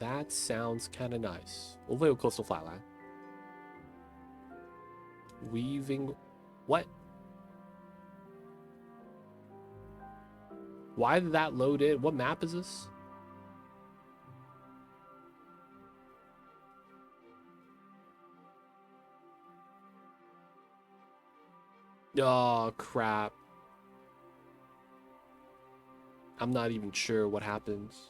That sounds kind of nice. Overlay coastal flatland. Weaving... What? Why did that load in? What map is this? Oh, crap. I'm not even sure what happens.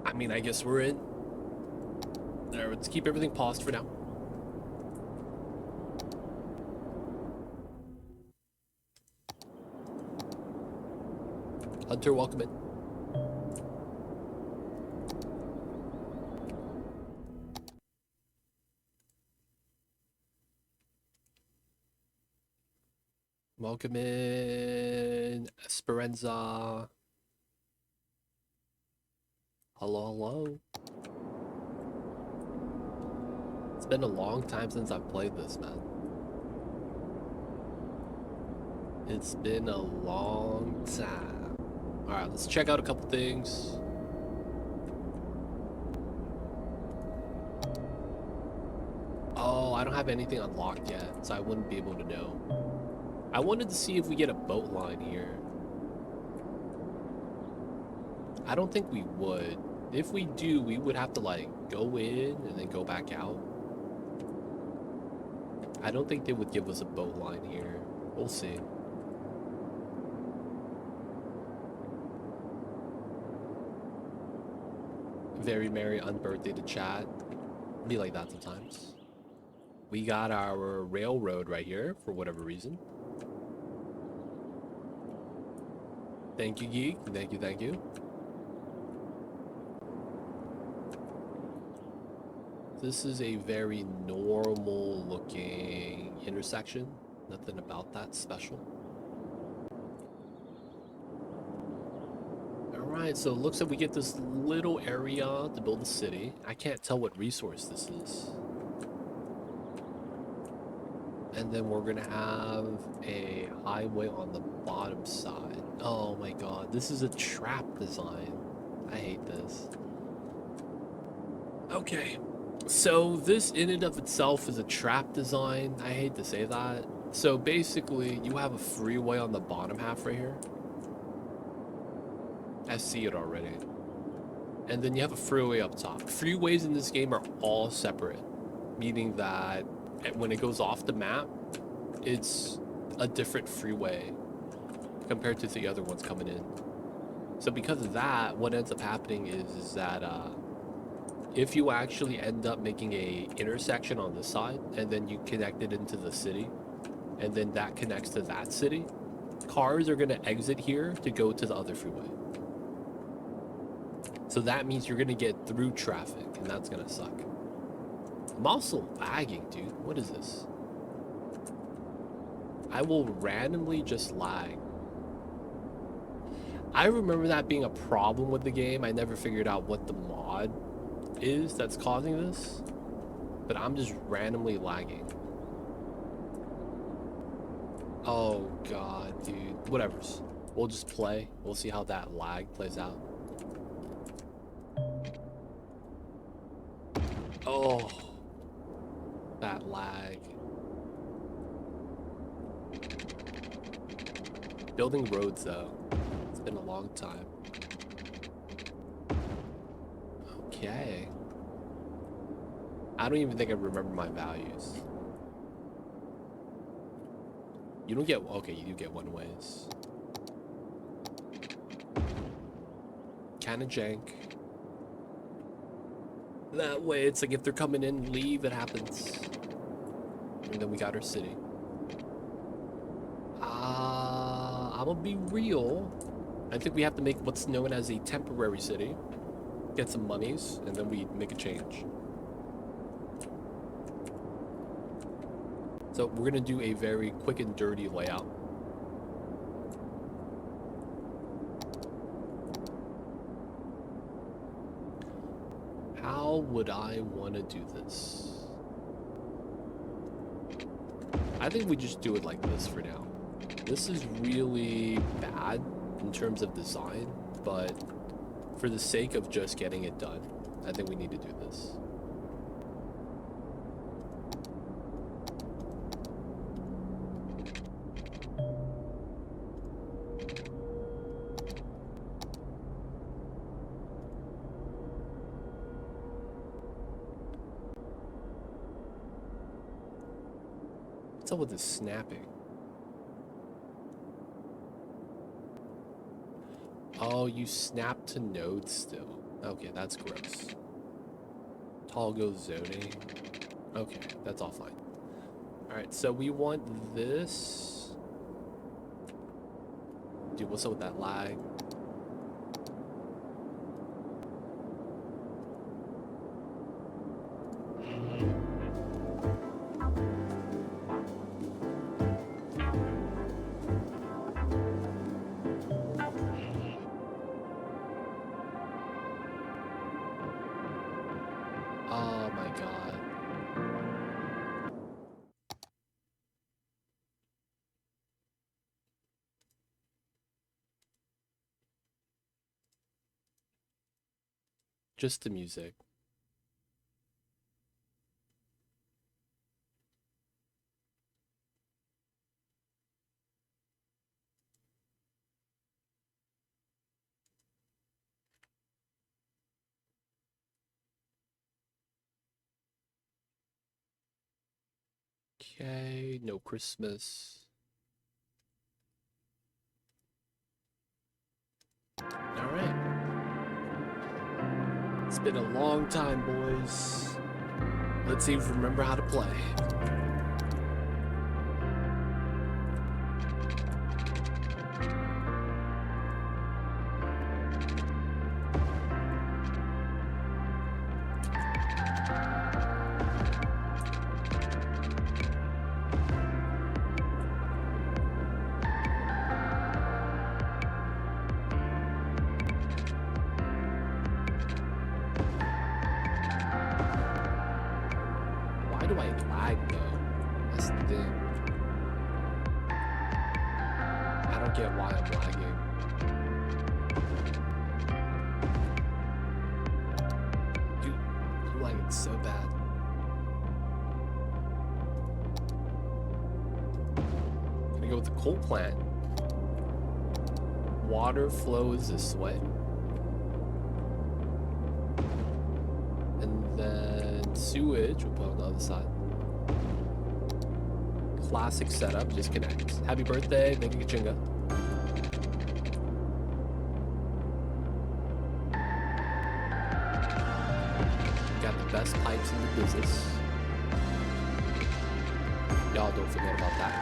I mean, I guess we're in. There, let's keep everything paused for now. Hunter, welcome in. Welcome in, Esperanza. Hello, hello. It's been a long time since I've played this, man. It's been a long time. Alright, let's check out a couple things. Oh, I don't have anything unlocked yet, so I wouldn't be able to know. I wanted to see if we get a boat line here. I don't think we would. If we do, we would have to like go in and then go back out. I don't think they would give us a boat line here. We'll see. Very merry unbirthday to chat. Be like that sometimes. We got our railroad right here for whatever reason. Thank you, Geek. Thank you, thank you. This is a very normal looking intersection. Nothing about that special. Alright, so it looks like we get this little area to build a city. I can't tell what resource this is. And then we're gonna have a highway on the bottom side. Oh my god, this is a trap design. I hate this. Okay. So this in and of itself is a trap design. I hate to say that. So basically you have a freeway on the bottom half right here. I see it already. And then you have a freeway up top. Freeways in this game are all separate, meaning that when it goes off the map, it's a different freeway compared to the other ones coming in. So because of that, what ends up happening is that if you actually end up making a intersection on this side and then you connect it into the city and then that connects to that city, cars are going to exit here to go to the other freeway. So that means you're going to get through traffic and that's going to suck. I'm also lagging, dude. What is this? I will randomly just lag. I remember that being a problem with the game. I never figured out what the mod is that's causing this, but I'm just randomly lagging. Oh god, dude. Whatevers. We'll just play. We'll see how that lag plays out. Oh, that lag. Building roads though, it's been a long time. Okay. I don't even think I remember my values. You don't get, okay, you do get one ways. Kinda jank. That way, it's like if they're coming in, leave, it happens. And then we got our city. I'm gonna be real. I think we have to make what's known as a temporary city. Get some monies, and then we make a change. So we're gonna do a very quick and dirty layout. How would I want to do this? I think we just do it like this for now. This is really bad in terms of design, but for the sake of just getting it done, I think we need to do this. What's up with this snapping? Oh, you snap to nodes still. Okay, that's gross. Toggle zoning. Okay, that's all fine. Alright, so we want this. Dude, what's up with that lag? Oh my god. Just the music. Okay, no Christmas. Alright. It's been a long time, boys. Let's see if we remember how to play. Why do I lag though? That's the thing. I don't get why I'm lagging. Dude, I'm lagging so bad. Gonna go with the coal plant. Water flows this way. And then sewage we'll put on the other side. Classic setup, just connect. Happy birthday, make a kachinga. Got the best pipes in the business. Y'all don't forget about that.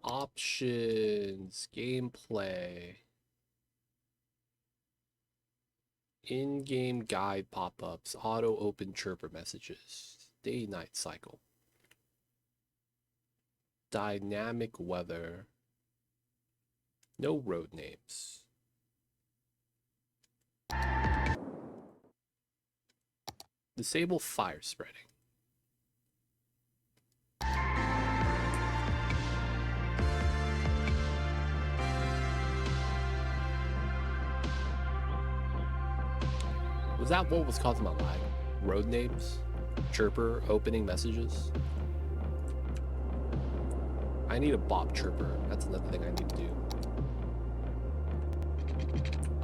Options, gameplay, in-game guide pop-ups, auto-open chirper messages, day-night cycle, dynamic weather, no road names. Disable fire spreading. Was that what was causing my lag? Road names? Chirper opening messages? I need a bop chirper. That's another thing I need to do.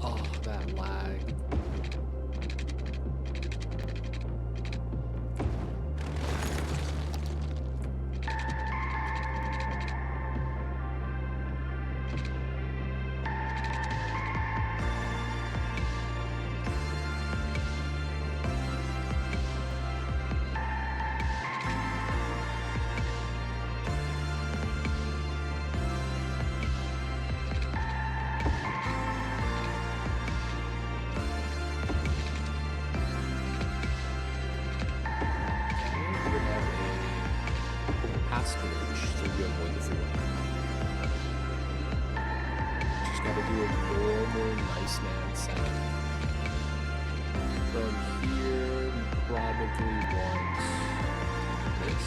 Oh, that lag. fast bridge so you avoid the freeway. Just gotta do a normal nice man setup. From here, we probably want this.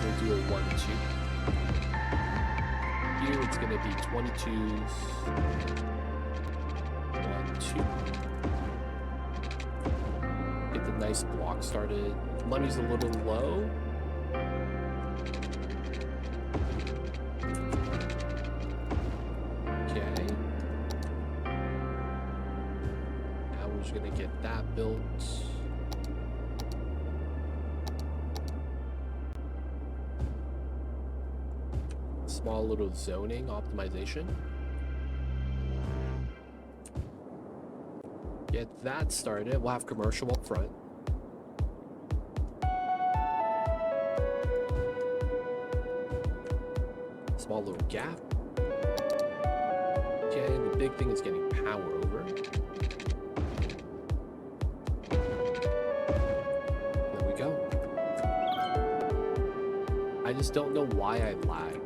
We'll do a 1-2. Here it's gonna be 22s. 1-2. Get the nice block started. Money's a little low. Okay. Now we're just gonna get that built. Small little zoning optimization. Get that started. We'll have commercial up front. Small little gap. Okay, the big thing is getting power over. There we go. I just don't know why I lag.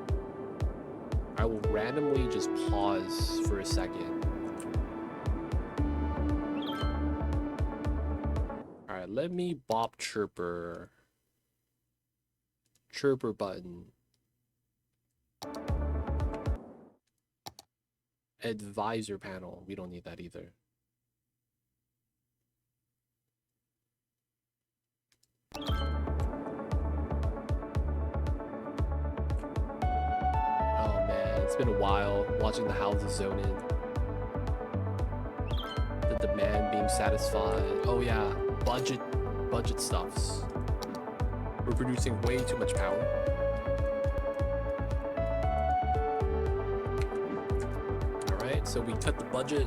I will randomly just pause for a second. Alright, let me bop chirper. Chirper button. Advisor panel. We don't need that either. It's been a while watching the houses zone in. The demand being satisfied. Oh yeah, budget stuffs. We're producing way too much power. Alright, so we cut the budget.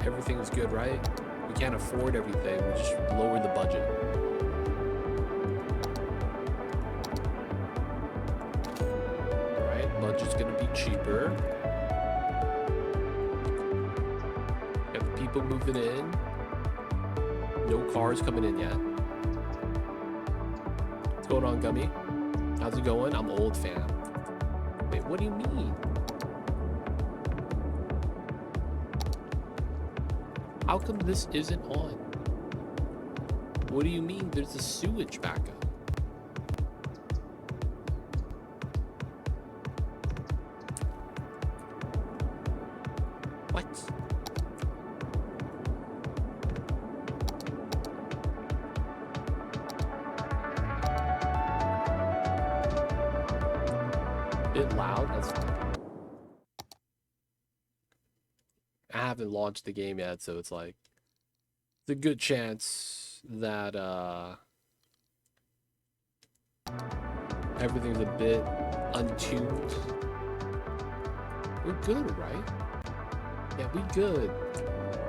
Everything's good, right? We can't afford everything, we just lower the budget. Budget's gonna be cheaper. Got the people moving in. No cars coming in yet. What's going on, Gummy? How's it going? I'm old, fam. Wait, what do you mean? How come this isn't on? What do you mean there's a sewage backup? Launched the game yet, so it's like it's a good chance that everything's a bit untuned. We're good, right? Yeah, we good.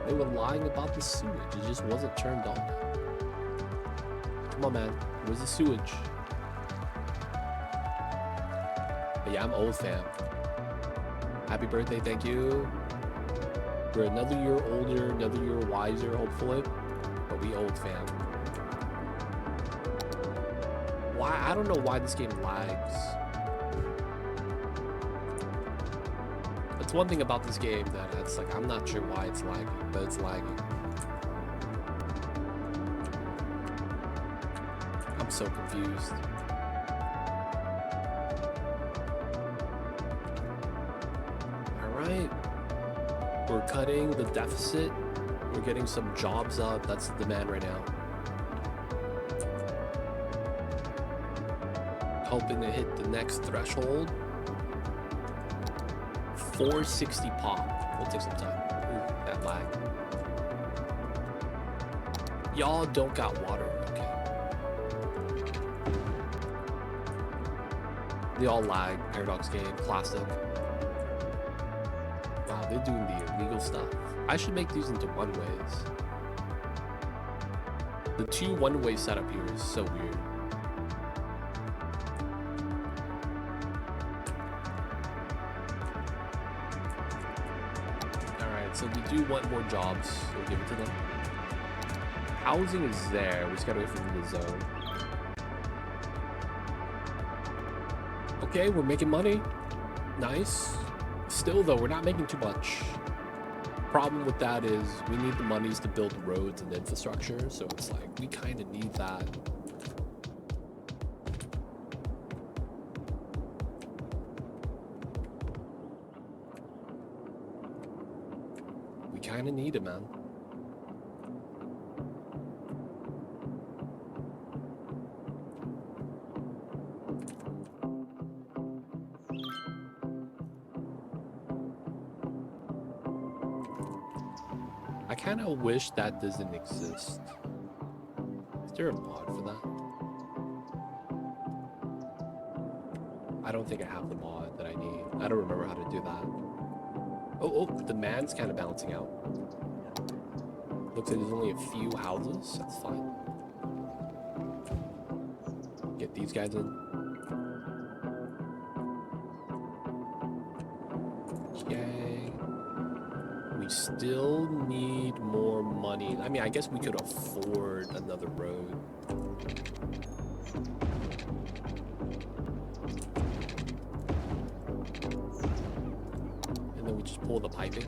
They were lying about the sewage. It just wasn't turned on. Come on, man. Where's the sewage? But yeah, I'm old, fam. Happy birthday, thank you. We're another year older, another year wiser, hopefully. But we old, fam. Why? I don't know why this game lags. That's one thing about this game that it's like, I'm not sure why it's lagging, but it's lagging. I'm so confused. Alright. We're cutting the deficit. We're getting some jobs up. That's the demand right now. Hoping to hit the next threshold. 460 pop. We'll take some time. Ooh, that lag. Y'all don't got water. Okay. They all lag. Paradox game. Classic. Wow, they're doing the illegal stuff. I should make these into one-ways. The 2 one-way setup here is so weird. Alright, so we do want more jobs. We'll give it to them. Housing is there. We just gotta wait for the zone. Okay, we're making money. Nice. Still, though, we're not making too much. Problem with that is we need the monies to build roads and infrastructure, so it's like we kind of need that. We kind of need it, man. I kind of wish that doesn't exist. Is there a mod for that? I don't think I have the mod that I need. I don't remember how to do that. Oh, the man's kind of bouncing out. Looks like there's only a few houses. That's fine. Get these guys in. Okay. We still need more money. I mean, I guess we could afford another road. And then we just pull the piping.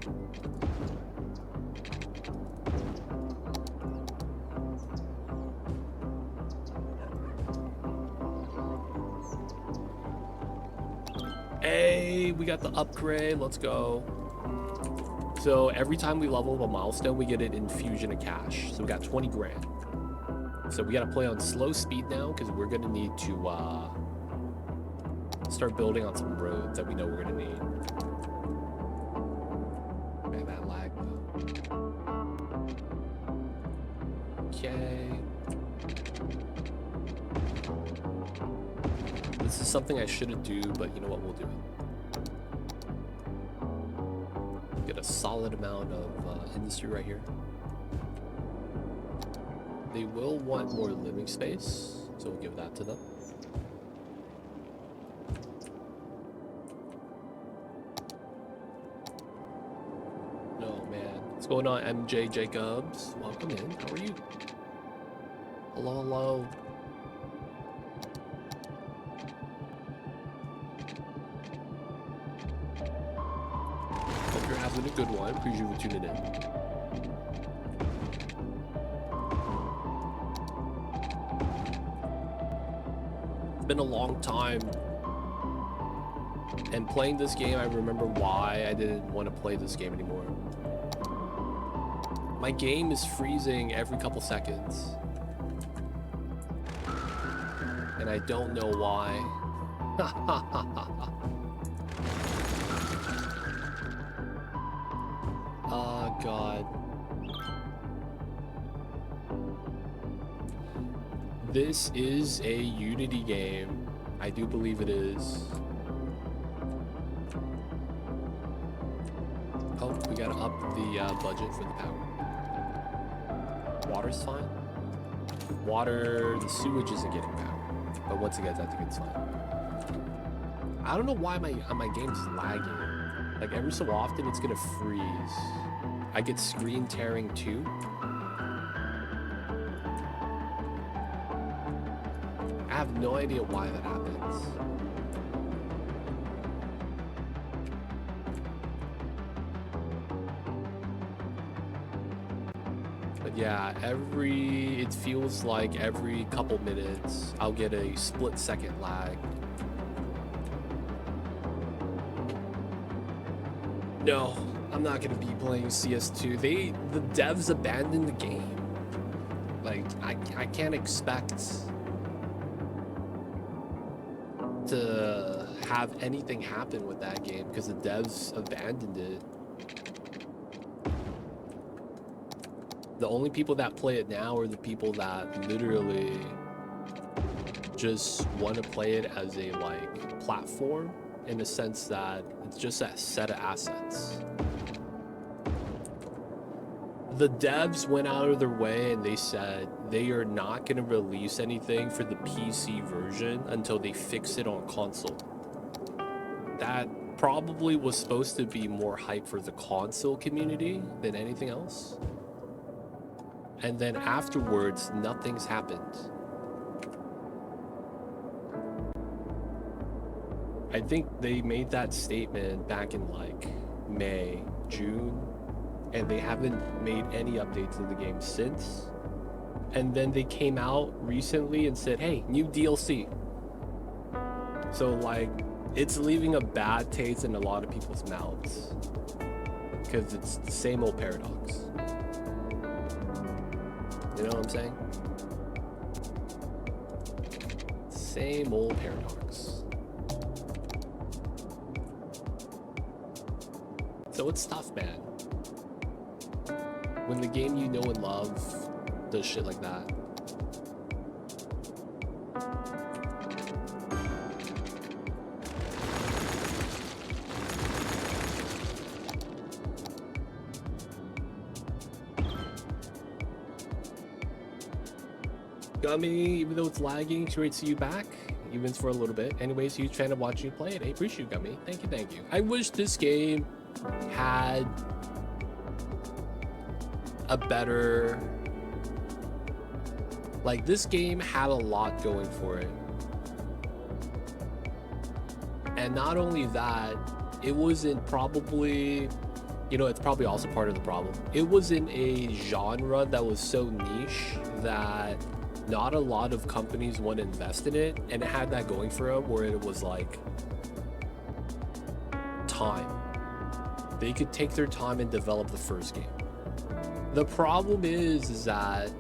Hey, we got the upgrade. Let's go. So every time we level up a milestone, we get an infusion of cash. So we got 20 grand. So we got to play on slow speed now because we're going to need to start building on some roads that we know we're going to need. Man, that lag though. Okay. This is something I shouldn't do, but you know what? We'll do it. Get a solid amount of industry right here. They will want more living space, so we'll give that to them. No, man. What's going on, MJ Jacobs? Welcome in. How are you? Hello, hello. Hope you're having a good one. Appreciate you tuning in. It's been a long time. And playing this game, I remember why I didn't want to play this game anymore. My game is freezing every couple seconds. And I don't know why. Oh, God. This is a Unity game. I do believe it is. Oh, we gotta up the budget for the power. Water's fine. Water, the sewage isn't getting power. But once again, I think it's fine. I don't know why my game's lagging. Like every so often, it's gonna freeze. I get screen tearing too. I have no idea why that happens. But yeah, it feels like every couple minutes, I'll get a split-second lag. No, I'm not gonna be playing CS2. The devs abandoned the game. Like, I can't expect to have anything happen with that game because the devs abandoned it. The only people that play it now are the people that literally just want to play it as a like platform, in the sense that it's just a set of assets. The devs went out of their way and they said they are not going to release anything for the PC version until they fix it on console. That probably was supposed to be more hype for the console community than anything else. and then afterwards nothing's happened. I think they made that statement back in like May, June, and they haven't made any updates to the game since. And then they came out recently and said, hey, new DLC. So like, it's leaving a bad taste in a lot of people's mouths because it's the same old paradox. You know what I'm saying? Same old paradox. So it's tough, man. When the game you know and love does shit like that. Gummy, even though it's lagging, it's great to see you back, even for a little bit. Anyways, huge fan of watching you play it. I appreciate you, Gummy. Thank you, thank you. I wish this game had a better... Like, this game had a lot going for it. And not only that, it wasn't probably... You know, it's probably also part of the problem. It was in a genre that was so niche that not a lot of companies want to invest in it, and it had that going for them where it was like time. They could take their time and develop the first game. The problem is that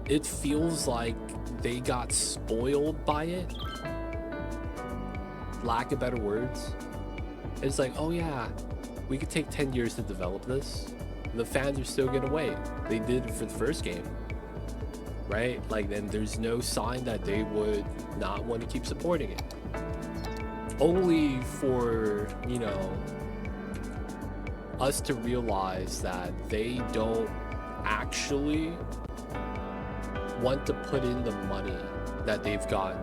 it feels like they got spoiled by it. Lack of better words. It's like, oh yeah, we could take 10 years to develop this. The fans are still gonna wait. They did it for the first game. Right? Like, then there's no sign that they would not want to keep supporting it. Only for, you know, us to realize that they don't actually want to put in the money that they've got,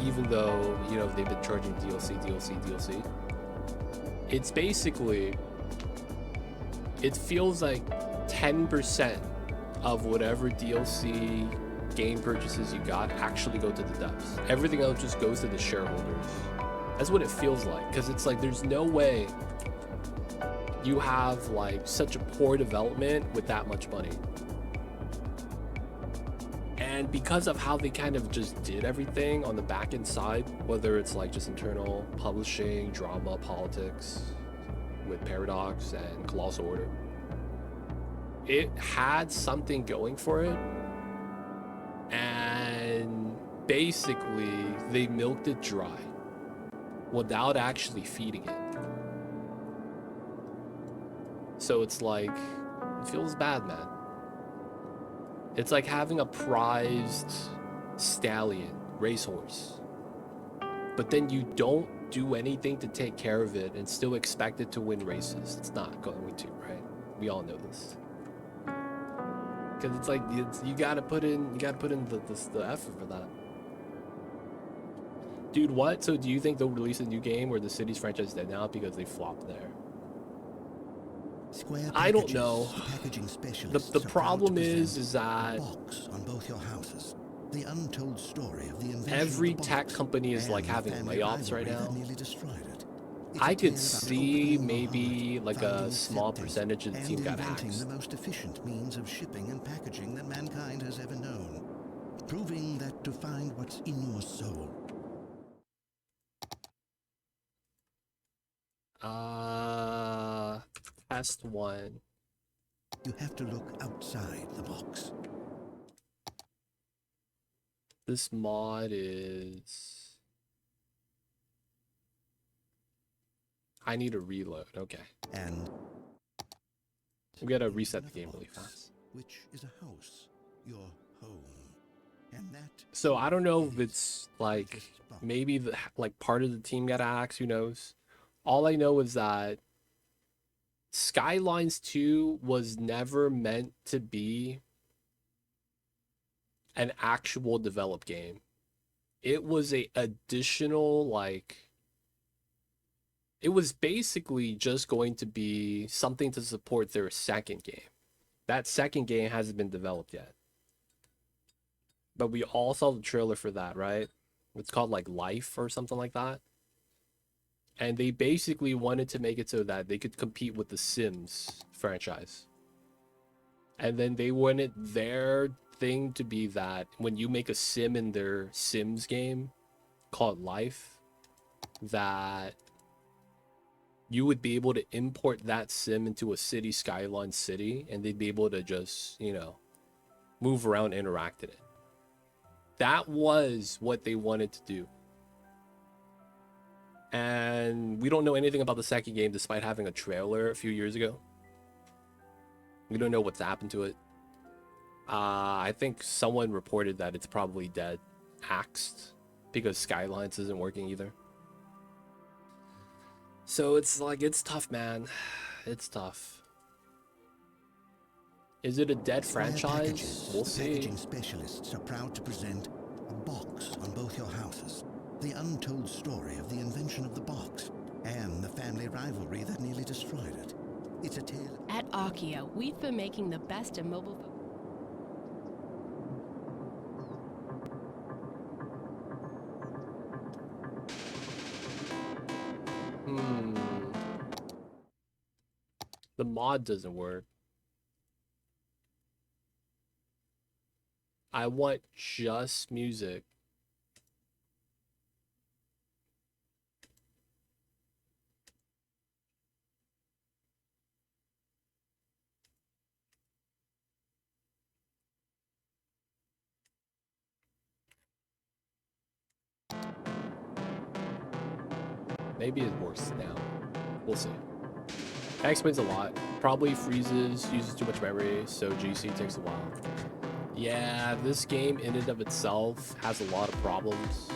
even though, you know, they've been charging DLC. It's basically, it feels like 10% of whatever DLC game purchases you got actually go to the devs. Everything else just goes to the shareholders. That's what it feels like, because it's like there's no way you have like such a poor development with that much money. And because of how they kind of just did everything on the back end side, whether it's like just internal publishing, drama, politics with Paradox and Colossal Order, it had something going for it. And basically they milked it dry without actually feeding it. So it's like, it feels bad, man. It's like having a prized stallion, racehorse, but then you don't do anything to take care of it and still expect it to win races. It's not going to, right? We all know this. Because it's like, you gotta put in the effort for that. Dude, what? So do you think they'll release a new game where the Cities franchise is dead now because they flopped there? I don't know. The problem is that on both your houses. The untold story of the every tech company is like having layoffs right now. I could see maybe like a small percentage of the team got hacked. The most efficient means of shipping and packaging that mankind has ever known, proving that to find what's in your soul. Test one. You have to look outside the box. This mod is... I need to reload. Okay. And we gotta reset the game really fast. Which is a house, your home. And that so I don't know if it's like maybe the like part of the team got axed, who knows? All I know is that Skylines 2 was never meant to be an actual developed game. It was a additional, like, it was basically just going to be something to support their second game. That second game hasn't been developed yet. But we all saw the trailer for that, right? It's called like Life or something like that. And they basically wanted to make it so that they could compete with the Sims franchise. And then they wanted their thing to be that when you make a sim in their Sims game called Life, that you would be able to import that sim into a Cities Skylines city, and they'd be able to just, you know, move around, interact in it. That was what they wanted to do. And we don't know anything about the second game despite having a trailer a few years ago. We don't know what's happened to it. I think someone reported that it's probably dead, axed, because Skylines isn't working either. So it's like, it's tough, man. It's tough. Is it a dead franchise? We'll see. Packaging specialists are proud to present a box on both your houses. The untold story of the invention of the box and the family rivalry that nearly destroyed it. It's a tale. At Akia, we've been making the best in mobile. The mod doesn't work. I want just music. Maybe it works now. We'll see. That explains a lot. Probably freezes, uses too much memory, so GC takes a while. Yeah, this game in and of itself has a lot of problems.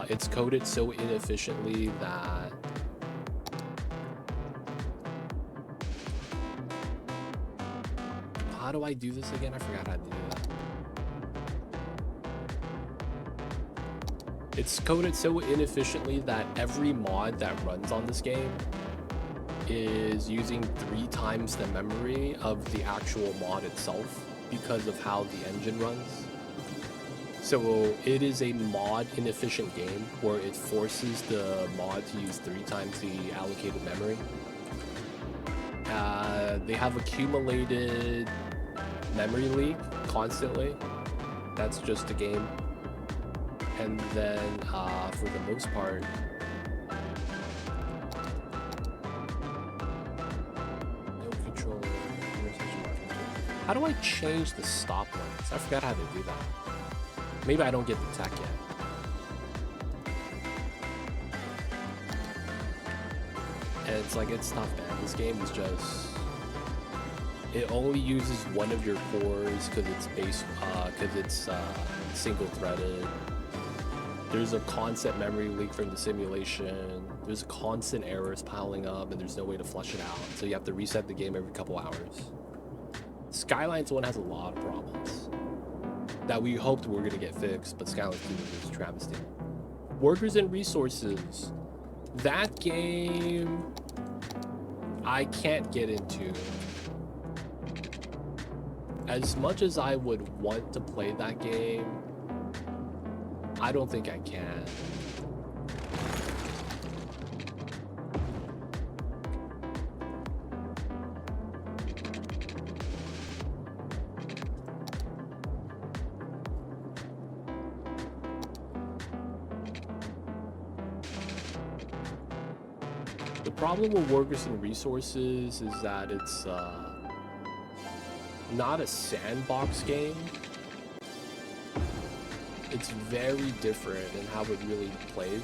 It's coded so inefficiently that how do I do this again? I forgot how to do that. It's coded so inefficiently that every mod that runs on this game is using 3 times the memory of the actual mod itself because of how the engine runs. So it is a mod inefficient game where it forces the mod to use 3 times the allocated memory. They have accumulated memory leak constantly. That's just the game. And then for the most part, no controller. How do I change the stop lengths? I forgot how to do that. Maybe I don't get the tech yet. And it's like, it's tough, man. This game is just, it only uses one of your cores because it's single threaded. There's a constant memory leak from the simulation. There's constant errors piling up and there's no way to flush it out. So you have to reset the game every couple hours. Skylines 1 has a lot of problems that we hoped were going to get fixed, but Skylines 2 was a travesty. Workers and resources. That game I can't get into. As much as I would want to play that game, I don't think I can. The problem with Workers and Resources is that it's not a sandbox game. It's very different in how it really plays.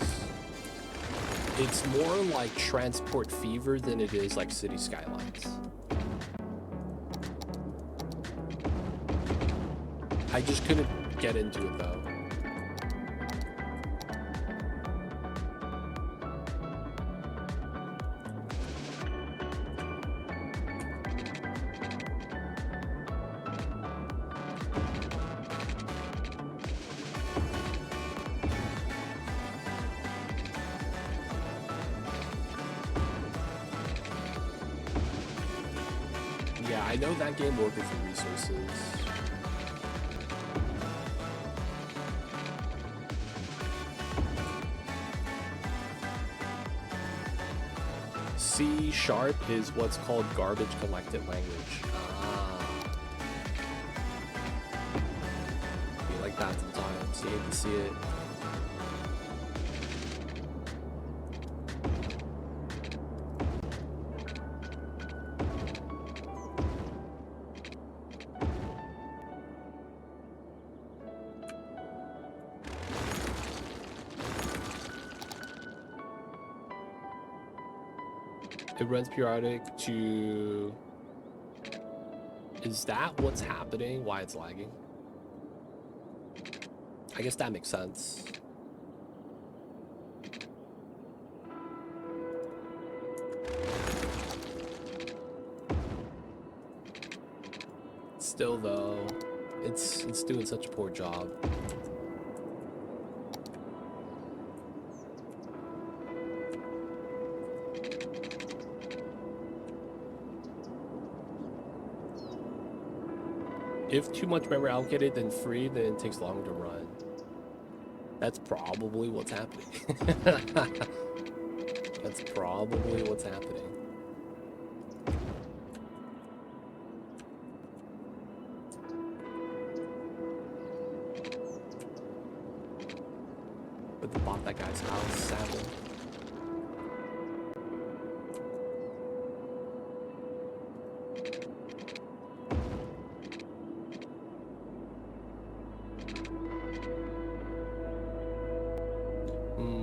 It's more like Transport Fever than it is like Cities Skylines. I just couldn't get into it though. Yeah, I know that game worked for resources. C# is what's called garbage collected language. Be like that sometimes. You hate to see it. It runs periodic to... Is that what's happening? Why it's lagging? I guess that makes sense. Still though, it's doing such a poor job. If too much memory allocated than free, then it takes longer to run. That's probably what's happening. That's probably what's happening. But they bought that guy's house, sadly.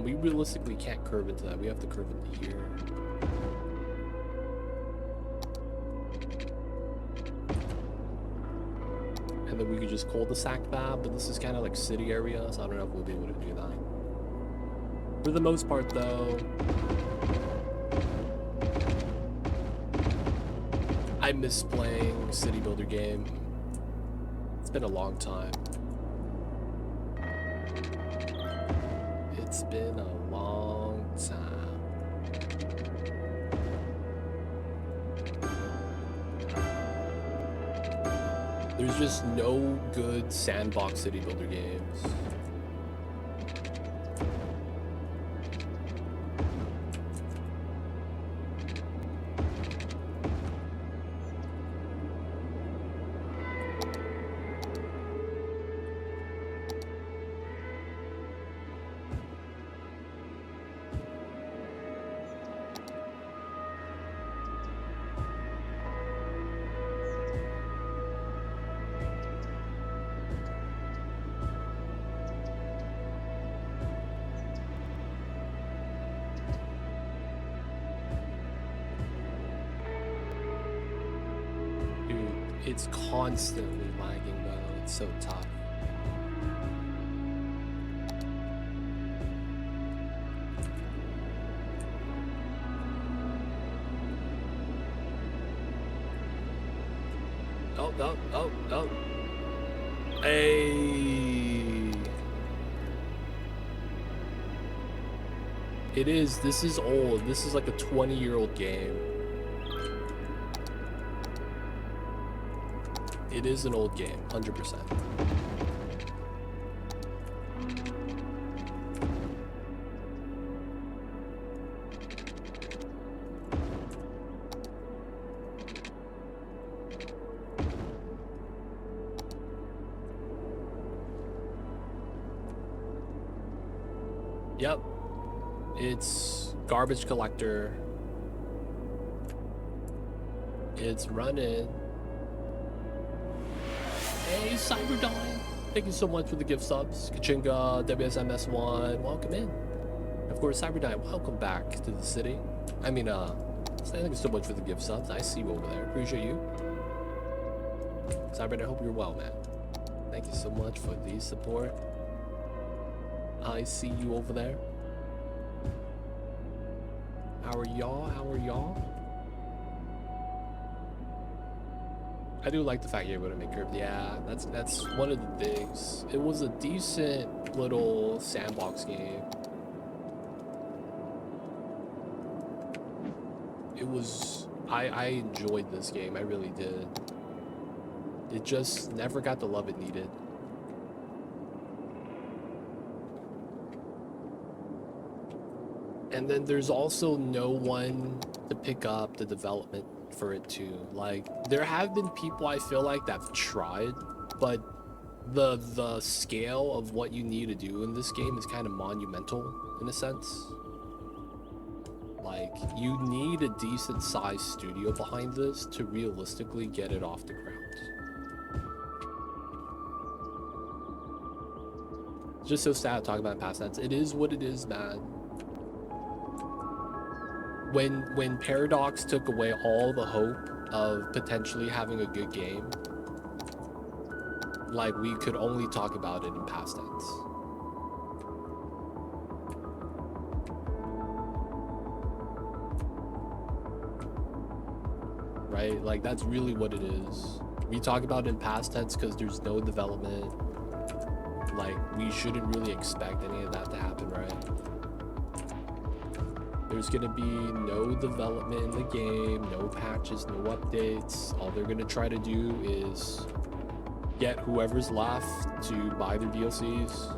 We realistically can't curve into that. We have to curve into here. And then we could just cul-de-sac that, but this is kind of like city area, so I don't know if we'll be able to do that. For the most part, though, I miss playing City Builder game. It's been a long time. It's been a long time. There's just no good sandbox city builder games. It's constantly lagging though, it's so tough. Oh. Hey. This is old. This is like a 20-year-old game. It is an old game, 100%. Yep. It's garbage collector. It's running. Hey, Cyberdyne! Thank you so much for the gift subs. Kachinga, WSMS1, welcome in. Of course, Cyberdyne, welcome back to the city. I mean, thank you so much for the gift subs. I see you over there. Appreciate you. Cyberdyne, I hope you're well, man. Thank you so much for the support. I see you over there. How are y'all? How are y'all? I do like the fact you're able to make curves. Yeah, that's one of the things. It was a decent little sandbox game. It was I enjoyed this game. I really did. It just never got the love it needed. And then there's also no one to pick up the development for it too. Like, there have been people I feel like that have tried, but the scale of what you need to do in this game is kind of monumental in a sense. Like, you need a decent sized studio behind this to realistically get it off the ground. Just so sad to talk about past tense. It is what it is, man. When Paradox took away all the hope of potentially having a good game, like, we could only talk about it in past tense. Right? Like, that's really what it is. We talk about it in past tense because there's no development. Like, we shouldn't really expect any of that to happen, right? There's gonna be no development in the game, no patches, no updates. All they're gonna try to do is get whoever's left to buy their DLCs.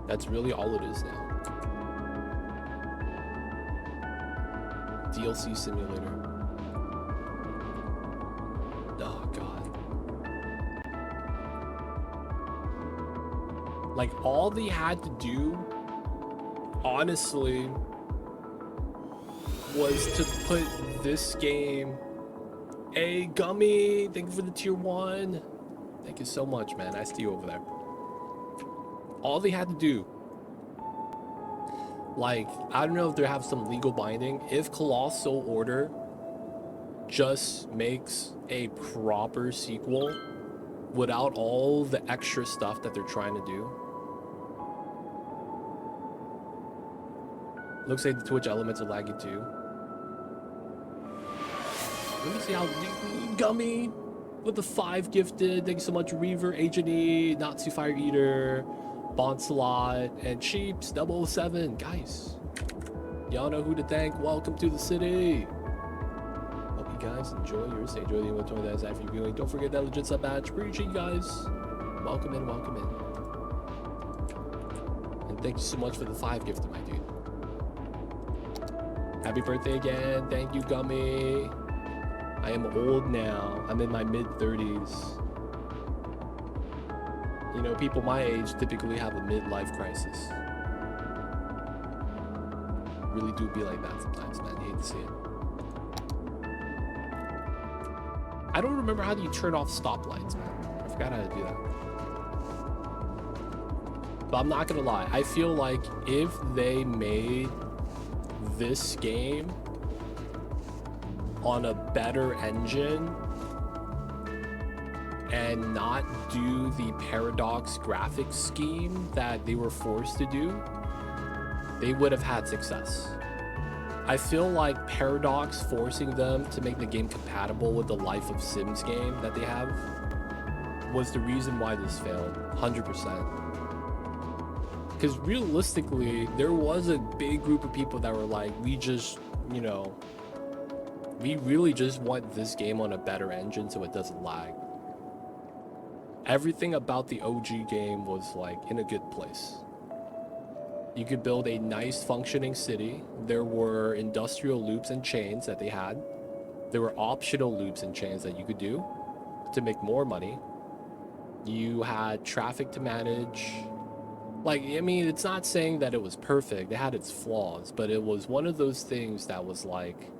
That's really all it is now. DLC simulator. Oh god. Like, all they had to do, honestly, was to put this game... Hey, Gummy, thank you for the tier 1. Thank you so much, man. I see you over there. All they had to do, like, I don't know if they have some legal binding. If Colossal Order just makes a proper sequel without all the extra stuff that they're trying to do. Looks like the Twitch elements are laggy too. Let me see how... Gummy with the 5 gifted. Thank you so much, Reaver, Agent E, Natsu Fire Eater, Bonsalot, and Sheeps 007. Guys, y'all know who to thank. Welcome to the city. Hope you guys enjoy your stay. Enjoy the inventory that is after your viewing. Don't forget that legit sub badge. Appreciate you guys. Welcome in, welcome in. And thank you so much for the 5 gifted, my dude. Happy birthday again. Thank you, Gummy. I am old now. I'm in my mid-30s. You know, people my age typically have a midlife crisis. Really do be like that sometimes, man. You hate to see it. I don't remember how do you turn off stoplights, man. I forgot how to do that. But I'm not gonna lie. I feel like if they made this game on a better engine and not do the Paradox graphics scheme that they were forced to do, they would have had success. I feel like Paradox forcing them to make the game compatible with the Life of Sims game that they have was the reason why this failed, 100%. Because realistically, there was a big group of people that were like, we just, you know, we really just want this game on a better engine so it doesn't lag. Everything about the OG game was like in a good place. You could build a nice functioning city. There were industrial loops and chains that they had. There were optional loops and chains that you could do to make more money. You had traffic to manage. Like, I mean, it's not saying that it was perfect. It had its flaws, but it was one of those things that was like,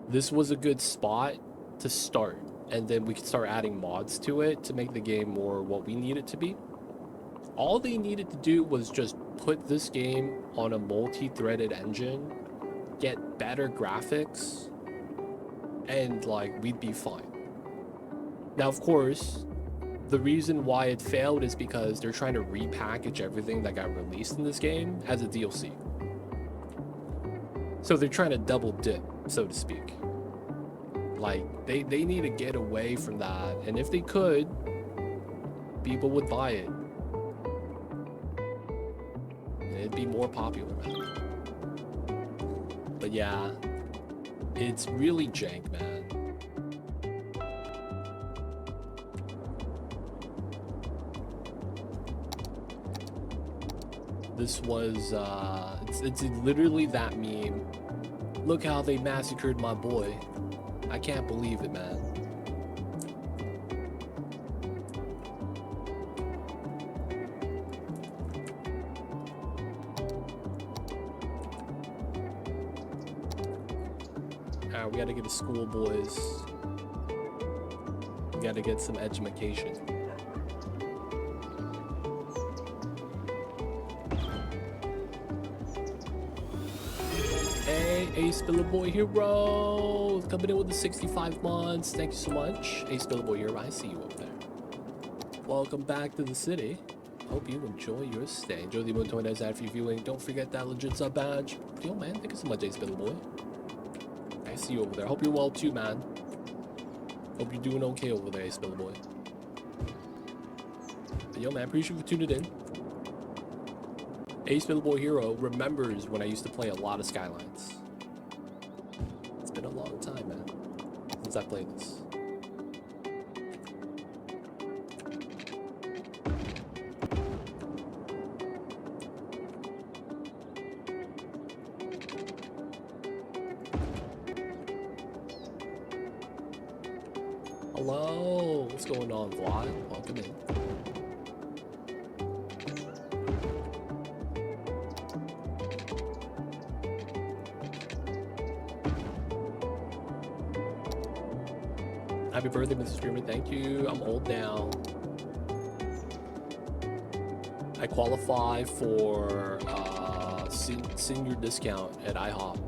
this was a good spot to start. And then we could start adding mods to it to make the game more what we need it to be. All they needed to do was just put this game on a multi-threaded engine, get better graphics, and like, we'd be fine. Now, of course, the reason why it failed is because they're trying to repackage everything that got released in this game as a DLC. So they're trying to double dip, so to speak. Like, they need to get away from that. And if they could, people would buy it. It'd be more popular, man. But yeah, it's really jank, man. This was, it's literally that meme. Look how they massacred my boy. I can't believe it, man. Alright, we gotta get to school, boys. We gotta get some education. Hey, Ace Billboy Hero, coming in with the 65 months. Thank you so much. Ace Billboy Hero, I see you up there. Welcome back to the city. Hope you enjoy your stay. Enjoy the Moon as ad for your viewing. Don't forget that legit sub badge. Yo, man, thank you so much, Ace Billboy. I see you over there. Hope you're well too, man. Hope you're doing okay over there, Ace Billboy. But yo, man, appreciate you for tuning in. Ace Billboy Hero remembers when I used to play a lot of Skylines. It's been a long time, man, since I played this. Hello, what's going on, VOD? Welcome in. Happy birthday, Mr. Screamer. Thank you. I'm old now. I qualify for senior discount at IHOP.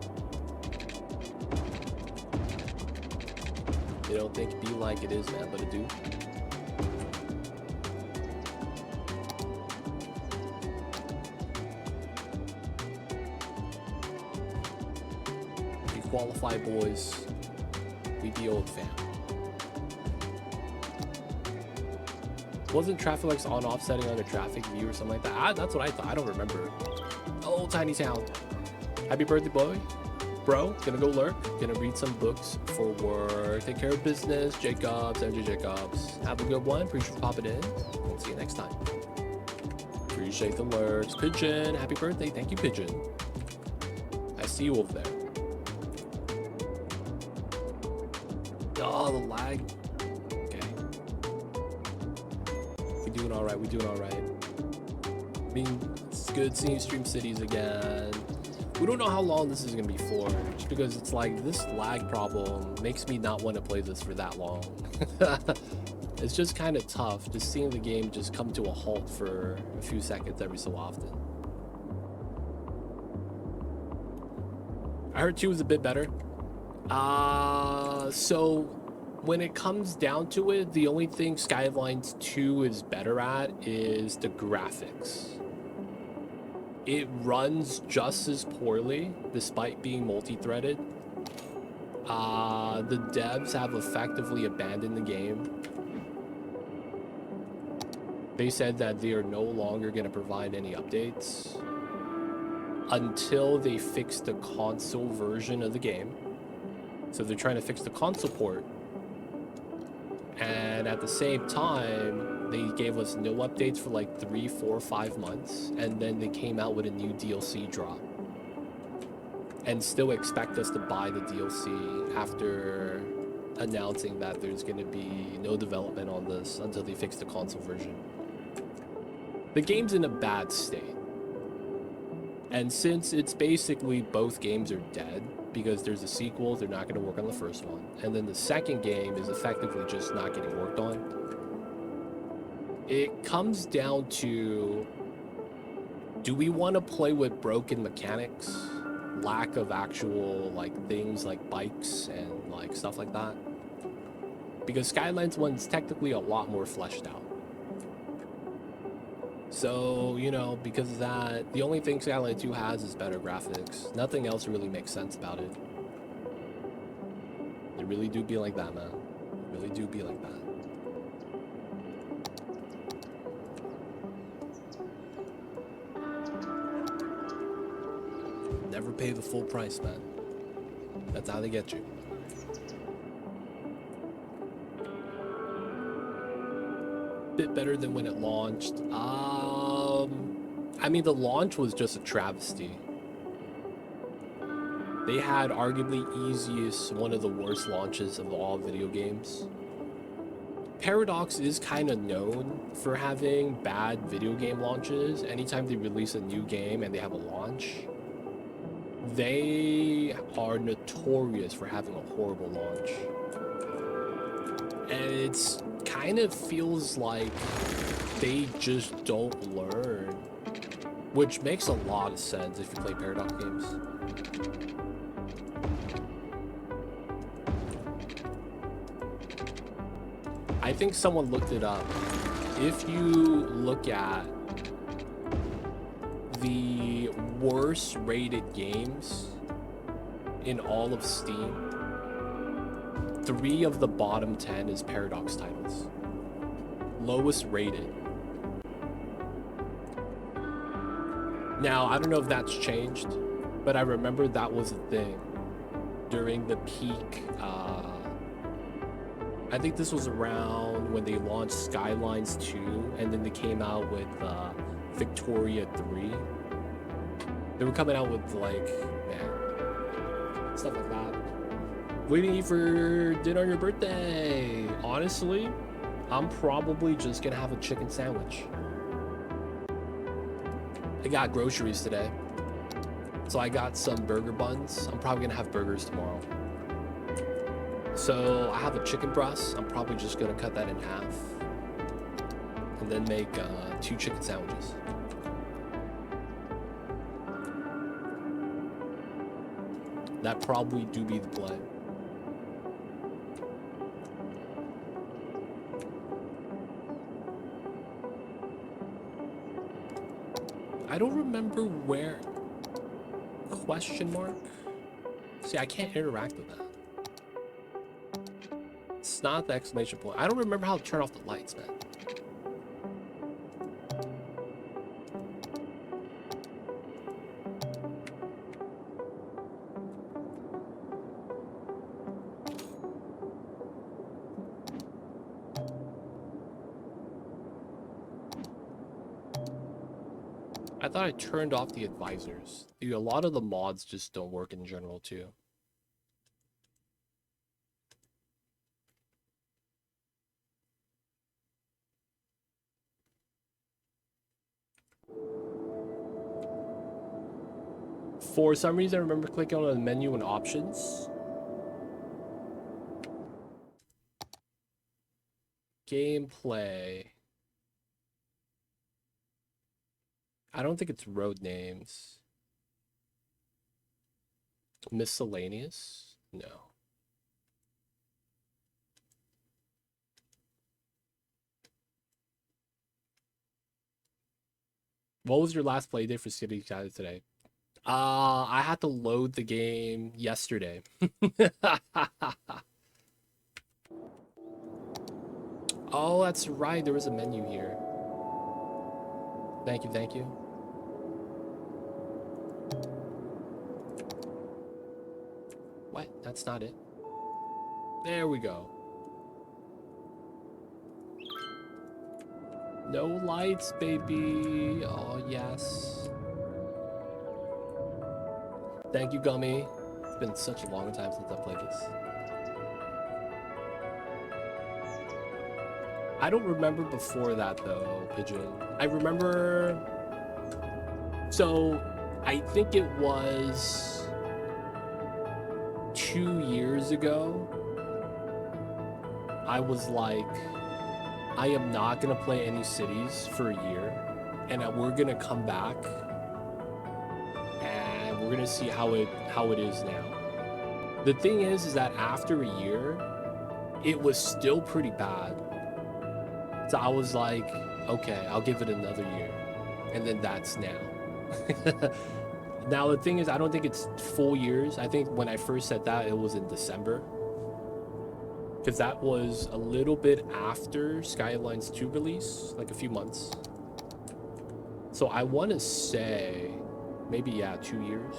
They don't think it be like it is, man, but it do. We qualify, boys. We be old fam. Wasn't traffic lights on offsetting under traffic view or something like that? That's what I thought. I don't remember. Oh, tiny sound. Happy birthday, boy. Bro, gonna go lurk. Gonna read some books for work. Take care of business. Jacobs, MJ Jacobs. Have a good one. Appreciate you popping in. We'll see you next time. Appreciate the lurks. Pigeon, happy birthday. Thank you, Pigeon. I see you over there. Oh, the lag. Doing all right. We're doing all right. I mean, it's good seeing Stream Cities again. We don't know how long this is gonna be for, just because it's like this lag problem makes me not want to play this for that long. It's just kind of tough just seeing the game just come to a halt for a few seconds every so often. I heard 2 was a bit better. So when it comes down to it, the only thing Skylines 2 is better at is the graphics. It runs just as poorly despite being multi-threaded. The devs have effectively abandoned the game. They said that they are no longer going to provide any updates until they fix the console version of the game. So they're trying to fix the console port. And at the same time, they gave us no updates for like 3, 4, 5 months. And then they came out with a new DLC drop. And still expect us to buy the DLC after announcing that there's going to be no development on this until they fix the console version. The game's in a bad state. And since it's basically both games are dead, because there's a sequel, they're not going to work on the first one. And then the second game is effectively just not getting worked on. It comes down to, do we want to play with broken mechanics? Lack of actual like things like bikes and like stuff like that? Because Skylines 1 is technically a lot more fleshed out. So, you know, because of that, the only thing Skylines 2 has is better graphics. Nothing else really makes sense about it. It really do be like that, man. It really do be like that. Never pay the full price, man. That's how they get you. Bit better than when it launched. I mean, the launch was just a travesty. They had arguably one of the worst launches of all video games. Paradox is kind of known for having bad video game launches. Anytime they release a new game and they have a launch, they are notorious for having a horrible launch. And it's kind of feels like they just don't learn, which makes a lot of sense if you play Paradox games. I think someone looked it up. If you look at the worst rated games in all of Steam, 3 of the bottom 10 is Paradox titles. Lowest rated. Now, I don't know if that's changed, but I remember that was a thing during the peak. I think this was around when they launched Skylines 2, and then they came out with Victoria 3. They were coming out with, like, man, stuff like that. Waiting to eat for dinner on your birthday. Honestly, I'm probably just gonna have a chicken sandwich. I got groceries today, so I got some burger buns. I'm probably gonna have burgers tomorrow. So I have a chicken breast. I'm probably just gonna cut that in half and then make 2 chicken sandwiches. That probably do be the play. I don't remember where... Question mark? See, I can't interact with that. It's not the exclamation point. I don't remember how to turn off the lights, man. I thought I turned off the advisors. Dude, a lot of the mods just don't work in general, too. For some reason, I remember clicking on the menu and options. Gameplay. I don't think it's road names. Miscellaneous? No. What was your last play day for Cities Skylines today? I had to load the game yesterday. Oh, that's right. There was a menu here. Thank you, thank you. What? That's not it. There we go. No lights, baby. Oh, yes. Thank you, Gummy. It's been such a long time since I played this. I don't remember before that, though, Pigeon. I remember... So, I think it was 2 years ago. I was like, I am not going to play any cities for a year. And we're going to come back. And we're going to see how it is now. The thing is that after a year, it was still pretty bad. So I was like, okay, I'll give it another year. And then that's now. Now, the thing is, I don't think it's full years. I think when I first said that, it was in December. Because that was a little bit after Skylines 2 release, like a few months. So I want to say, maybe, yeah, 2 years.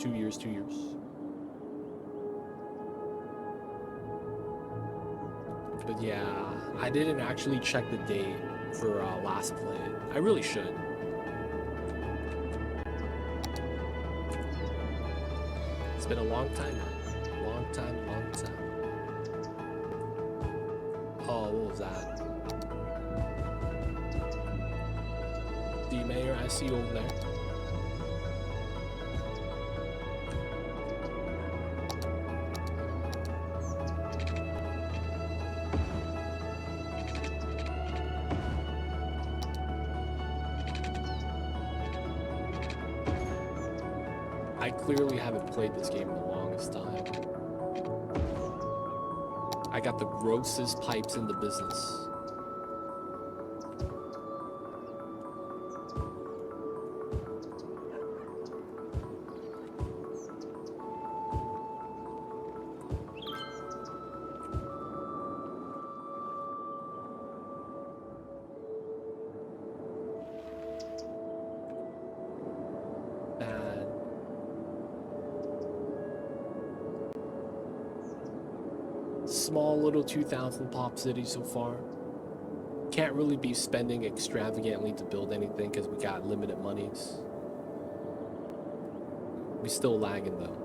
2 years, 2 years. But yeah, I didn't actually check the date for last play. I really should. It's been a long time now. Long time. Oh, what was that? The mayor, I see you over there. I clearly haven't played this game in the longest time. I got the grossest pipes in the business. Small little 2,000 pop city so far. Can't really be spending extravagantly to build anything because we got limited monies. We still lagging though.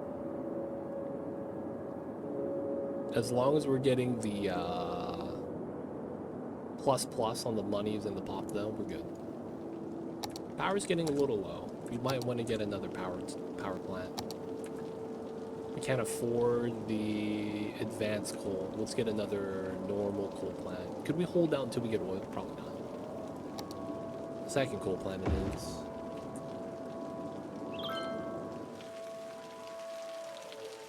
As long as we're getting the plus on the monies and the pop though, we're good. Power's getting a little low. We might want to get another power plant. We can't afford the advanced coal. Let's get another normal coal plant. Could we hold out until we get oil? Probably not. Second coal plant it is.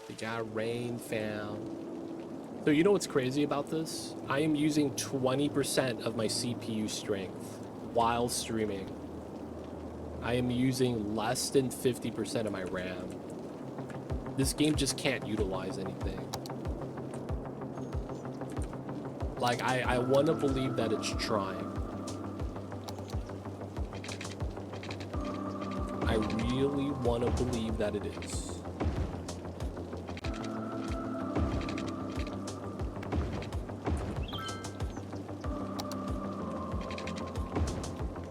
We got rain found. So you know what's crazy about this? I am using 20% of my CPU strength while streaming. I am using less than 50% of my RAM. This game just can't utilize anything. Like, I want to believe that it's trying. I really want to believe that it is.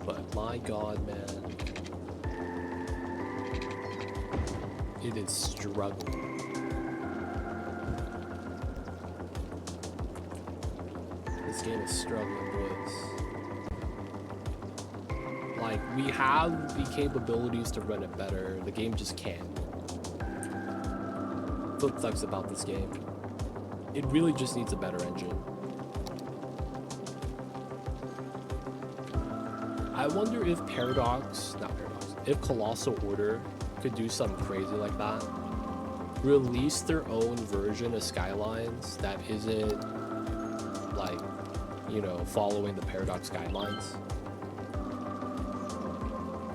But my God, man. It is struggling. This game is struggling, boys. Like, we have the capabilities to run it better. The game just can't. That's what sucks about this game. It really just needs a better engine. I wonder if if Colossal Order could do something crazy like that. Release their own version of Skylines that isn't like, you know, following the Paradox guidelines.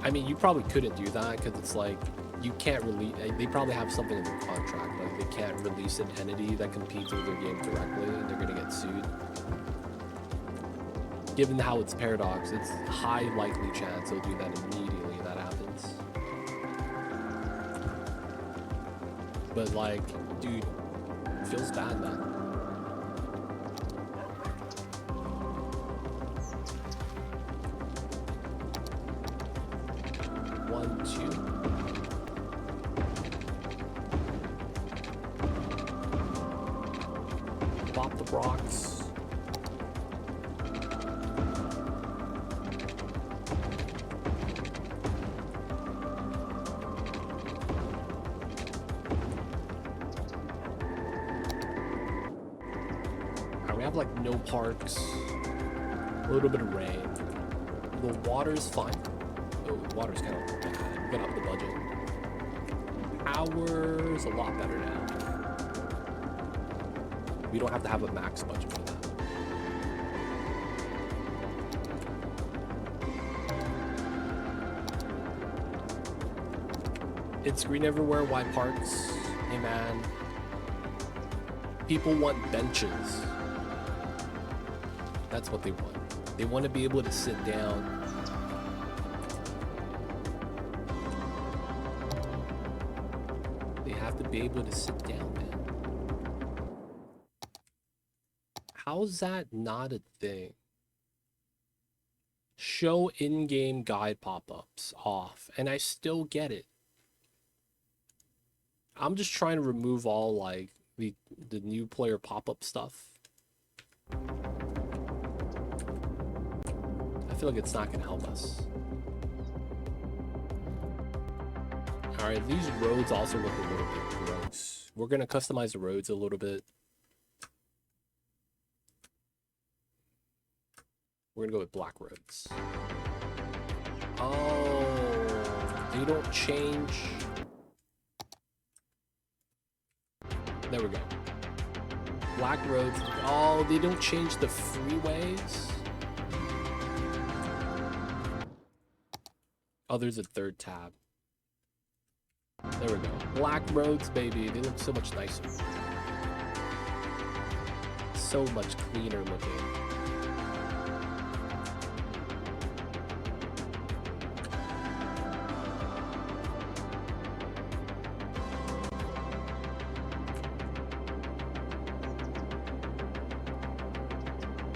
I mean, you probably couldn't do that because it's like you can't release. They probably have something in their contract, like they can't release an entity that competes with their game directly, and they're gonna get sued. Given how it's Paradox, it's a high likely chance they'll do that immediately that happens. But like, dude, it feels bad, man. One, two. Pop the rocks. Like no parks, a little bit of rain. The water's fine. Oh, the water's kind of bad. We're gonna up the budget. Power's a lot better now. We don't have to have a max budget for that. It's green everywhere. Why parks? Hey man. People want benches. That's what they want. They want to be able to sit down. have to be able to sit down, man. How's that not a thing? Show in-game guide pop-ups off, and I still get it. I'm just trying to remove all like the new player pop-up stuff. I feel like it's not gonna help us. All right, these roads also look a little bit gross. We're gonna customize the roads a little bit. We're gonna go with black roads. Oh, they don't change. There we go. Black roads. Oh, they don't change the freeways. Oh, there's a third tab. There we go. Black roads, baby. They look so much nicer. So much cleaner looking.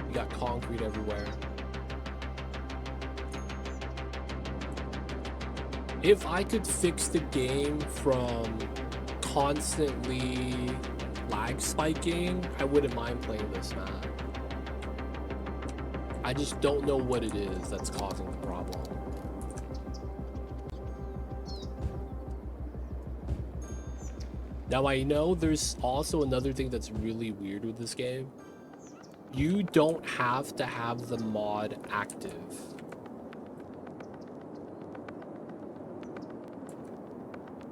You got concrete everywhere. If I could fix the game from constantly lag spiking, I wouldn't mind playing this map. I just don't know what it is that's causing the problem. Now I know there's also another thing that's really weird with this game. You don't have to have the mod active.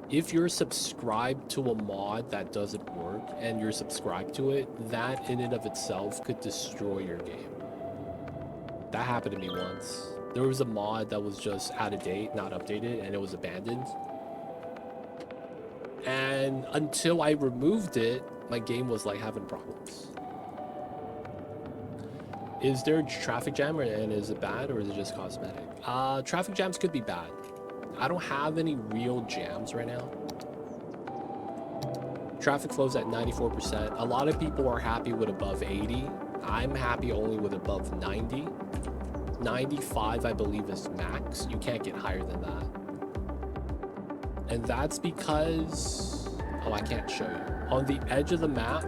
If you're subscribed to a mod that doesn't work and you're subscribed to it, that in and of itself could destroy your game. That happened to me once. There was a mod that was just out of date, not updated, and it was abandoned. And until I removed it, my game was like having problems. Is there a traffic jam and is it bad or is it just cosmetic? Traffic jams could be bad. I don't have any real jams right now. Traffic flows at 94%. A lot of people are happy with above 80. I'm happy only with above 90. 95, I believe, is max. You can't get higher than that. And that's because... Oh, I can't show you. On the edge of the map,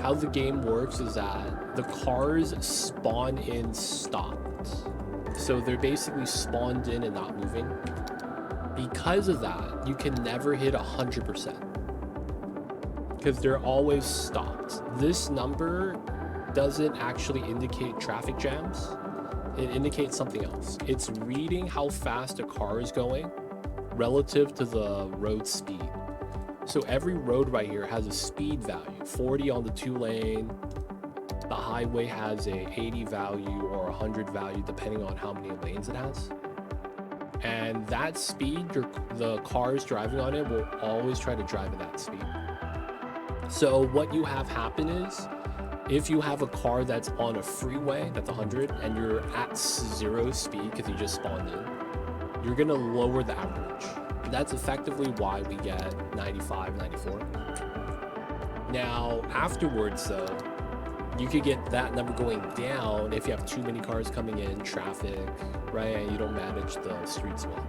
how the game works is that the cars spawn in stopped. So they're basically spawned in and not moving. Because of that, you can never hit 100%. Because they're always stopped. This number doesn't actually indicate traffic jams. It indicates something else. It's reading how fast a car is going relative to the road speed. So every road right here has a speed value. 40 on the 2-lane. The highway has a 80 value or 100 value depending on how many lanes it has. And that speed, the cars driving on it will always try to drive at that speed. So what you have happen is, if you have a car that's on a freeway that's 100 and you're at 0 speed because you just spawned in, you're gonna lower the average. And that's effectively why we get 95, 94. Now, afterwards though, you could get that number going down if you have too many cars coming in, traffic, right? And you don't manage the streets well.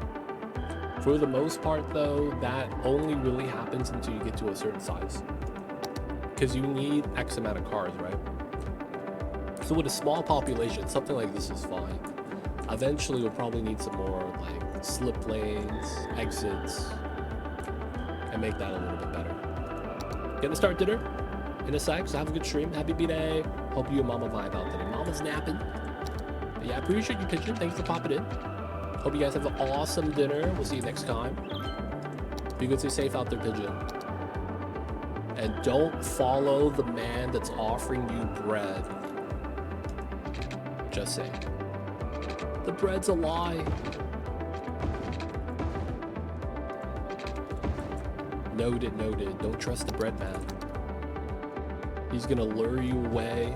For the most part though, that only really happens until you get to a certain size. Because you need X amount of cars, right? So with a small population, something like this is fine. Eventually we'll probably need some more like slip lanes, exits, and make that a little bit better. Gonna start dinner in a sec, so have a good stream. Happy B-Day. Hope you and Mama vibe out today. Mama's napping. But yeah, I appreciate your picture. Thanks for popping in. Hope you guys have an awesome dinner. We'll see you next time. Be good, stay safe out there, Pigeon. And don't follow the man that's offering you bread. Just saying. The bread's a lie. Noted, noted. Don't trust the bread man. He's gonna lure you away.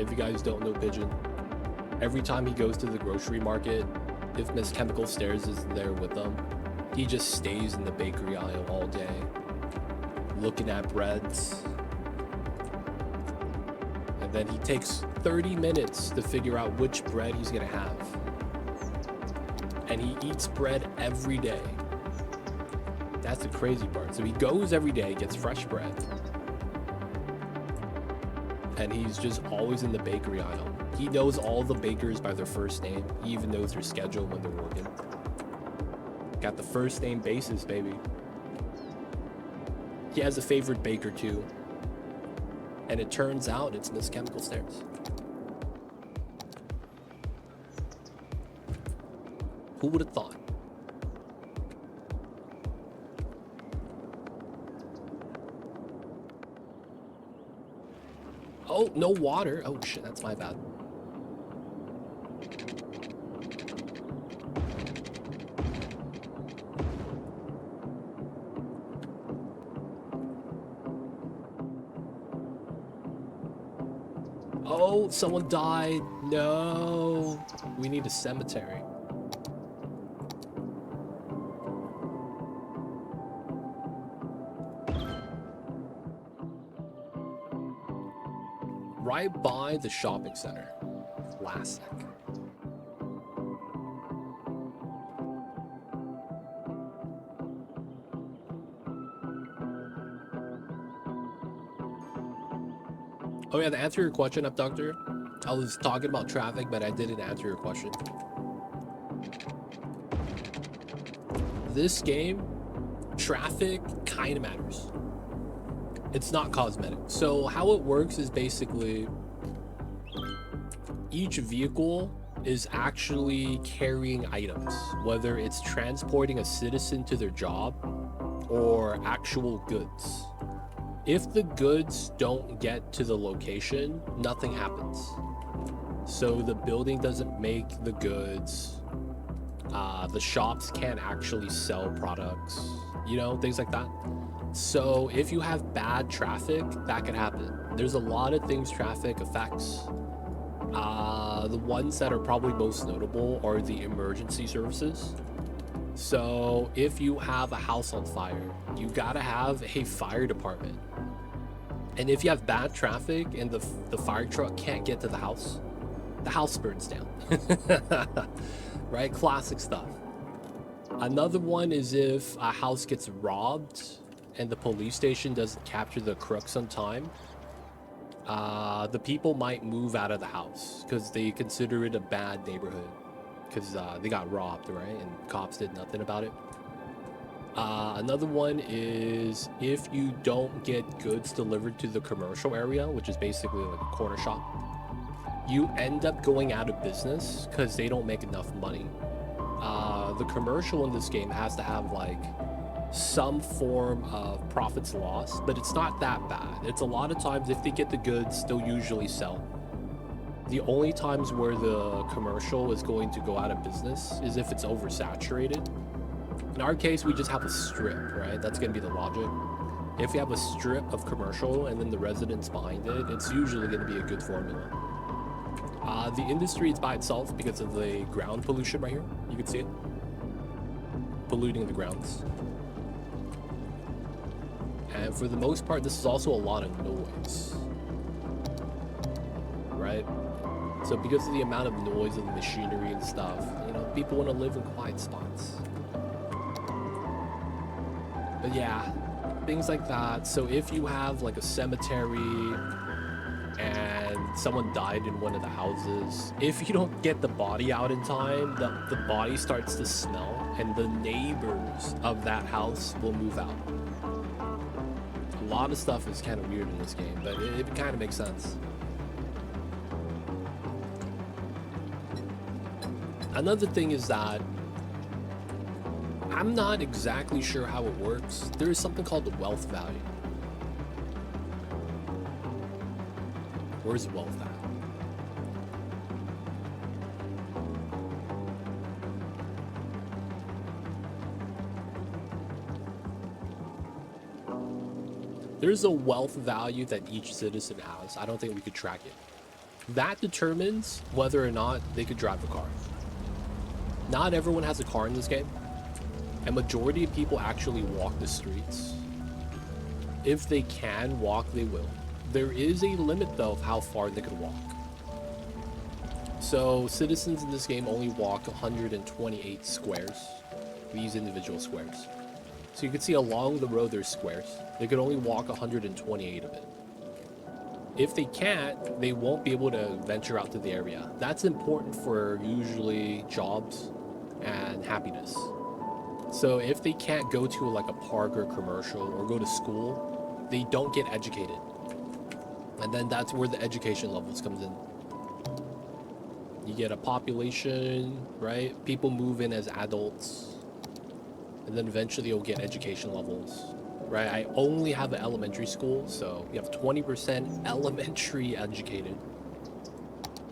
If you guys don't know Pigeon, every time he goes to the grocery market, if Miss Chemical Stairs is there with him, he just stays in the bakery aisle all day, looking at breads. And then he takes 30 minutes to figure out which bread he's gonna have. And he eats bread every day. That's the crazy part. So he goes every day, gets fresh bread. And he's just always in the bakery aisle. He knows all the bakers by their first name. He even knows their schedule when they're working. Got the first name basis, baby. He has a favorite baker too. And it turns out it's Miss Chemical Stairs. Who would have thought? Oh, no water. Oh shit, that's my bad. Oh, someone died. No. We need a cemetery. Right by the shopping center. Classic. Oh yeah, to answer your question, Abductor, I was talking about traffic, but I didn't answer your question. This game, traffic kind of matters. It's not cosmetic. So how it works is basically each vehicle is actually carrying items, whether it's transporting a citizen to their job or actual goods. If the goods don't get to the location, nothing happens. So the building doesn't make the goods. The shops can't actually sell products, you know, things like that. So if you have bad traffic, that can happen. There's a lot of things traffic affects. The ones that are probably most notable are the emergency services. So if you have a house on fire, you gotta have a fire department. And if you have bad traffic and the fire truck can't get to the house burns down. Right? Classic stuff. Another one is if a house gets robbed and the police station doesn't capture the crooks on time. The people might move out of the house because they consider it a bad neighborhood because they got robbed, right? And cops did nothing about it. Another one is if you don't get goods delivered to the commercial area, which is basically like a corner shop, you end up going out of business because they don't make enough money. The commercial in this game has to have like some form of profits loss, but it's not that bad. It's a lot of times if they get the goods, they'll usually sell. The only times where the commercial is going to go out of business is if it's oversaturated. In our case, we just have a strip, right? That's going to be the logic. If you have a strip of commercial and then the residents behind it, it's usually going to be a good formula. The industry is by itself because of the ground pollution right here. You can see it. Polluting the grounds. And for the most part, this is also a lot of noise. Right? So because of the amount of noise of the machinery and stuff, you know, people want to live in quiet spots. But yeah, things like that. So if you have like a cemetery and someone died in one of the houses, if you don't get the body out in time, the body starts to smell and the neighbors of that house will move out. A lot of stuff is kind of weird in this game, but it kind of makes sense. Another thing is that I'm not exactly sure how it works. There is something called the wealth value. Where's wealth at? There's a wealth value that each citizen has. I don't think we could track it. That determines whether or not they could drive a car. Not everyone has a car in this game, and majority of people actually walk the streets. If they can walk, they will. There is a limit though of how far they could walk. So citizens in this game only walk 128 squares, these individual squares. So you can see along the road there's squares. They could only walk 128 of it. If they can't, they won't be able to venture out to the area. That's important for usually jobs and happiness. So if they can't go to like a park or commercial or go to school, they don't get educated. And then that's where the education levels comes in. You get a population, right? People move in as adults. And then eventually you'll get education levels, right? I only have an elementary school, so you have 20% elementary educated.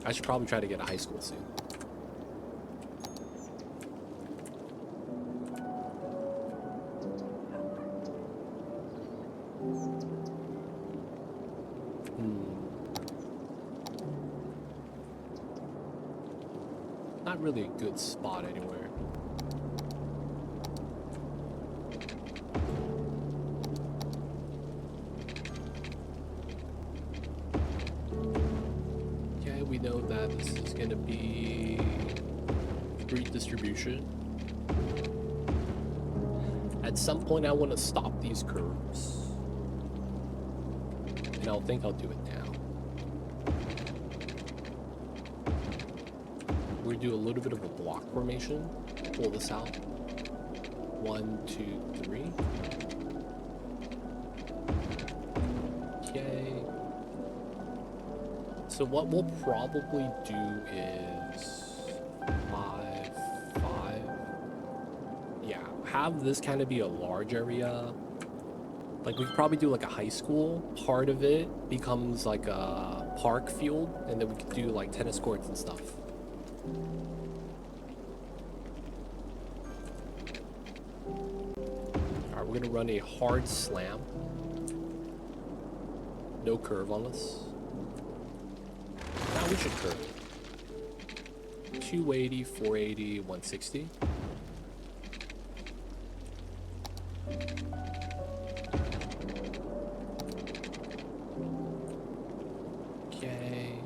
I should probably try to get a high school soon. Not really a good spot anywhere. Okay, we know that this is gonna be street distribution. At some point I want to stop these curves. And I think I'll do it now. We do a little bit of a block formation. Pull this out. 1, 2, 3. Okay. So what we'll probably do is 5, 5. Yeah, have this kind of be a large area. Like we could probably do like a high school. Part of it becomes like a park field, and then we could do like tennis courts and stuff. Alright, we're gonna run a hard slam. No curve on this. Now we should curve. 280, 480, 160. Okay.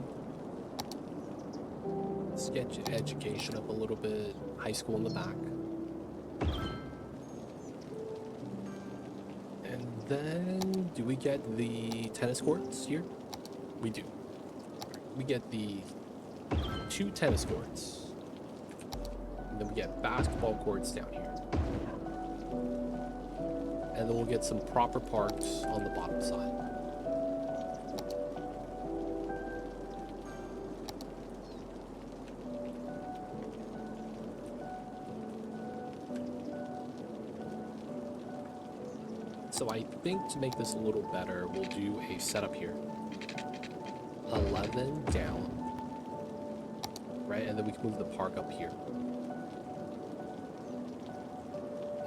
Let's get education up a little bit. High school in the back. And then, do we get the tennis courts here? We do. We get the 2 tennis courts. And then we get basketball courts down here. And then we'll get some proper parks on the bottom side. So I think to make this a little better, we'll do a setup here. 11 down. Right, and then we can move the park up here.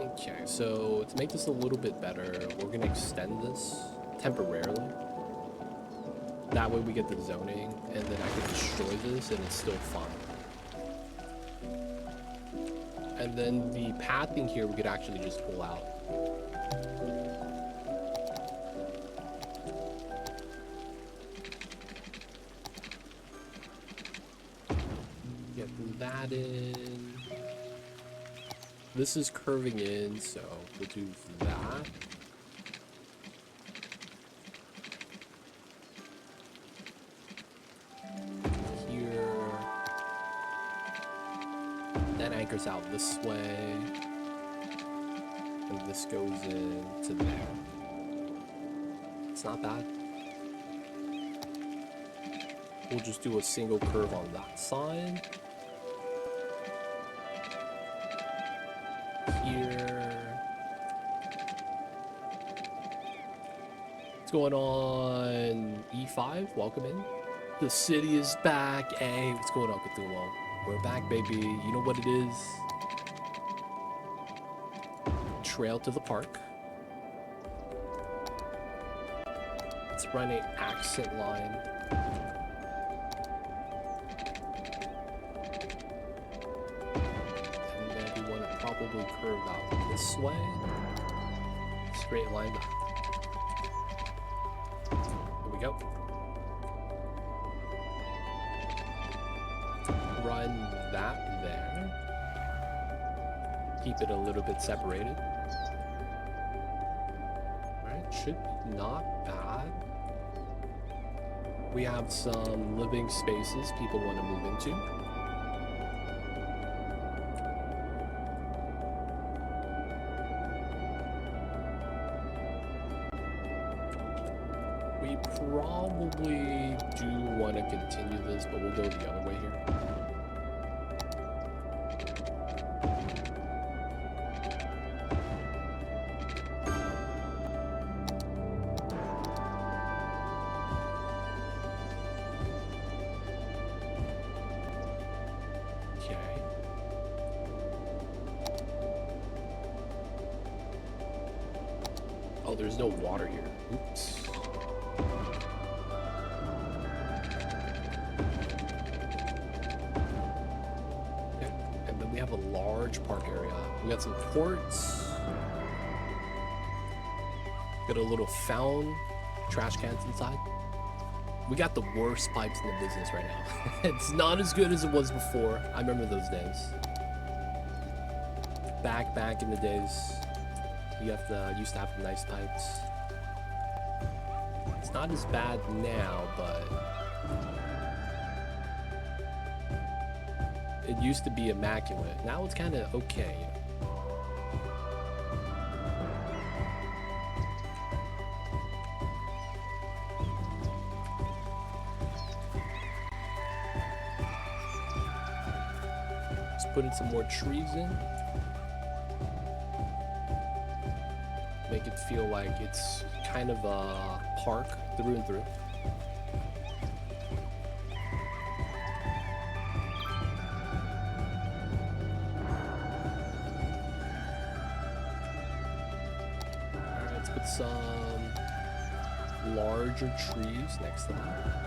Okay, so to make this a little bit better, we're gonna extend this temporarily. That way we get the zoning, and then I can destroy this and it's still fine. And then the pathing here we could actually just pull out. Get that in. This is curving in, so we'll do that. Here. That anchors out this way. And this goes in to there. It's not bad. We'll just do a single curve on that side. Here. What's going on? E5, welcome in. The city is back. Hey, what's going on, Cthulhu? We're back, baby. You know what it is? Trail to the park. Let's run an accent line. probably curve out this way. Straight line back. Here we go. Run that there. Keep it a little bit separated. Alright, should be not bad. We have some living spaces people want to move into. We probably do want to continue this, but we'll go the other way here. There's no water here. Oops. Okay. And then we have a large park area. We got some courts. Got a little fountain. Trash cans inside. We got the worst pipes in the business right now. It's not as good as it was before. I remember those days. Back in the days. You used to have nice pipes. It's not as bad now, but it used to be immaculate. Now it's kind of okay. Let's put in some more trees in. Make it feel like it's kind of a park through and through. Alright, let's put some larger trees next to that.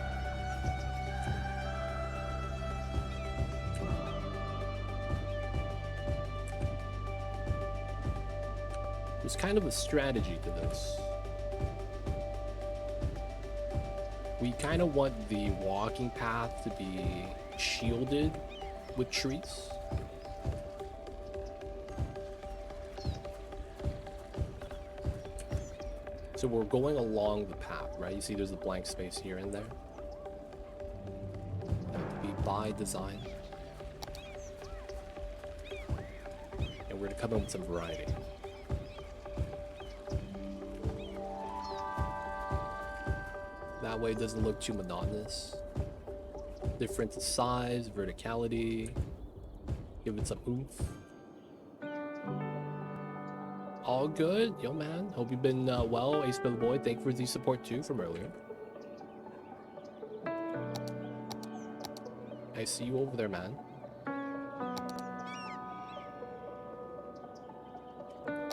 There's kind of a strategy to this. We kind of want the walking path to be shielded with trees. So we're going along the path, right? You see there's a blank space here and there. That would be by design. And we're gonna come in with some variety. That way it doesn't look too monotonous. Different in size, verticality. Give it some oomph. All good, yo man. Hope you've been well, Ace Bill Boy. Thank you for the support too from earlier. I see you over there, man.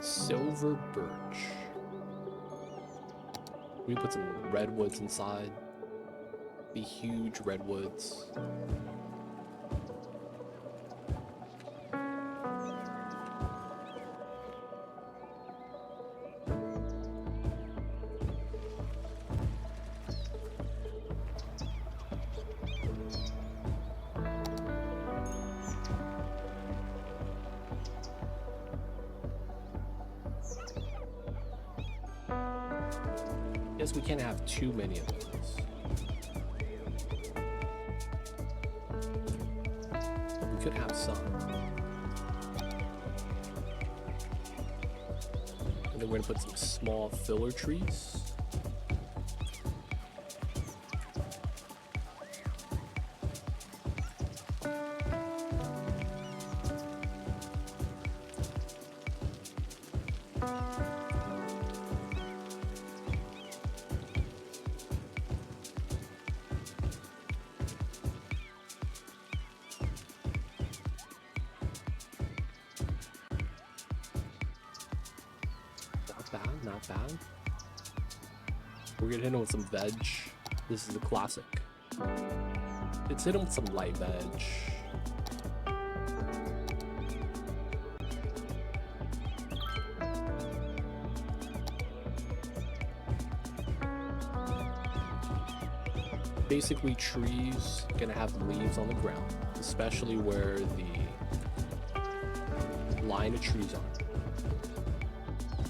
Silver birch. We put some redwoods inside. Be huge redwoods. Guess we can't have too many of those. But we could have some. And then we're gonna put some small filler trees. Not bad. We're gonna hit him with some veg. This is the classic. Let's hit him with some light veg. basically trees gonna have leaves on the ground, especially where the line of trees are.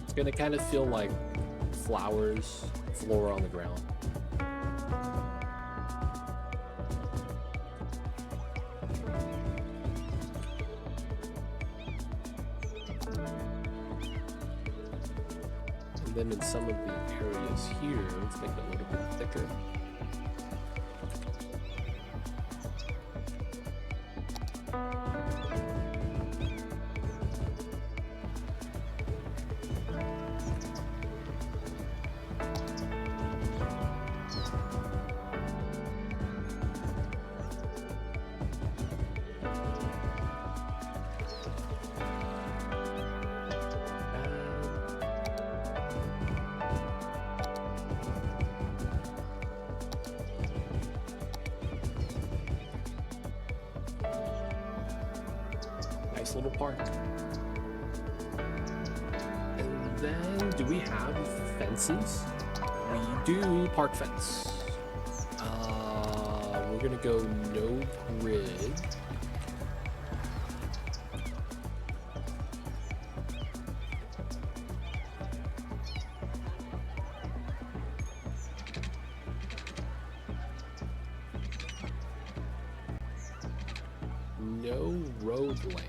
It's gonna kind of feel like flowers, flora on the ground. And then in some of the areas here, let's make it a little bit thicker. Little park. And then, do we have fences? We do. Park fence. We're gonna go no grid. No road lane.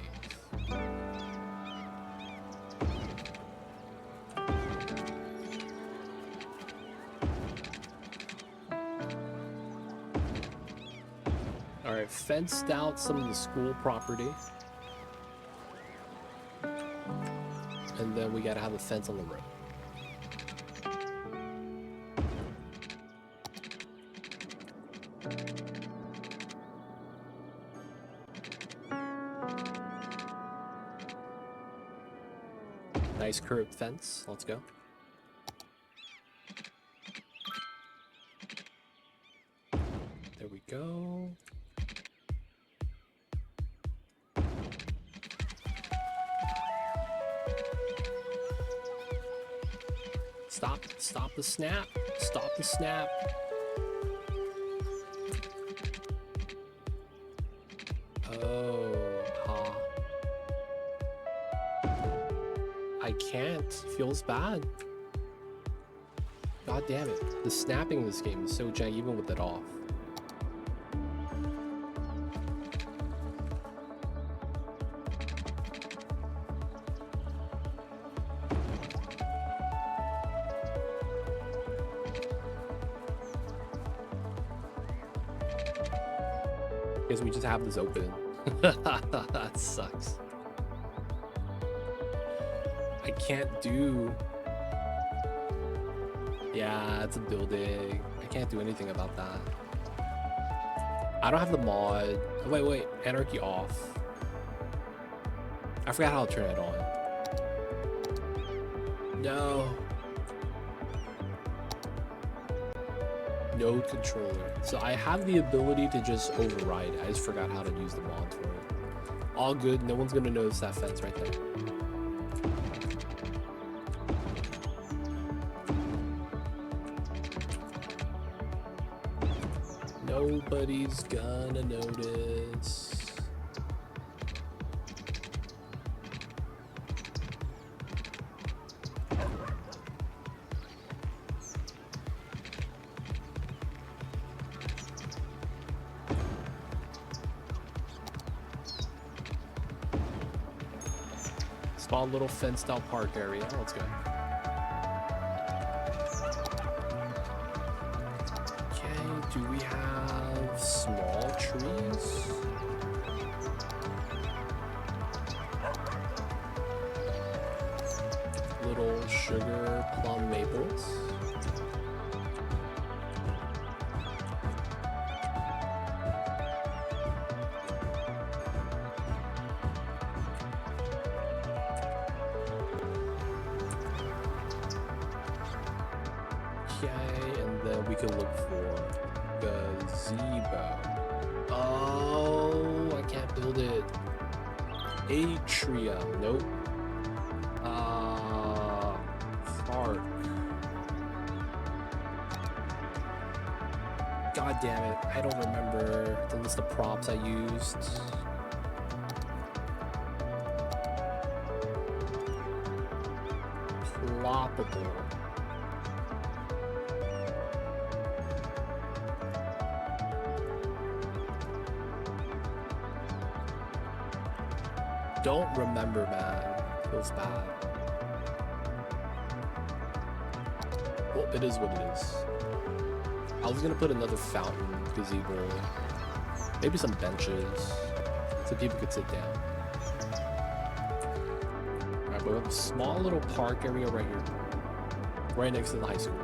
Alright, fenced out some of the school property. And then we gotta have a fence on the road. Nice curved fence. Let's go. There we go. Stop the snap. Stop the snap. Oh, I can't. Feels bad. God damn it. The snapping in this game is so janky even with it off. Because we just have this open. That sucks. I can't do... Yeah, it's a building. I can't do anything about that. I don't have the mod. Oh, wait. Anarchy off. I forgot how to turn it on. No. No controller. So I have the ability to just override it. I just forgot how to use the mod for it. All good. No one's gonna notice that fence right there. Nobody's gonna notice. Small little fenced out park area. Let's go. Okay, do we have small trees? Little sugar plum maples. Okay, and then we can look for gazebo. Oh, I can't build it. Atrium, nope. Park. God damn it. I don't remember the list of props I used. Ploppable. Don't remember, man. Feels bad. Well, it is what it is. I was gonna put another fountain, gazebo, maybe some benches, so people could sit down. Alright, but we have a small little park area right here, right next to the high school.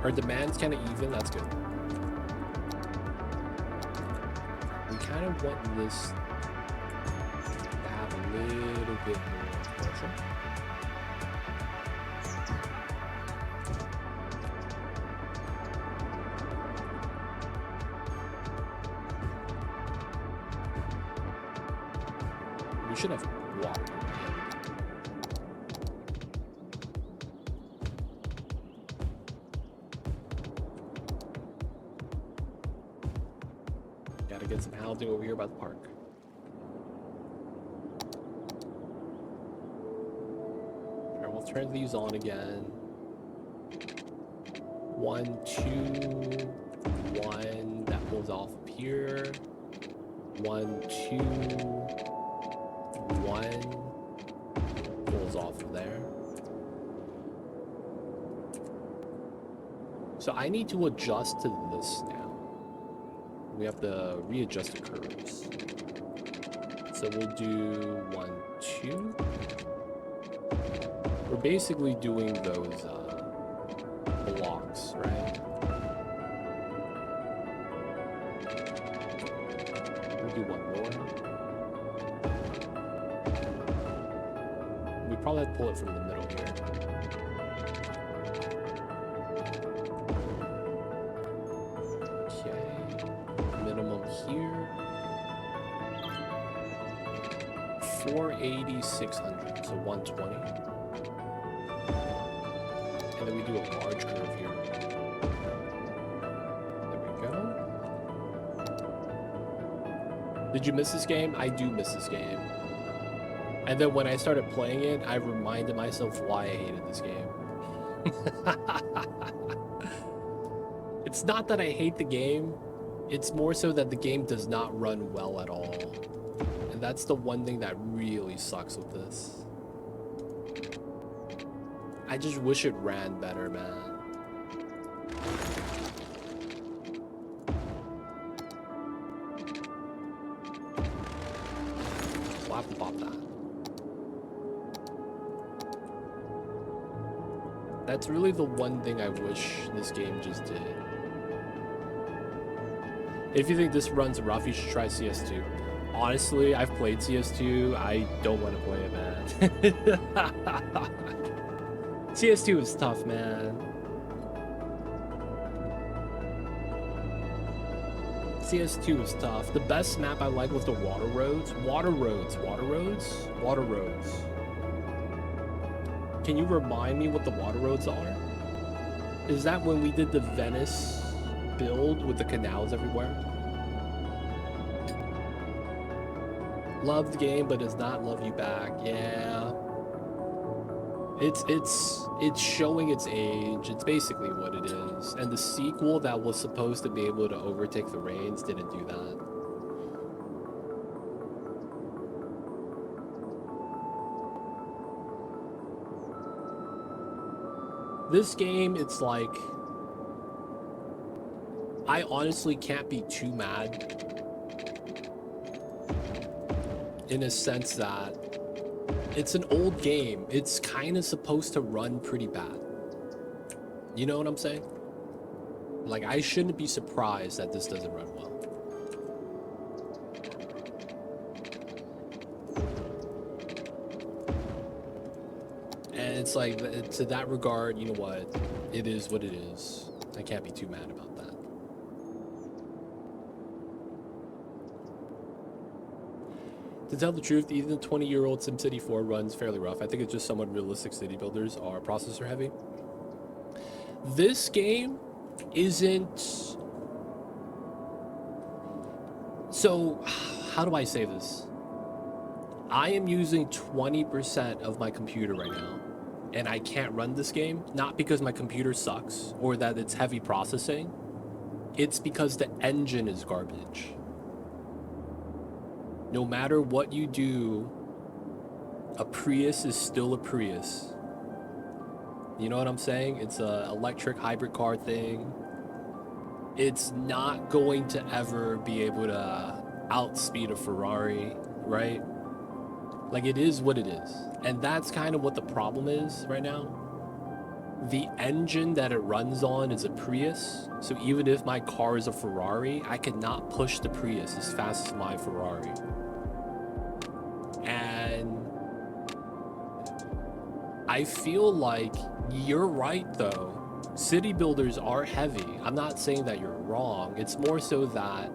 Our demand's kind of even, that's good. We kind of want this to have a little bit more commercial. We should have water. Gotta get some housing over here by the park. Alright, we'll turn these on again. 1, 2, 1. That goes off up here. 1, 2. 1 pulls off of there. So I need to adjust to this now. We have to readjust the curves. So we'll do 1, 2. We're basically doing those blocks, right? We'll do one more. We probably have to pull it from the middle here. Okay. Minimum here. 480, 600, so 120. And then we do a large curve here. There we go. Did you miss this game? I do miss this game. And then when I started playing it, I reminded myself why I hated this game. It's not that I hate the game, it's more so that the game does not run well at all. And that's the one thing that really sucks with this. I just wish it ran better, man. We'll have to pop that. That's really the one thing I wish this game just did. If you think this runs rough, you should try CS2. Honestly, I've played CS2. I don't want to play it, man. CS2 is tough, man. CS2 is tough. The best map I like was the water roads. Water roads. Can you remind me what the water roads are? Is that when we did the Venice build with the canals everywhere? Love the game, but does not love you back. Yeah. It's showing its age. It's basically what it is. And the sequel that was supposed to be able to overtake the reigns didn't do that. This game, it's like, I honestly can't be too mad in a sense that it's an old game. It's kind of supposed to run pretty bad. You know what I'm saying? Like, I shouldn't be surprised that this doesn't run well. And it's like, to that regard, you know what? It is what it is. I can't be too mad about that. To tell the truth, even the 20-year-old SimCity 4 runs fairly rough. I think it's just somewhat realistic city builders are processor heavy. This game, isn't... So, how do I say this? I am using 20% of my computer right now, and I can't run this game, not because my computer sucks or that it's heavy processing. It's because the engine is garbage. No matter what you do, a Prius is still a Prius. You know what I'm saying? It's a electric hybrid car thing. It's not going to ever be able to outspeed a Ferrari, right? Like, it is what it is. And that's kind of what the problem is right now. The engine that it runs on is a Prius. So even if my car is a Ferrari, I cannot push the Prius as fast as my Ferrari. And I feel like you're right, though. City builders are heavy. I'm not saying that you're wrong. It's more so that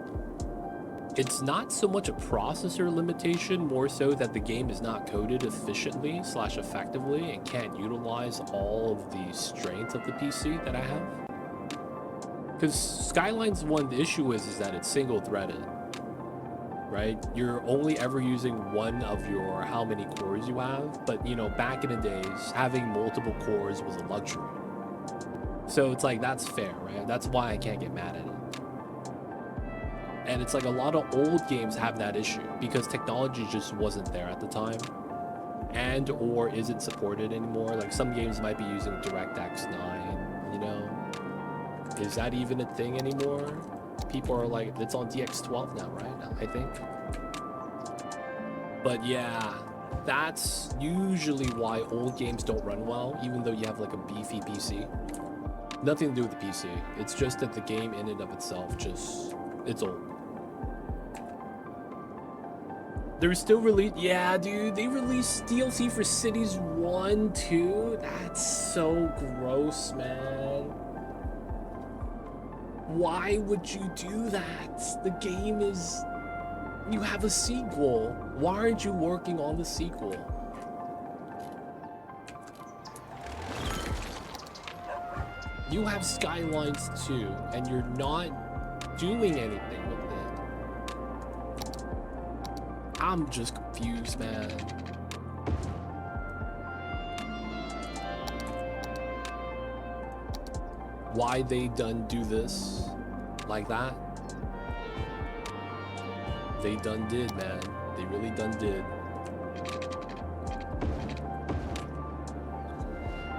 it's not so much a processor limitation, more so that the game is not coded efficiently / effectively and can't utilize all of the strength of the PC that I have. Because Skylines 1, the issue is that it's single-threaded, right? You're only ever using one of your how many cores you have, but you know, back in the days, having multiple cores was a luxury. So it's like, that's fair, right? That's why I can't get mad at it. And it's like a lot of old games have that issue because technology just wasn't there at the time and or isn't supported anymore. Like some games might be using DirectX 9, you know? Is that even a thing anymore? People are like, it's on DX12 now, right? I think. But yeah, that's usually why old games don't run well, even though you have like a beefy PC. Nothing to do with the PC. It's just that the game in and of itself just, it's old. They're still released. Yeah, dude, they released DLC for Cities 1 too. That's so gross, man. Why would you do that? The game is... You have a sequel. Why aren't you working on the sequel? You have Skylines 2, and you're not doing anything with it. I'm just confused, man. Why they done do this like that? They done did, man. They really done did.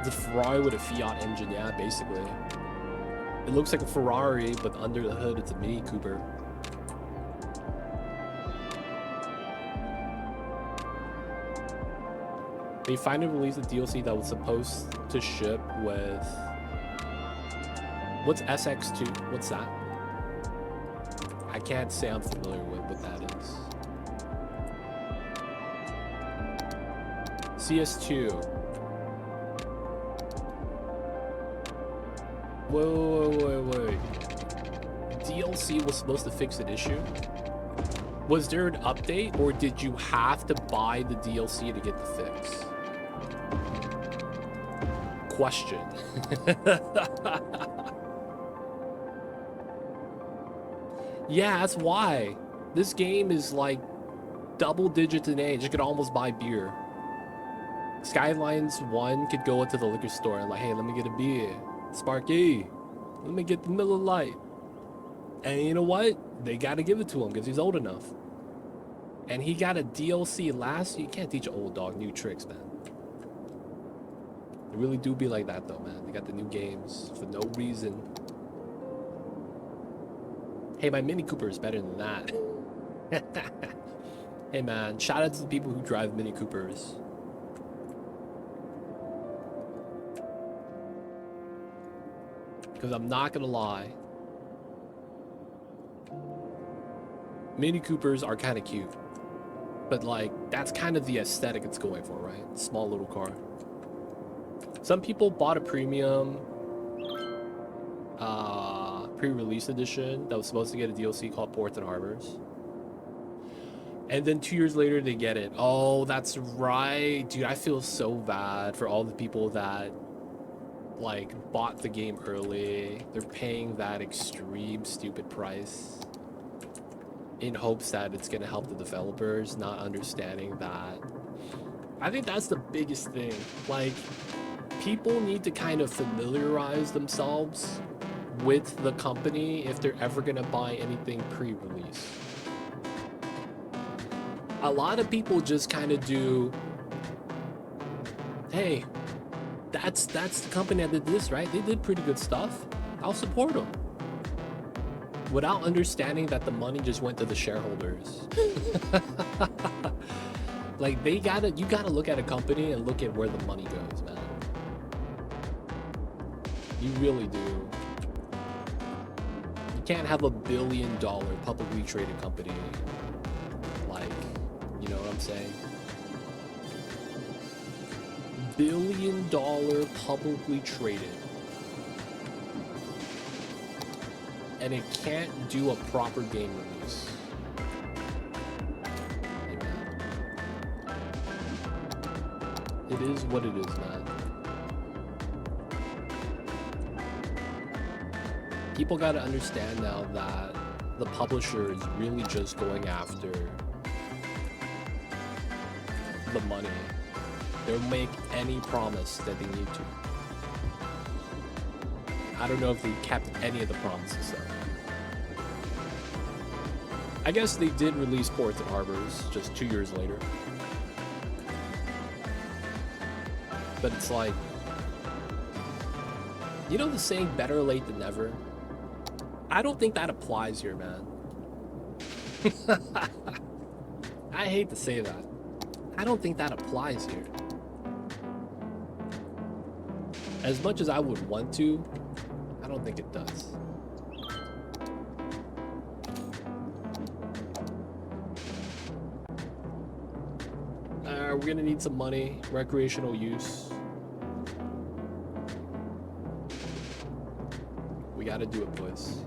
The Ferrari with a Fiat engine, yeah, basically. It looks like a Ferrari, but under the hood, it's a Mini Cooper. They finally released a DLC that was supposed to ship with... What's SX2? What's that? I can't say I'm familiar with what that is. CS2. Wait. DLC was supposed to fix an issue? Was there an update, or did you have to buy the DLC to get the fix? Question. Yeah, that's why. This game is like double digits in age. You could almost buy beer. Skylines 1 could go into the liquor store and like, hey, let me get a beer. Sparky, let me get the Miller Lite. And you know what? They got to give it to him because he's old enough. And he got a DLC last year. You can't teach an old dog new tricks, man. They really do be like that, though, man. They got the new games for no reason. Hey, my Mini Cooper is better than that. Hey, man. Shout out to the people who drive Mini Coopers. Because I'm not going to lie. Mini Coopers are kind of cute. But, like, that's kind of the aesthetic it's going for, right? Small little car. Some people bought a premium pre-release edition that was supposed to get a DLC called Ports and Harbors. And then 2 years later, they get it. Oh, that's right. Dude, I feel so bad for all the people that like bought the game early. They're paying that extreme stupid price in hopes that it's gonna help the developers, not understanding that. I think that's the biggest thing. Like, people need to kind of familiarize themselves with the company if they're ever gonna buy anything pre-release. A lot of people just kind of do, hey, that's the company that did this, right? They did pretty good stuff. I'll support them. Without understanding that the money just went to the shareholders. Like, you gotta look at a company and look at where the money goes, man. You really do. You can't have $1 billion publicly traded company. Like, you know what I'm saying? $1 billion publicly traded. And it can't do a proper game release. Hey, man. It is what it is, man. People gotta understand now that the publisher is really just going after the money. They'll make any promise that they need to. I don't know if they kept any of the promises though. I guess they did release Ports and Harbors just 2 years later. But it's like, you know the saying, better late than never? I don't think that applies here, man. I hate to say that. I don't think that applies here. As much as I would want to, I don't think it does. We're gonna need some money, recreational use. We gotta do it, boys.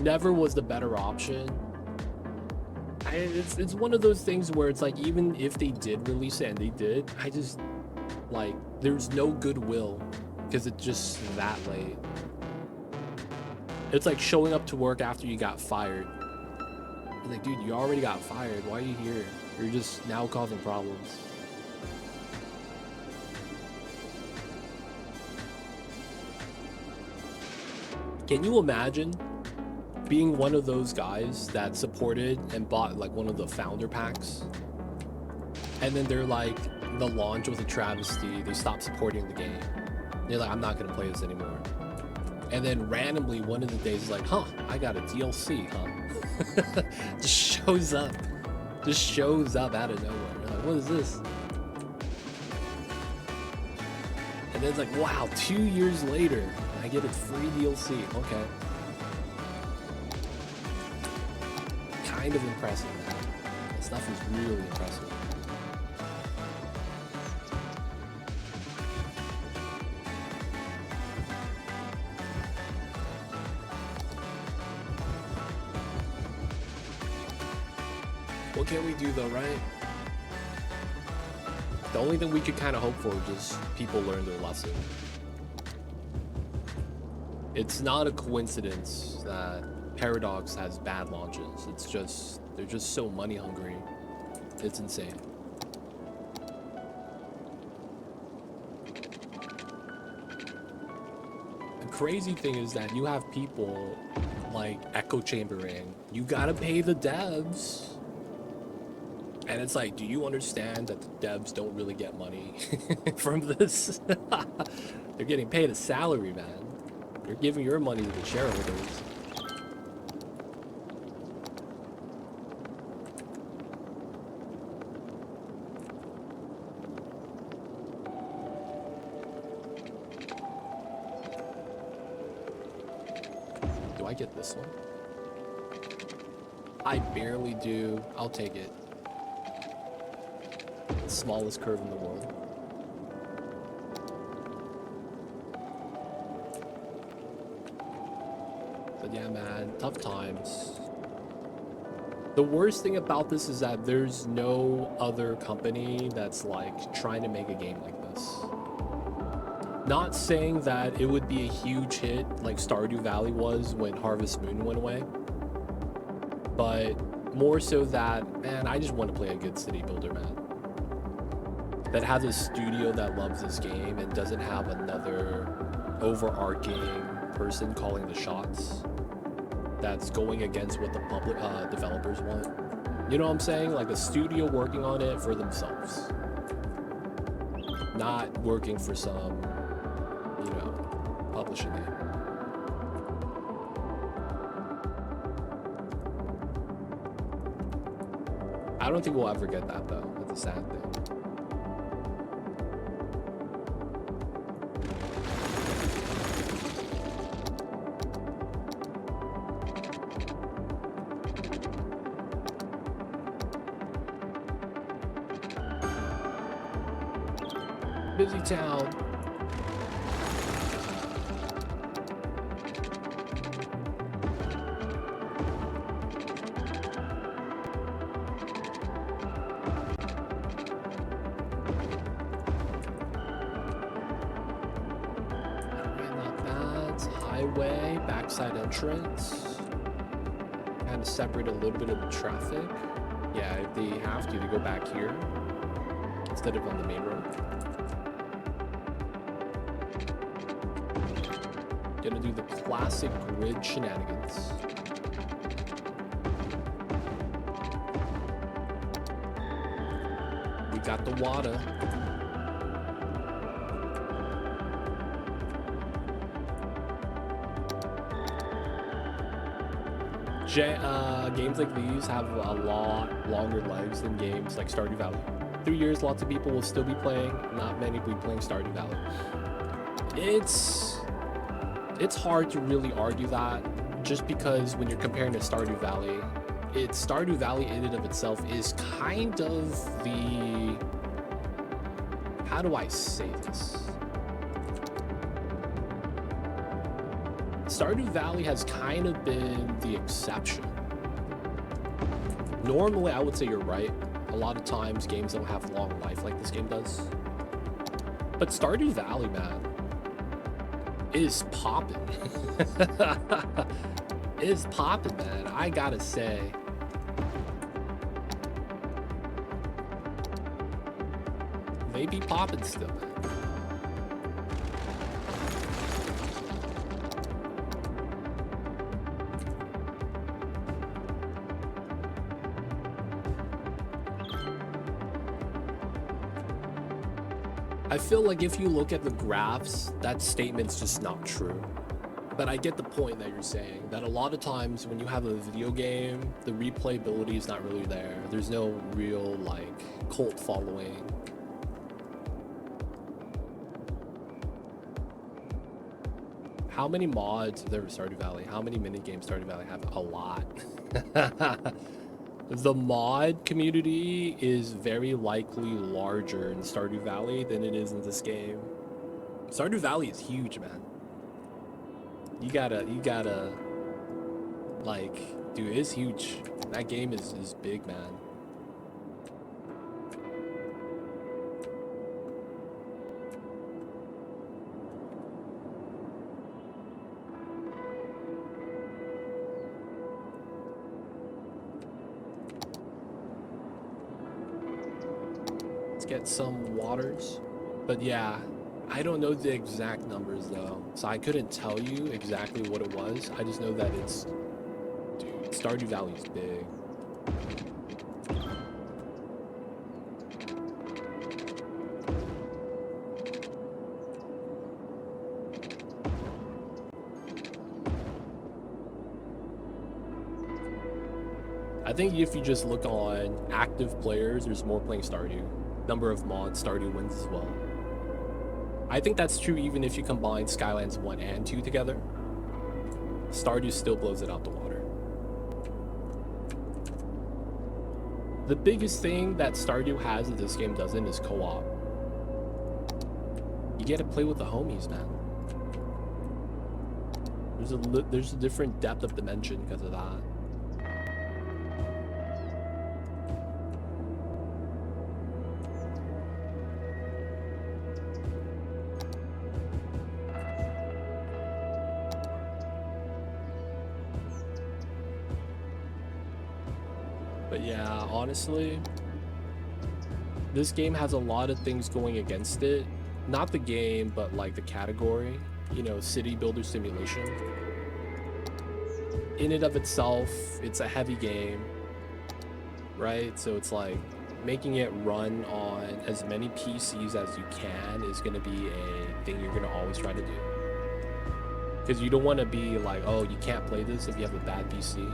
Never was the better option. It's one of those things where it's like, even if they did release it, and they did, I just, like, there's no goodwill because it's just that late. It's like showing up to work after you got fired. You're like, dude, you already got fired. Why are you here? You're just now causing problems. Can you imagine being one of those guys that supported and bought like one of the founder packs, and then they're like, the launch was a travesty, they stopped supporting the game, they're like, I'm not gonna play this anymore, and then randomly one of the days is like, huh, I got a DLC, huh? just shows up out of nowhere. You're like, what is this? And then it's like, wow, 2 years later I get a free DLC. Okay. Kind of impressive, man. That stuff is really impressive. What can we do though, right? The only thing we could kind of hope for is just people learn their lesson. It's not a coincidence that Paradox has bad launches. It's just, they're just so money hungry. It's insane. The crazy thing is that you have people like echo chambering. You gotta pay the devs. And it's like, do you understand that the devs don't really get money from this? They're getting paid a salary, man. You're giving your money to the shareholders. Do I get this one? I barely do. I'll take it. Smallest curve in the world. But yeah, man, tough times. The worst thing about this is that there's no other company that's like trying to make a game like this. Not saying that it would be a huge hit like Stardew Valley was when Harvest Moon went away, but more so that, man, I just want to play a good city builder, man. That has a studio that loves this game and doesn't have another overarching person calling the shots that's going against what the public developers want. You know what I'm saying? Like a studio working on it for themselves, not working for some, you know, publishing name. I don't think we'll ever get that though. That's a sad thing. Busy town. Not bad. Highway, backside entrance. Kind of separate a little bit of the traffic. Yeah, if they have to go back here instead of on the main road. Gonna do the classic grid shenanigans. We got the water. Games like these have a lot longer legs than games like Stardew Valley. 3 years, lots of people will still be playing. Not many will be playing Stardew Valley. It's hard to really argue that, just because when you're comparing to Stardew Valley, Stardew Valley in and of itself is kind of the, how do I say this? Stardew Valley has kind of been the exception. Normally, I would say you're right. A lot of times, games don't have long life like this game does. But Stardew Valley, man, is popping. Is popping, man. I gotta say. They be popping still, man. I feel like if you look at the graphs, that statement's just not true. But I get the point that you're saying, that a lot of times when you have a video game, the replayability is not really there. There's no real, like, cult following. How many mods are there for Stardew Valley? How many minigames Stardew Valley have? A lot. The mod community is very likely larger in Stardew Valley than it is in this game. Stardew Valley is huge, man. You gotta, like, dude, it's huge. That game is big, man. Get some waters, but yeah, I don't know the exact numbers though, so I couldn't tell you exactly what it was. I just know that it's, dude, Stardew Valley is big. I think if you just look on active players, there's more playing Stardew. Number of mods, Stardew wins as well. I think that's true even if you combine Skylines 1 and 2 together. Stardew still blows it out the water. The biggest thing that Stardew has that this game doesn't is co-op. You get to play with the homies, man. There's a different depth of dimension because of that. But yeah, honestly, this game has a lot of things going against it. Not the game, but like the category. You know, city builder simulation. In and of itself, it's a heavy game, right? So it's like making it run on as many PCs as you can is going to be a thing you're going to always try to do. Because you don't want to be like, oh, you can't play this if you have a bad PC.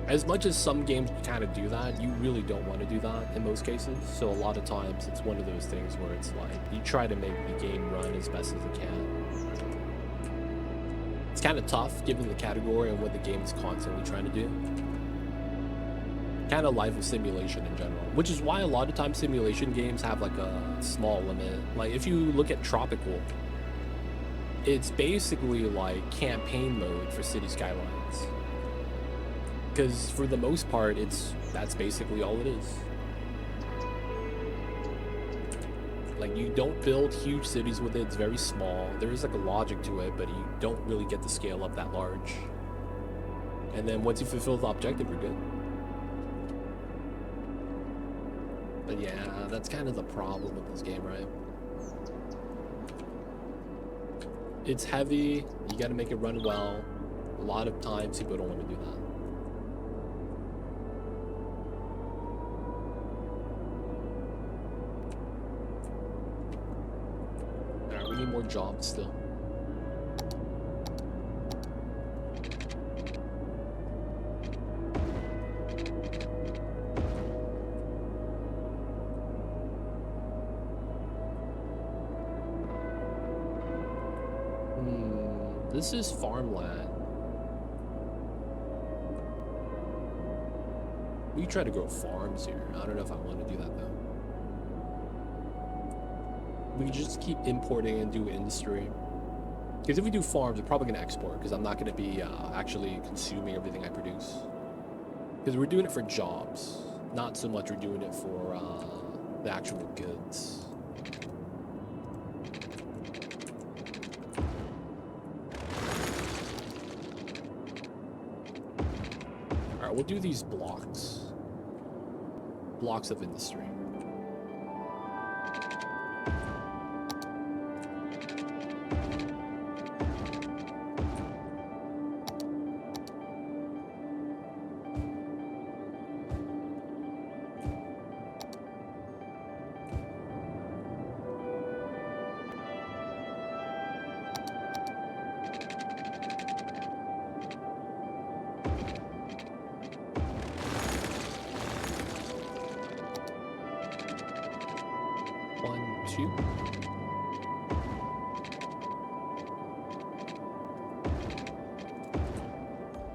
As much as some games kind of do that, you really don't want to do that in most cases. So a lot of times it's one of those things where it's like you try to make the game run as best as it can. It's kind of tough given the category and what the game is constantly trying to do. Kind of life of simulation in general, which is why a lot of times simulation games have like a small limit. Like if you look at Tropical, it's basically like campaign mode for Cities Skylines. Because for the most part, that's basically all it is. Like you don't build huge cities with it, it's very small. There is like a logic to it, but you don't really get the scale up that large. And then once you fulfill the objective, you're good. But yeah, that's kind of the problem with this game, right? It's heavy, you gotta make it run well. A lot of times people don't want to do that. Alright, we need more jobs still. This is farmland. We try to grow farms here. I don't know if I want to do that though. We just keep importing and do industry. Because if we do farms, we're probably going to export. Because I'm not going to be actually consuming everything I produce. Because we're doing it for jobs. Not so much we're doing it for the actual goods. We'll do these blocks of industry.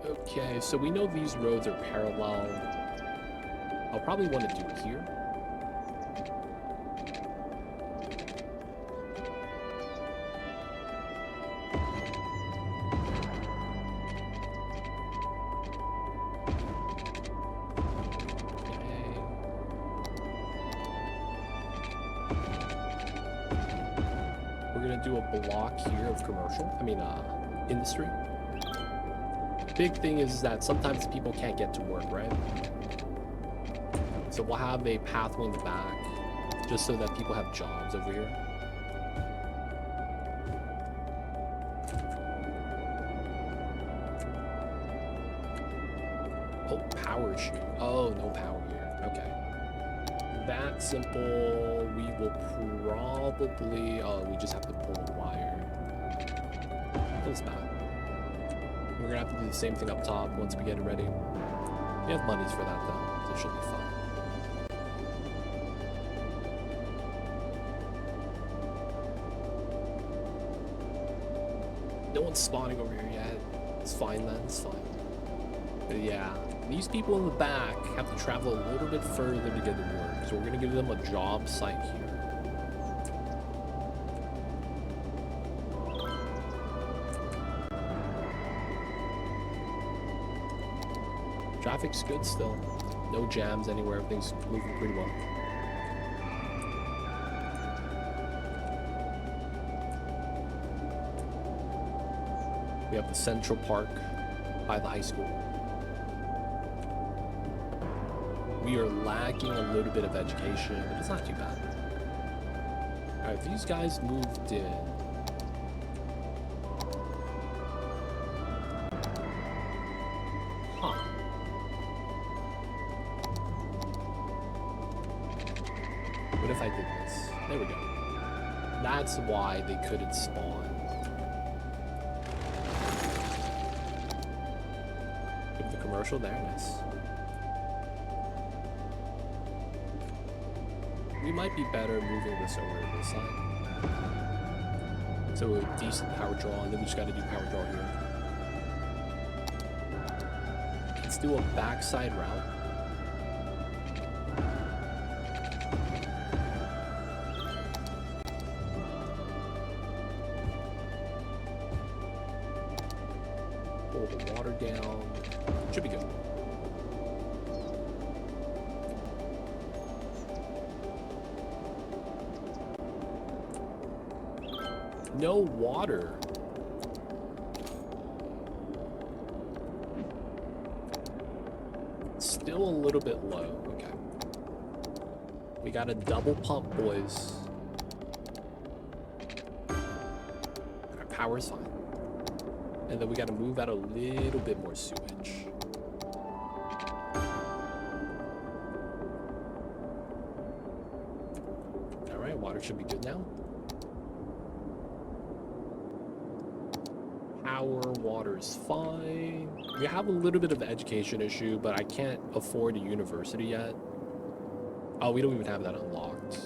Okay, so we know these roads are parallel. I'll probably want to do it here. Block here of commercial, industry. Big thing is that sometimes people can't get to work, right? So we'll have a pathway in the back just so that people have jobs over here. Oh, power shoot. Oh, no power here. Okay. That simple. We will probably... Oh, we just have to pull the wire. That's bad. We're gonna have to do the same thing up top once we get it ready. We have monies for that though, so it should be fun. No one's spawning over here yet. It's fine then, it's fine. But yeah, these people in the back have to travel a little bit further to get to work, so we're gonna give them a job site here. Traffic's good still. No jams anywhere, everything's moving pretty well. We have the Central Park by the high school. We are lacking a little bit of education, but it's not too bad. Alright, these guys moved in. Huh. What if I did this? There we go. That's why they couldn't spawn. Give the commercial there, nice. We might be better moving this over to this side. So a decent power draw, and then we just gotta do power draw here. Let's do a backside route. Pull the water down. Should be good. No water. Still a little bit low. Okay. We got a double pump, boys. Our power's fine. And then we gotta move out a little bit more sewage. Alright, water should be good now. Our water's fine. We have a little bit of an education issue, but I can't afford a university yet. Oh, we don't even have that unlocked.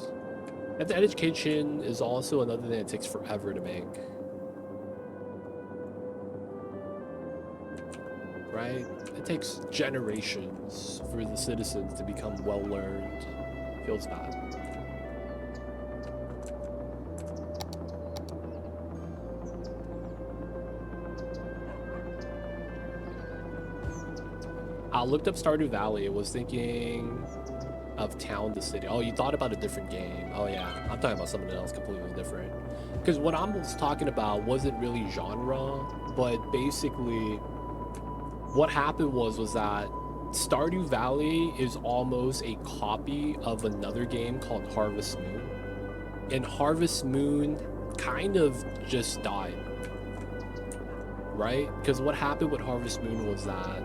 And the education is also another thing that takes forever to make. Right? It takes generations for the citizens to become well-learned. Feels bad. I looked up Stardew Valley. It was thinking of town to city. Oh, you thought about a different game. Oh yeah, I'm talking about something else completely different. Because what I was talking about wasn't really genre, but basically what happened was that Stardew Valley is almost a copy of another game called Harvest Moon. And Harvest Moon kind of just died. Right? Because what happened with Harvest Moon was that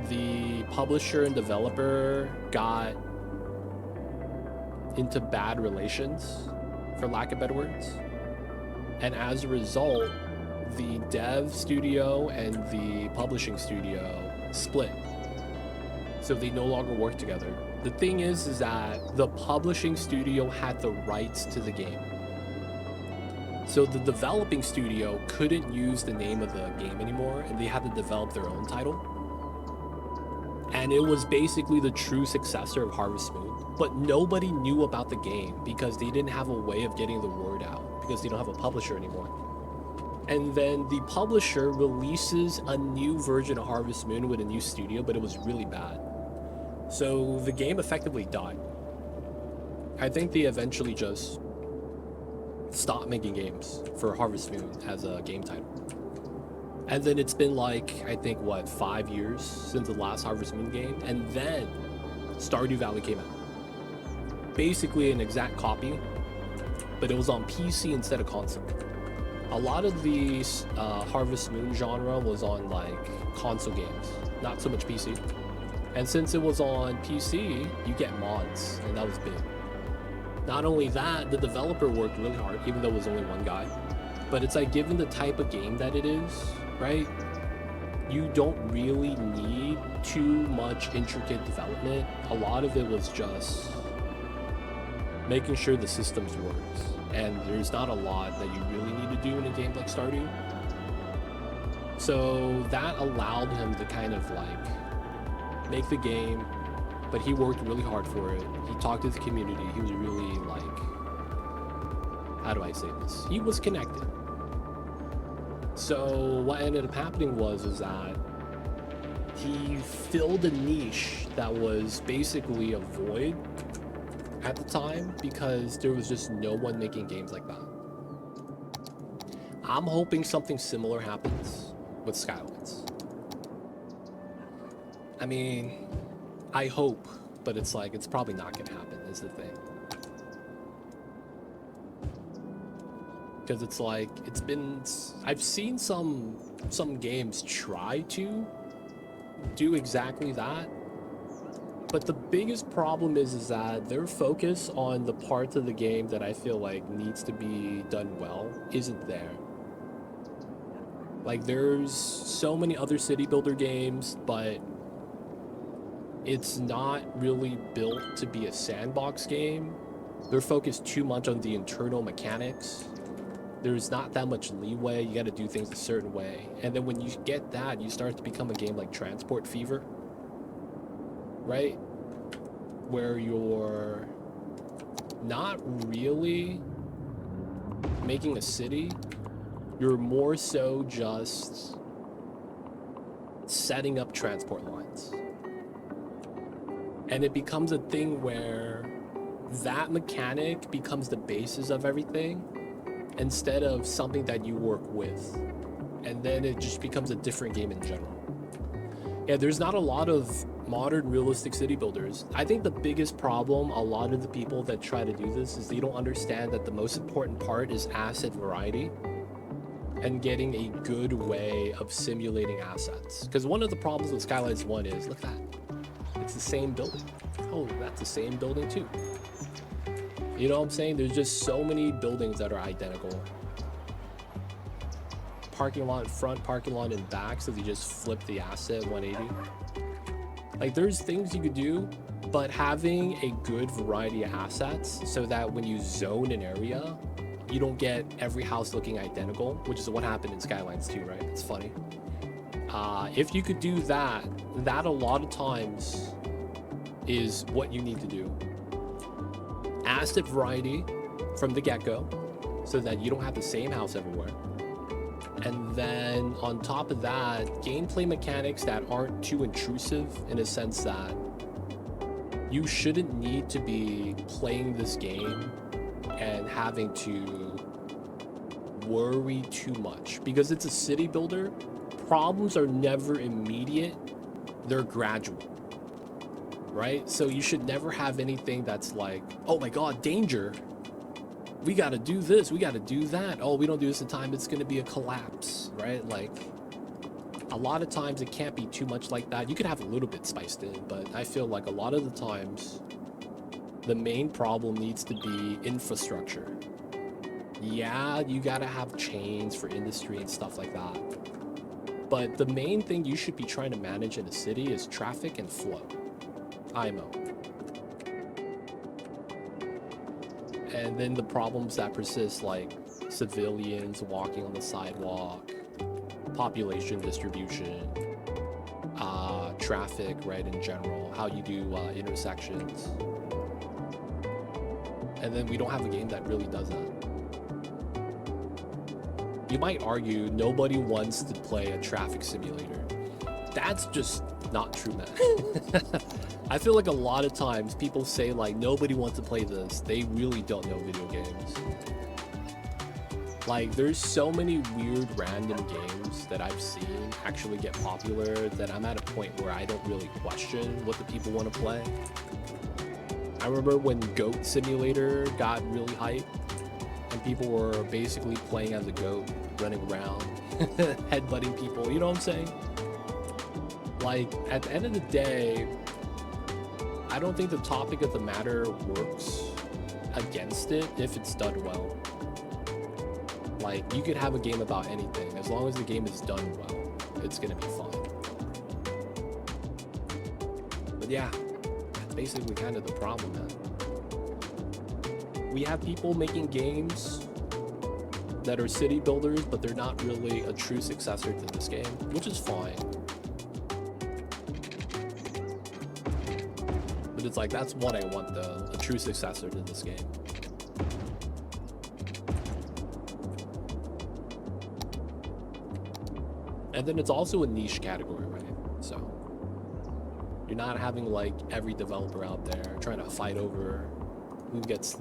the publisher and developer got into bad relations, for lack of better words. And as a result, the dev studio and the publishing studio split. So they no longer work together. The thing is that the publishing studio had the rights to the game. So the developing studio couldn't use the name of the game anymore, and they had to develop their own title. And it was basically the true successor of Harvest Moon. But nobody knew about the game because they didn't have a way of getting the word out because they don't have a publisher anymore. And then the publisher releases a new version of Harvest Moon with a new studio, but it was really bad. So the game effectively died. I think they eventually just stopped making games for Harvest Moon as a game title. And then it's been like, I think, what, 5 years since the last Harvest Moon game? And then Stardew Valley came out. Basically an exact copy, but it was on PC instead of console. A lot of the Harvest Moon genre was on like console games, not so much PC. And since it was on PC, you get mods, and that was big. Not only that, the developer worked really hard, even though it was only one guy. But it's like, given the type of game that it is, right? You don't really need too much intricate development. A lot of it was just making sure the systems worked. And there's not a lot that you really need to do in a game like Stardew. So that allowed him to kind of like make the game, but he worked really hard for it. He talked to the community. He was really like, how do I say this? He was connected. So what ended up happening was that he filled a niche that was basically a void at the time because there was just no one making games like that. I'm hoping something similar happens with Skylines. I mean, I hope, but it's like, it's probably not gonna happen, is the thing. Because it's like, it's been, I've seen some games try to do exactly that, but the biggest problem is that their focus on the parts of the game that I feel like needs to be done well isn't there. Like, there's so many other city builder games, but it's not really built to be a sandbox game. They're focused too much on the internal mechanics. There's not that much leeway. You got to do things a certain way. And then when you get that, you start to become a game like Transport Fever, right? Where you're not really making a city. You're more so just setting up transport lines. And it becomes a thing where that mechanic becomes the basis of everything instead of something that you work with. And then it just becomes a different game in general. Yeah, there's not a lot of modern realistic city builders. I think the biggest problem, a lot of the people that try to do this, is they don't understand that the most important part is asset variety and getting a good way of simulating assets. Because one of the problems with Skylines 1 is, look at that. It's the same building. Oh, that's the same building too. You know what I'm saying? There's just so many buildings that are identical. Parking lot in front, parking lot in back, so they just flip the asset 180. Like, there's things you could do, but having a good variety of assets so that when you zone an area, you don't get every house looking identical, which is what happened in Skylines 2, right? It's funny. If you could do that, that a lot of times is what you need to do. Asset variety from the get-go so that you don't have the same house everywhere. And then on top of that, gameplay mechanics that aren't too intrusive, in a sense that you shouldn't need to be playing this game and having to worry too much. Because it's a city builder, problems are never immediate, they're gradual. Right? So you should never have anything that's like, oh my god, danger. We got to do this, we got to do that. Oh, we don't do this in time, it's going to be a collapse, right? Like, a lot of times it can't be too much like that. You could have a little bit spiced in, but I feel like a lot of the times the main problem needs to be infrastructure. Yeah, you got to have chains for industry and stuff like that. But the main thing you should be trying to manage in a city is traffic and flow. IMO. And then the problems that persist, like civilians walking on the sidewalk, population distribution, traffic, right, in general, how you do intersections. And then we don't have a game that really does that. You might argue nobody wants to play a traffic simulator. That's just not true, man. I feel like a lot of times people say like nobody wants to play this. They really don't know video games. Like, there's so many weird random games that I've seen actually get popular that I'm at a point where I don't really question what the people want to play. I remember when Goat Simulator got really hype and people were basically playing as a goat, running around, headbutting people, you know what I'm saying? Like, at the end of the day, I don't think the topic of the matter works against it if it's done well. Like, you could have a game about anything. As long as the game is done well, it's gonna be fun. But yeah, that's basically kind of the problem, man. We have people making games that are city builders, but they're not really a true successor to this game, which is fine. But it's like, that's what I want though, a true successor to this game. And then it's also a niche category, right? So you're not having like every developer out there trying to fight over who gets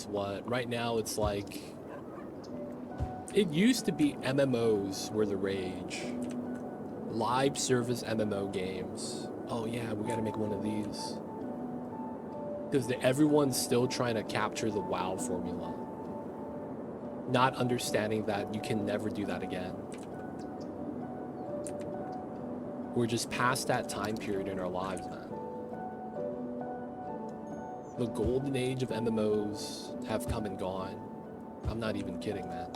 what. Right now it's like, it used to be MMOs were the rage. Live service MMO games. Oh yeah, we gotta make one of these. Because everyone's still trying to capture the WoW formula. Not understanding that you can never do that again. We're just past that time period in our lives, man. The golden age of MMOs have come and gone. I'm not even kidding, man.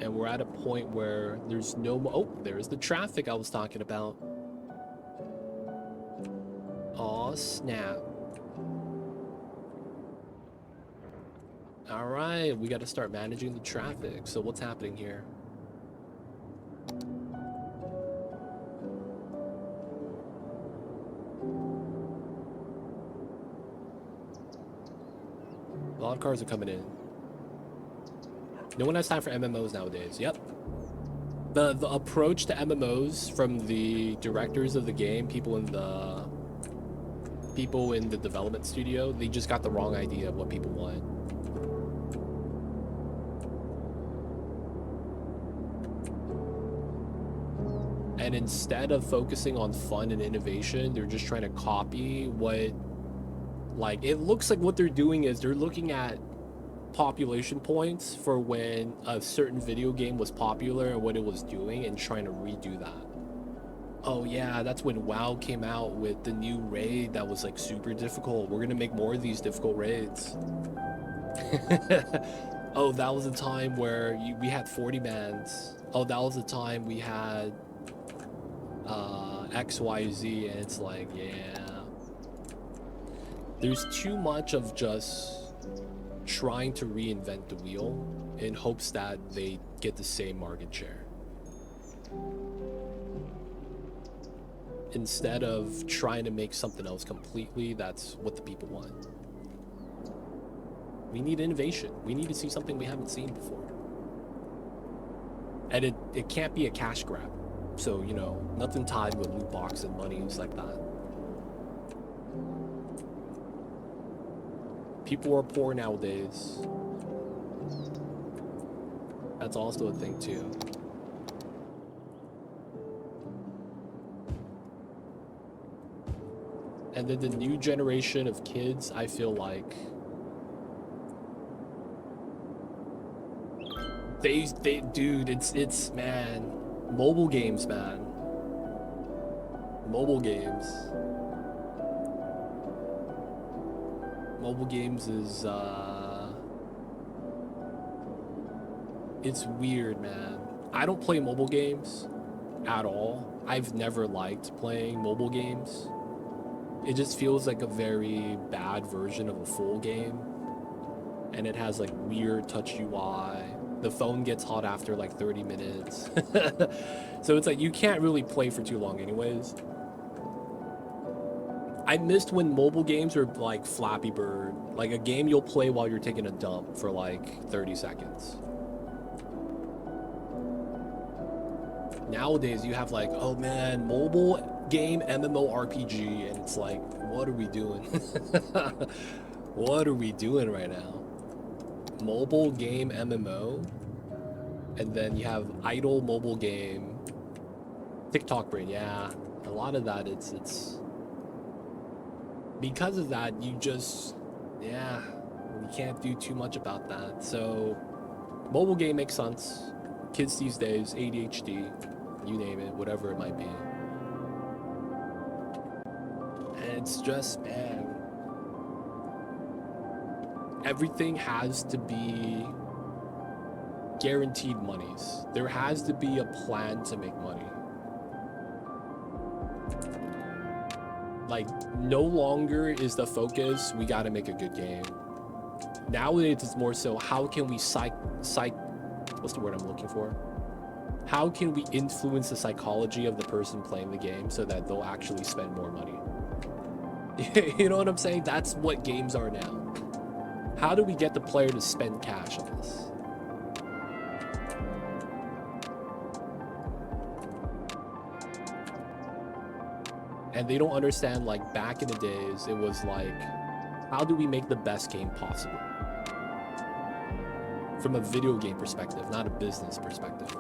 And we're at a point where there's no more. Oh, there's the traffic I was talking about. Aw, snap. All right, we got to start managing the traffic. So what's happening here? A lot of cars are coming in. No one has time for MMOs nowadays. Yep. The approach to MMOs from the directors of the game, people in the development studio, they just got the wrong idea of what people want. And instead of focusing on fun and innovation, they're just trying to copy what, like, it looks like what they're doing is they're looking at population points for when a certain video game was popular and what it was doing and trying to redo that. Oh yeah, that's when WoW came out with the new raid that was like super difficult. We're gonna make more of these difficult raids. Oh, that was a time where we had 40 mans. Oh, that was the time we had XYZ, and it's like, yeah. There's too much of just trying to reinvent the wheel in hopes that they get the same market share, instead of trying to make something else completely that's what the people want. We need innovation. We need to see something we haven't seen before. And it can't be a cash grab. So, you know, nothing tied with loot box and money and like that. People are poor nowadays. That's also a thing too. And then the new generation of kids, I feel like they dude, it's man, mobile games, man. Mobile games. Mobile games is it's weird, man. I don't play mobile games at all. I've never liked playing mobile games. It just feels like a very bad version of a full game. And it has like weird touch UI. The phone gets hot after like 30 minutes. So it's like you can't really play for too long anyways. I missed when mobile games were like Flappy Bird. Like a game you'll play while you're taking a dump for like 30 seconds. Nowadays you have like, oh man, mobile game MMORPG, and it's like, what are we doing? What are we doing right now? Mobile game MMO, and then you have idle mobile game. TikTok brain, yeah. A lot of that, it's because of that, you just, yeah, you can't do too much about that. So mobile game makes sense. Kids these days, ADHD, you name it, whatever it might be. And it's just, man, everything has to be guaranteed monies. There has to be a plan to make money. Like, no longer is the focus, we gotta make a good game. Nowadays, it's more so, how can we what's the word I'm looking for? How can we influence the psychology of the person playing the game so that they'll actually spend more money? You know what I'm saying? That's what games are now. How do we get the player to spend cash on this? And they don't understand, like, back in the days, it was like, how do we make the best game possible? From a video game perspective, not a business perspective.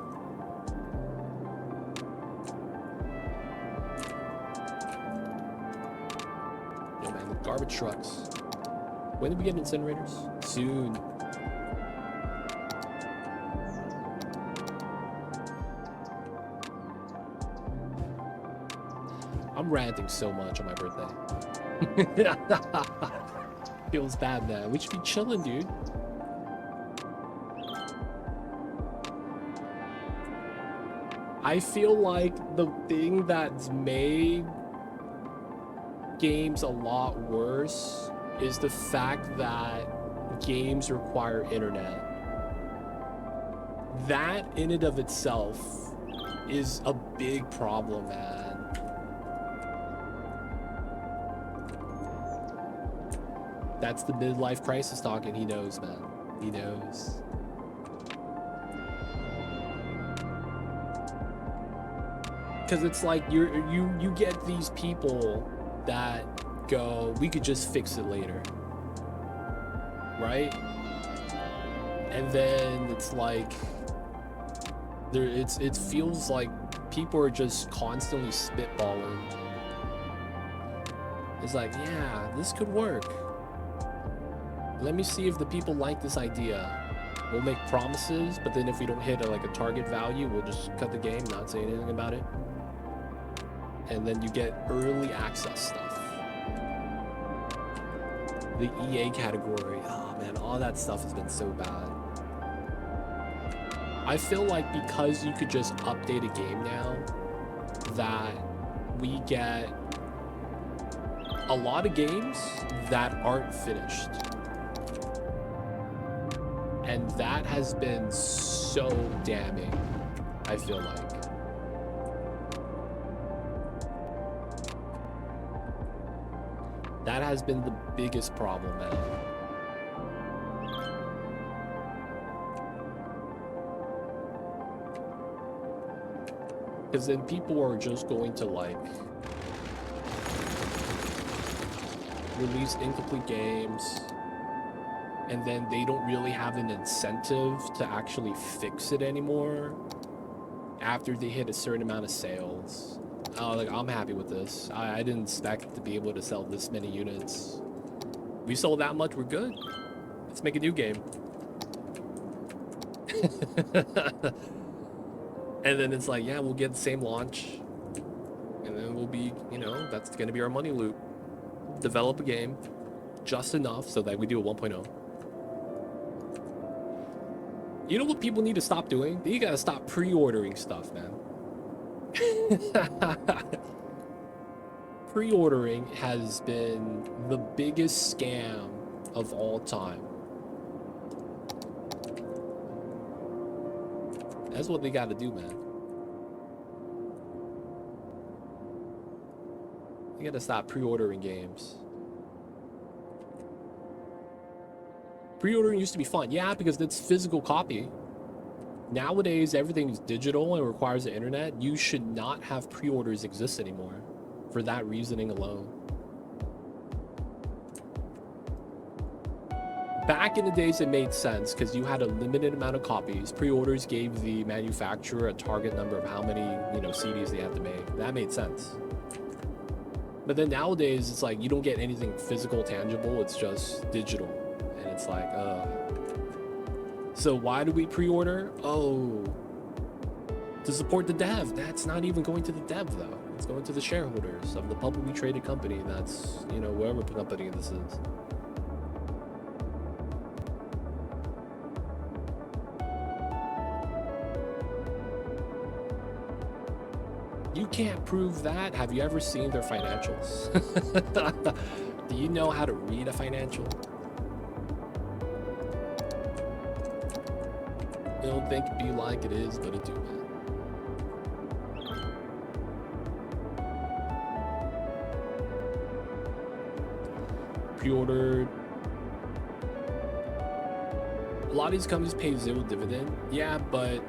Yo, man, the garbage trucks. When did we get incinerators? Soon. I'm ranting so much on my birthday. Feels bad, man. We should be chilling, dude. I feel like the thing that's made games a lot worse is the fact that games require internet. That in and of itself is a big problem, man. That's the midlife crisis talking. He knows, man. He knows. Because it's like you get these people that go, we could just fix it later, right? And then it's like it feels like people are just constantly spitballing. It's like, yeah, this could work. Let me see if the people like this idea. We'll make promises, but then if we don't hit a target value, we'll just cut the game, not say anything about it. And then you get early access stuff. The EA category, oh man, all that stuff has been so bad. I feel like because you could just update a game now, that we get a lot of games that aren't finished. And that has been so damning, I feel like. That has been the biggest problem, man. Because then people are just going to, like, release incomplete games, and then they don't really have an incentive to actually fix it anymore after they hit a certain amount of sales. Like, I'm happy with this. I didn't expect to be able to sell this many units. We sold that much, we're good. Let's make a new game. And then it's like, yeah, we'll get the same launch. And then we'll be, you know, that's gonna be our money loop. Develop a game just enough so that we do a 1.0. You know what people need to stop doing? You gotta stop pre-ordering stuff, man. Pre-ordering has been the biggest scam of all time. That's what they gotta do, man. You gotta stop pre-ordering games. Pre-ordering used to be fun. Yeah, because it's physical copy. Nowadays, everything is digital and requires the internet. You should not have pre-orders exist anymore for that reasoning alone. Back in the days, it made sense because you had a limited amount of copies. Pre-orders gave the manufacturer a target number of how many, you know, CDs they have to make. That made sense. But then nowadays, it's like you don't get anything physical, tangible. It's just digital. And it's like, So why do we pre-order? Oh, to support the dev. That's not even going to the dev, though. It's going to the shareholders of the publicly traded company. That's, you know, whatever company this is. You can't prove that. Have you ever seen their financials? Do you know how to read a financial? I don't think it be like it is, but it do, man. Pre-ordered. A lot of these companies pay zero dividend. Yeah, but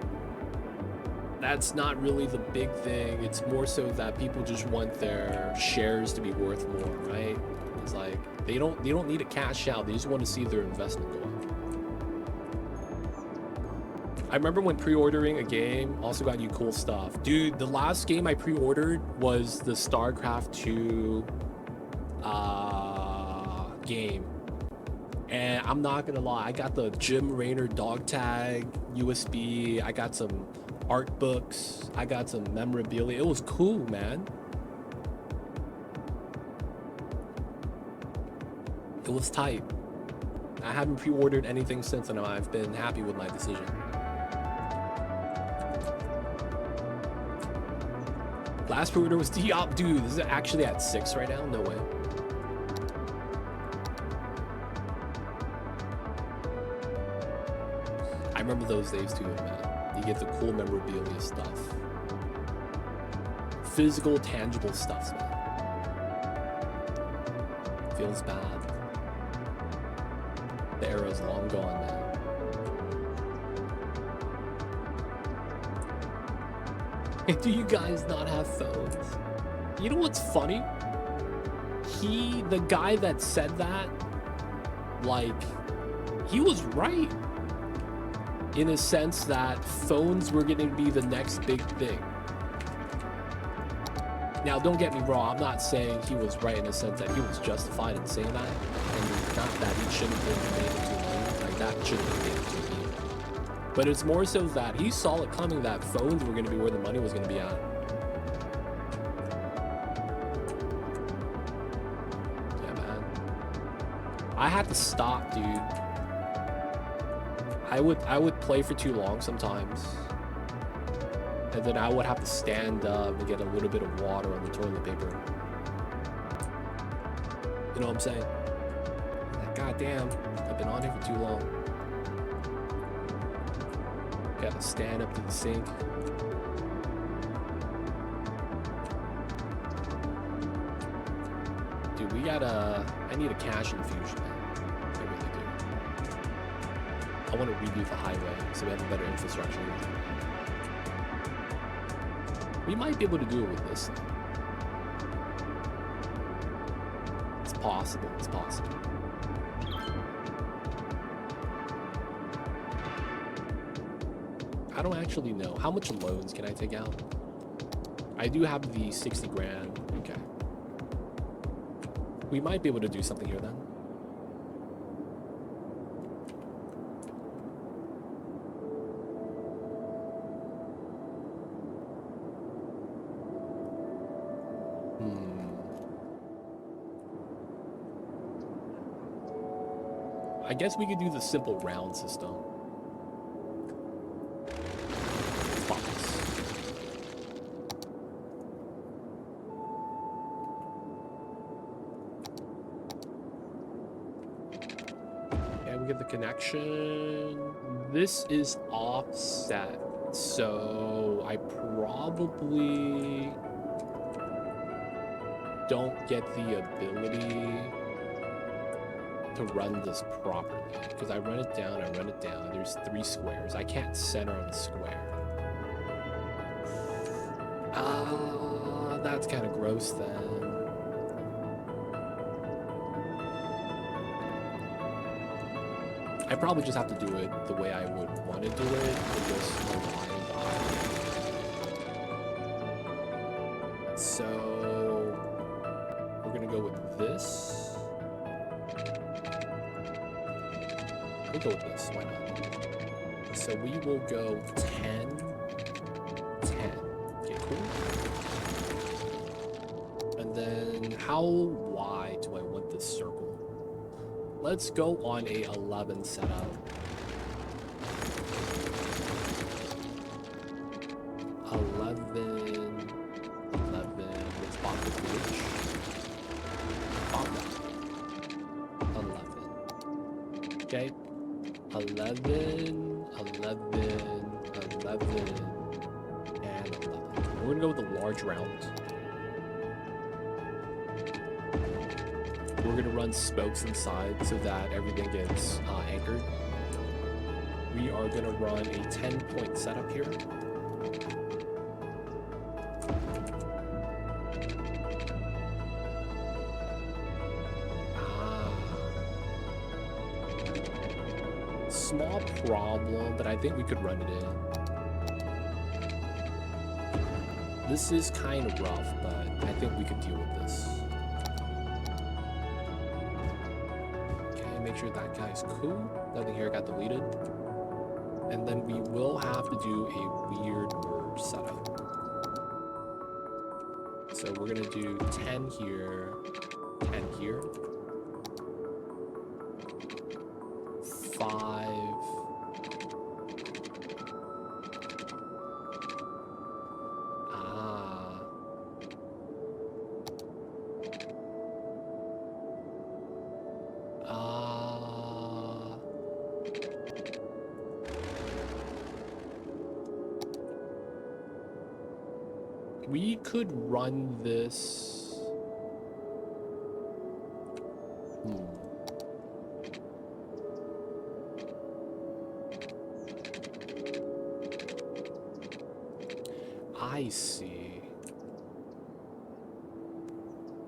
that's not really the big thing. It's more so that people just want their shares to be worth more, right? It's like they don't need to cash out. They just want to see their investment go up. I remember when pre-ordering a game also got you cool stuff. Dude, the last game I pre-ordered was the StarCraft 2 game. And I'm not gonna lie, I got the Jim Raynor dog tag USB. I got some art books. I got some memorabilia. It was cool, man. It was tight. I haven't pre-ordered anything since, and I've been happy with my decision. Last pre-order was Diop. Dude, this is actually at 6 right now? No way. I remember those days too, man. You get the cool memorabilia stuff. Physical, tangible stuff, man. Feels bad. The era is long gone, man. Do you guys not have phones? You know what's funny? The guy that said that, like, he was right. In a sense that phones were going to be the next big thing. Now, don't get me wrong. I'm not saying he was right in a sense that he was justified in saying that. And not that he shouldn't have been made into money. Like, that shouldn't have been into money. But it's more so that he saw it coming that phones were going to be where the money was going to be at. Yeah, man. I had to stop, dude. I would play for too long sometimes. And then I would have to stand up and get a little bit of water on the toilet paper. You know what I'm saying? Like, God damn, I've been on here for too long. Gotta stand up to the sink. Dude, I need a cash infusion. I really do. I want to redo the highway so we have a better infrastructure. We might be able to do it with this. It's possible. It's possible. I don't actually know. How much loans can I take out? I do have the 60 grand. Okay. We might be able to do something here then. I guess we could do the simple round system. Connection. This is offset, so I probably don't get the ability to run this properly because I run it down, there's 3 squares. I can't center on a square. That's kind of gross then. I probably just have to do it the way I would want to do it, and just align the So we're gonna go with this. We'll go with this, why not? So we will go 10, 10. Okay, cool. And then how wide do I want this circle? Let's go on a 11 setup. 11. Let's pop the bridge. Pop that. 11. Okay. 11, and 11. We're gonna go with the large round. We're gonna run spokes inside so that everything gets anchored. We are gonna run a 10-point setup here. problem, but I think we could run it in. This is kind of rough, but I think we could deal with this. Okay, make sure that guy's cool. Nothing here got deleted. And then we will have to do a weird merge setup. So we're gonna do 10 here, 10 here. 5. We could run this. I see.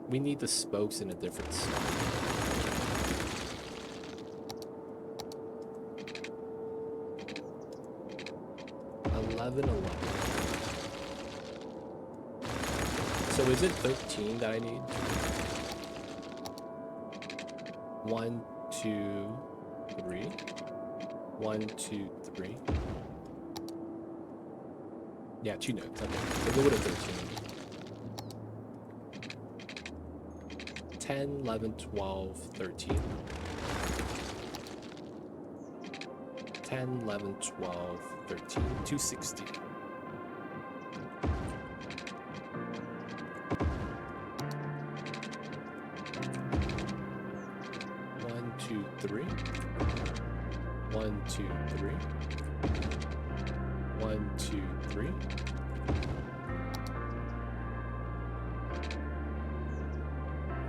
We need the spokes in a different spot. $11. So is it 13 that I need? 1, 2, 3. 1, 2, 3. Yeah, 2 notes. Okay, we'll go with a 13. 10, 11, 12, 13. 10, 11, 12, 13. 260. 3. 1, 2, 3. 1, 2, 3.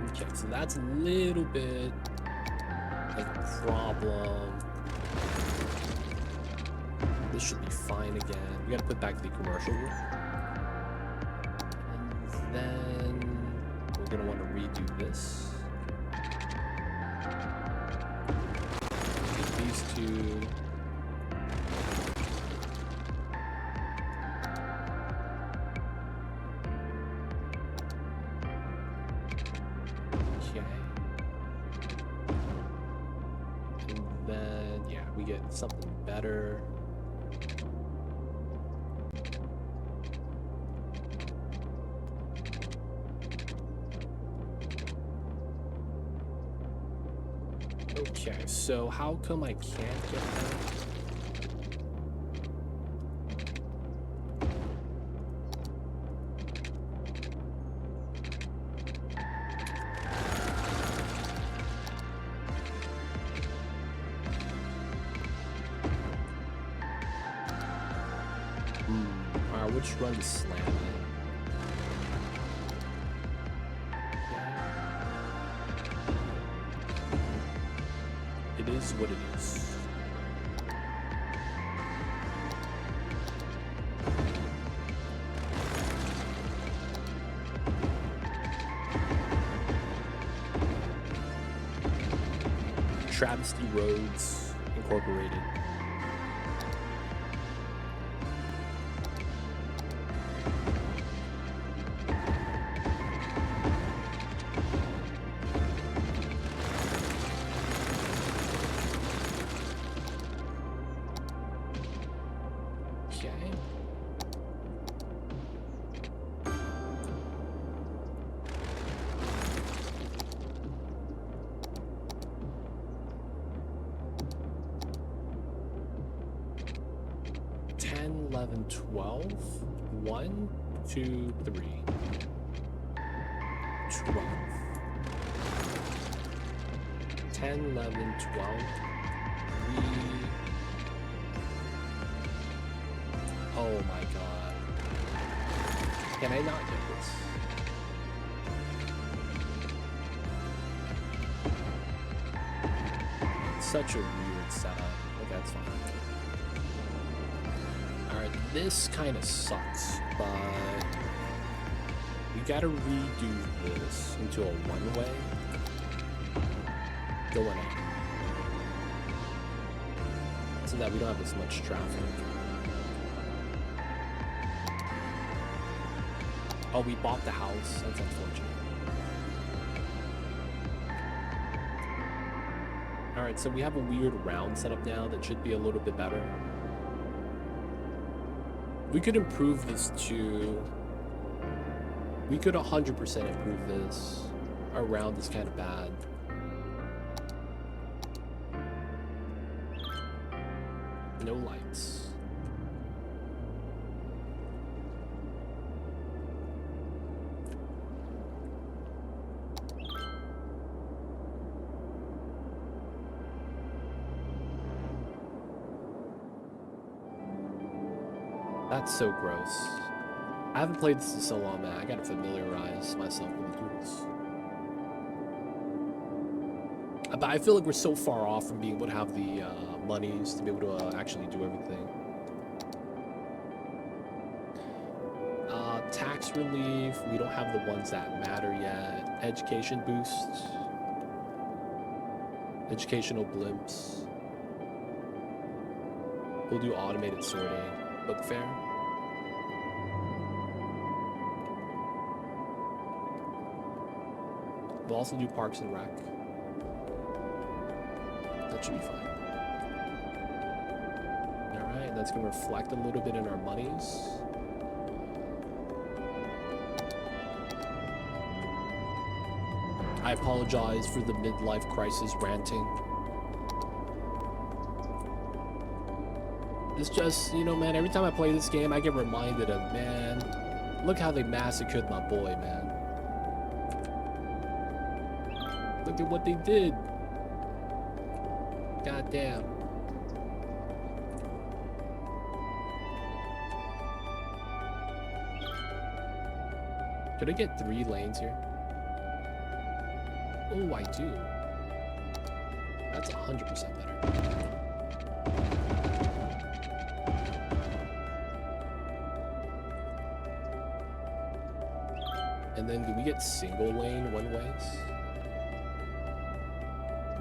Okay, so that's a little bit of a problem. This should be fine again. We gotta put back the commercial roof. And then we're gonna want to redo this. To okay, and then yeah, we get something better. Okay, so how come I can't get that? Alright, we'll just run the slam in. It is what it is. Travesty Roads Incorporated. Okay. $10, $11, $12. 1, 2, 3. 12. 10, 11, 12. 3. Oh my god. Can I not get this? It's such a weird setup. Okay, that's fine. Alright, this kind of sucks, but we gotta redo this into a one-way. Going out. So so that we don't have as much traffic. Oh, we bought the house. That's unfortunate. Alright, so we have a weird round setup now that should be a little bit better. We could improve this to... We could 100% improve this. Our round is kind of bad. No lights. That's so gross. I haven't played this in so long, man. I gotta familiarize myself with the tools. But I feel like we're so far off from being able to have the monies to be able to actually do everything. Tax relief, we don't have the ones that matter yet. Education boosts. Educational blimps. We'll do automated sorting. Book fair. We'll also do Parks and Rec. That should be fine. Alright, that's going to reflect a little bit in our monies. I apologize for the midlife crisis ranting. It's just, you know, man, every time I play this game, I get reminded of, man, look how they massacred my boy, man. Look at what they did. God damn. Could I get 3 lanes here? Oh, I do. That's 100% better. And then do we get single lane one ways?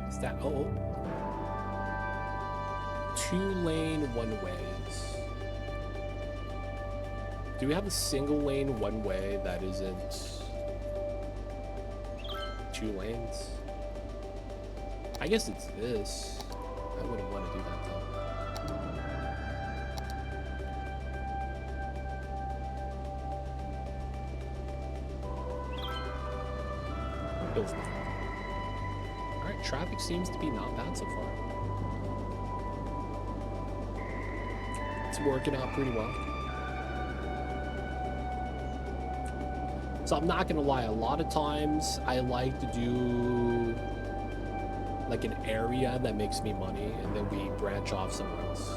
Is that, oh. 2 lane one ways. Do we have a single lane one way that isn't 2 lanes? I guess it's this. I wouldn't want to do that though. Feels not. Alright, traffic seems to be not bad so far. It's working out pretty well. So I'm not gonna lie, a lot of times I like to do like an area that makes me money and then we branch off somewhere else.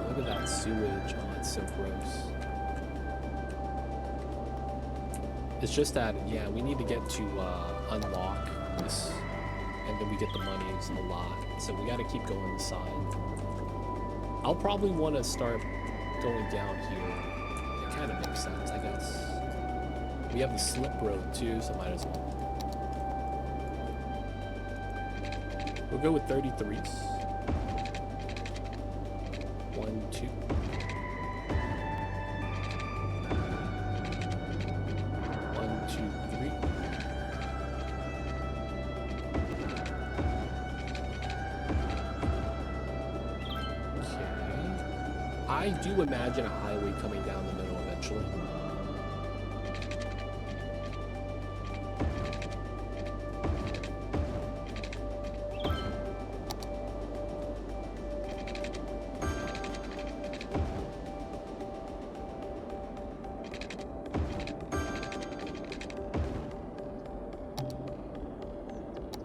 Look at that sewage. Oh, it's so gross. It's just that, yeah, we need to get to unlock this and then we get the monies a lot. So we gotta keep going this side. I'll probably want to start going down here. It kind of makes sense, I guess. We have the slip road too, so might as well. We'll go with 33s. 1, 2. I do imagine a highway coming down the middle eventually.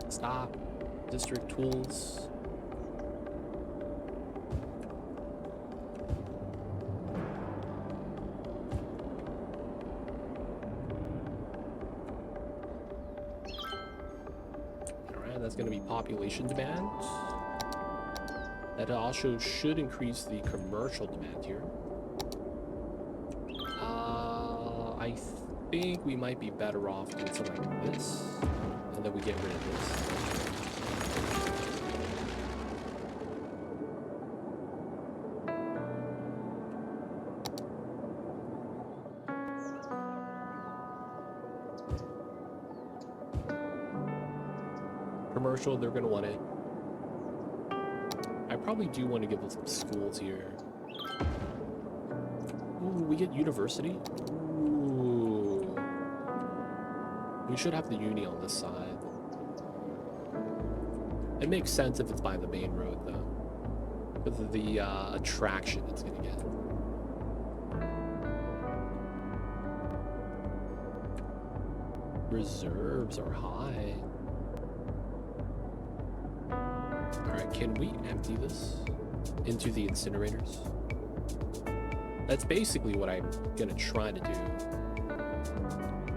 Stop. District tools. That's going to be population demand. That also should increase the commercial demand here. I think we might be better off doing something like this, and then we get rid of this. commercial, they're gonna want it. I probably do want to give them some schools here. Ooh, we get university. Ooh. We should have the uni on this side. It makes sense if it's by the main road, though. Because of the attraction it's gonna get. Reserves are high. Alright, can we empty this into the incinerators? That's basically what I'm gonna try to do.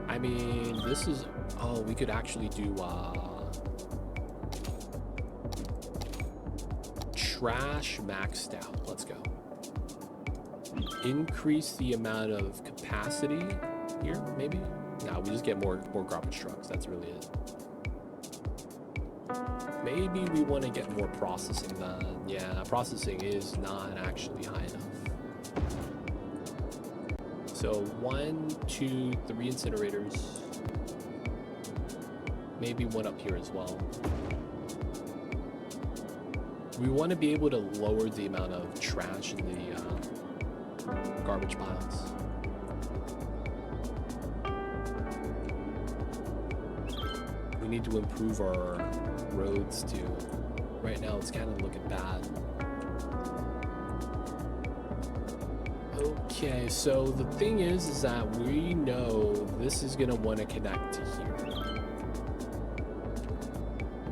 I mean, this is... Oh, we could actually do, trash maxed out. Let's go. Increase the amount of capacity here, maybe? No, we just get more garbage trucks. That's really it. Maybe we want to get more processing done. Yeah, processing is not actually high enough. So 1, 2, 3 incinerators. Maybe one up here as well. We want to be able to lower the amount of trash in the garbage piles. We need to improve our roads too. Right now it's kind of looking bad. Okay, so the thing is that we know this is gonna want to connect to here.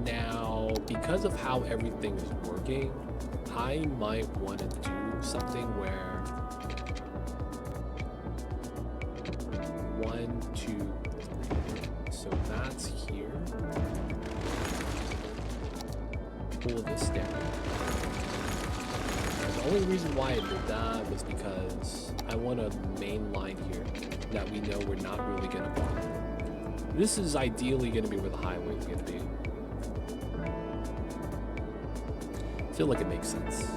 Now, because of how everything is working, I might want to do something where 1, 2, 3. So that's here. Pull this down. The only reason why I did that was because I want a main line here that we know we're not really going to want. This is ideally going to be where the highway is going to be. I feel like it makes sense.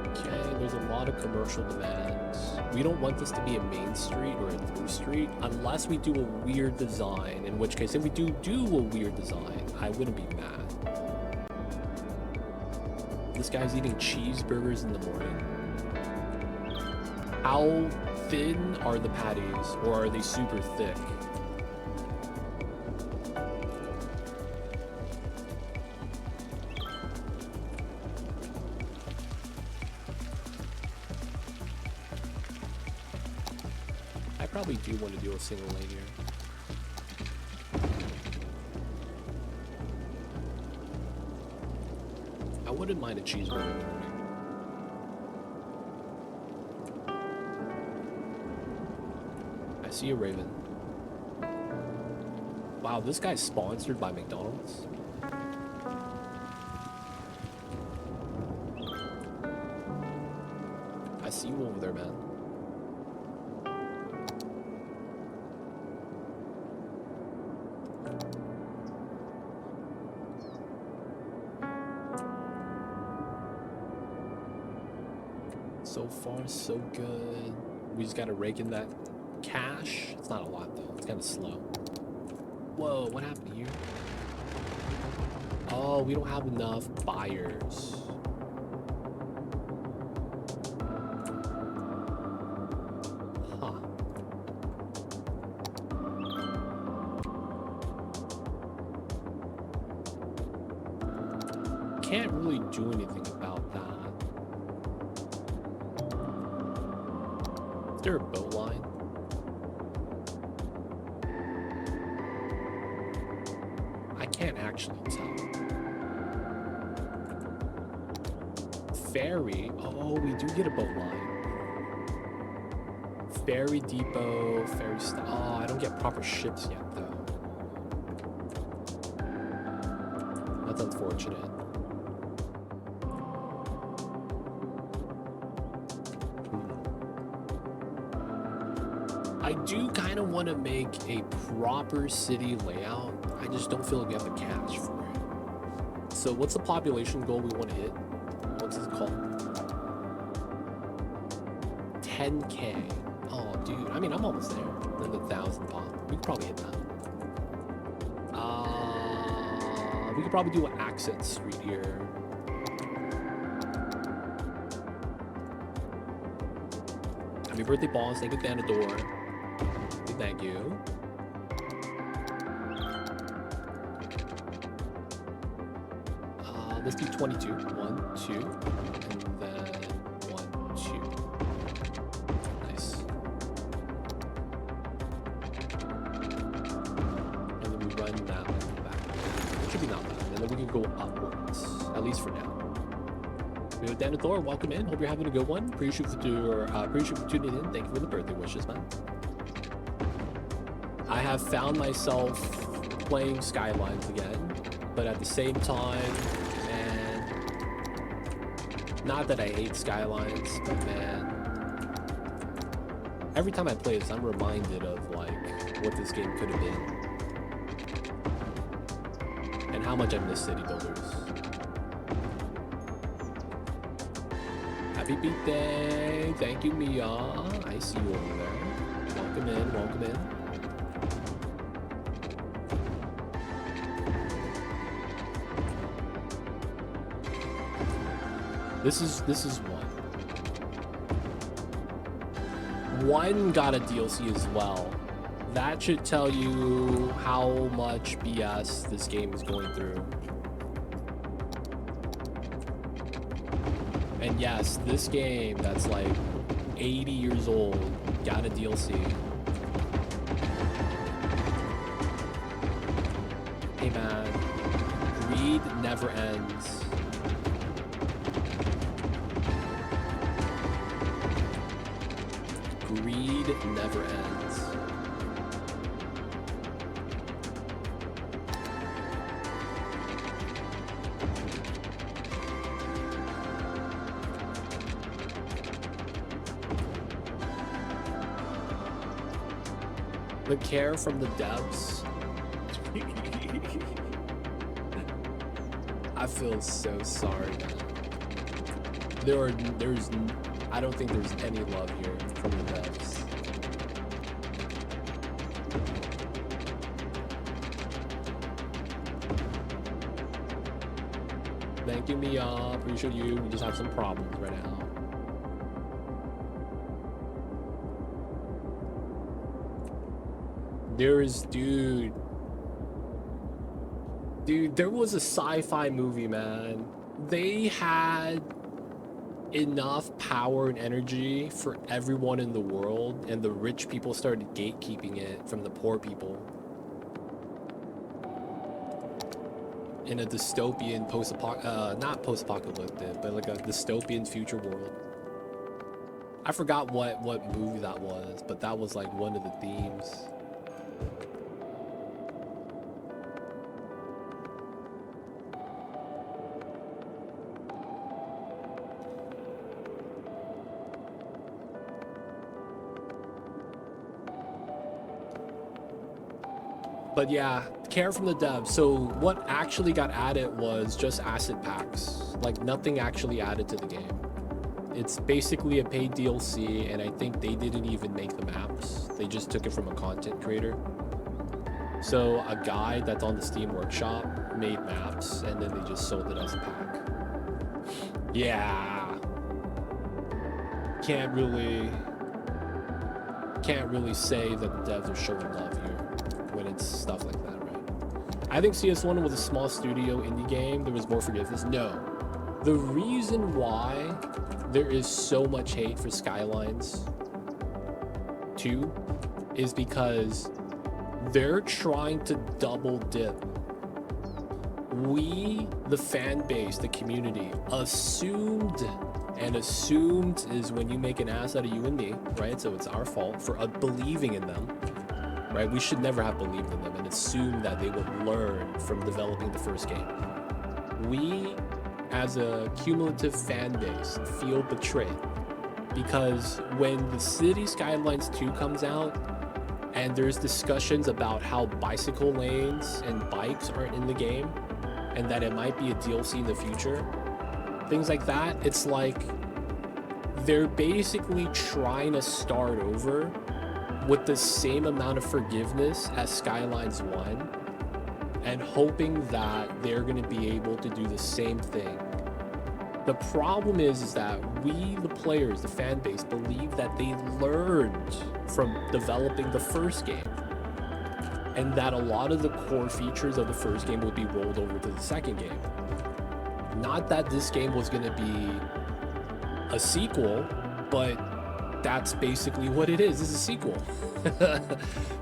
Okay, there's a lot of commercial demands. We don't want this to be a main street or a through street unless we do a weird design, in which case if we do a weird design, I wouldn't be mad. This guy's eating cheeseburgers in the morning. How thin are the patties, or are they super thick? I probably do want to do a single lane here. I wouldn't mind a cheeseburger in the morning. I see a Raven. Wow, this guy's sponsored by McDonald's. I see you over there, man. So far, so good. We just gotta rake in that cash. It's not a lot though. It's kind of slow. Whoa, what happened here? Oh, we don't have enough buyers. Huh. Can't really do anything about that. Is there a boat line? I can't actually tell. Ferry. Oh, we do get a boat line. Ferry depot, ferry stop. Oh, I don't get proper ships yet, though. That's unfortunate. I do kind of want to make a proper city layout. I just don't feel like we have the cash for it. So what's the population goal we want to hit? What's it called? 10K. Oh, dude. I mean, I'm almost there. Then the 1,000 pop. We could probably hit that. We could probably do an accent street here. Happy birthday, boss. Thank you, Danador. Thank you. Let's do 22. 1, 2, and then 1, 2. Nice. And then we run that back. It should be not bad. And then we can go upwards, at least for now. We have Danador, welcome in. Hope you're having a good one. Appreciate you for tuning in. Thank you for the birthday wishes, man. I have found myself playing Skylines again, but at the same time, man, not that I hate Skylines, but man, every time I play this, I'm reminded of like what this game could have been and how much I miss city builders. Happy birthday! Thank you, Mia. I see you over there. Welcome in, welcome in. This is one. One got a DLC as well. That should tell you how much BS this game is going through. And yes, this game that's like 80 years old got a DLC. Hey man, greed never ends. Greed never ends. The care from the devs. I feel so sorry, man. I don't think there's any love here from the devs. Thank you, Mia. Appreciate you. We just have some problems right now. Dude, there was a sci-fi movie, man. They had enough power and energy for everyone in the world, and the rich people started gatekeeping it from the poor people. In a dystopian not post-apocalyptic, but like a dystopian future world. I forgot what movie that was, but that was like one of the themes. But yeah, care from the devs. So what actually got added was just asset packs. Like nothing actually added to the game. It's basically a paid DLC, and I think they didn't even make the maps. They just took it from a content creator. So a guy that's on the Steam Workshop made maps, and then they just sold it as a pack. Yeah. Can't really say that the devs are showing love here when it's stuff like that, right? I think CS1 was a small studio indie game. There was more forgiveness. No. The reason why there is so much hate for Skylines 2 is because they're trying to double dip. We, the fan base, the community, assumed is when you make an ass out of you and me, right? So it's our fault for believing in them, right? We should never have believed in them and assumed that they would learn from developing the first game. We, as a cumulative fan base, feel betrayed because when the Cities Skylines 2 comes out and there's discussions about how bicycle lanes and bikes aren't in the game and that it might be a DLC in the future, things like that, it's like they're basically trying to start over with the same amount of forgiveness as Skylines 1 and hoping that they're going to be able to do the same thing. The problem is that we, the players, the fan base, believe that they learned from developing the first game, and that a lot of the core features of the first game will be rolled over to the second game. Not that this game was going to be a sequel, but that's basically what it is. It's a sequel.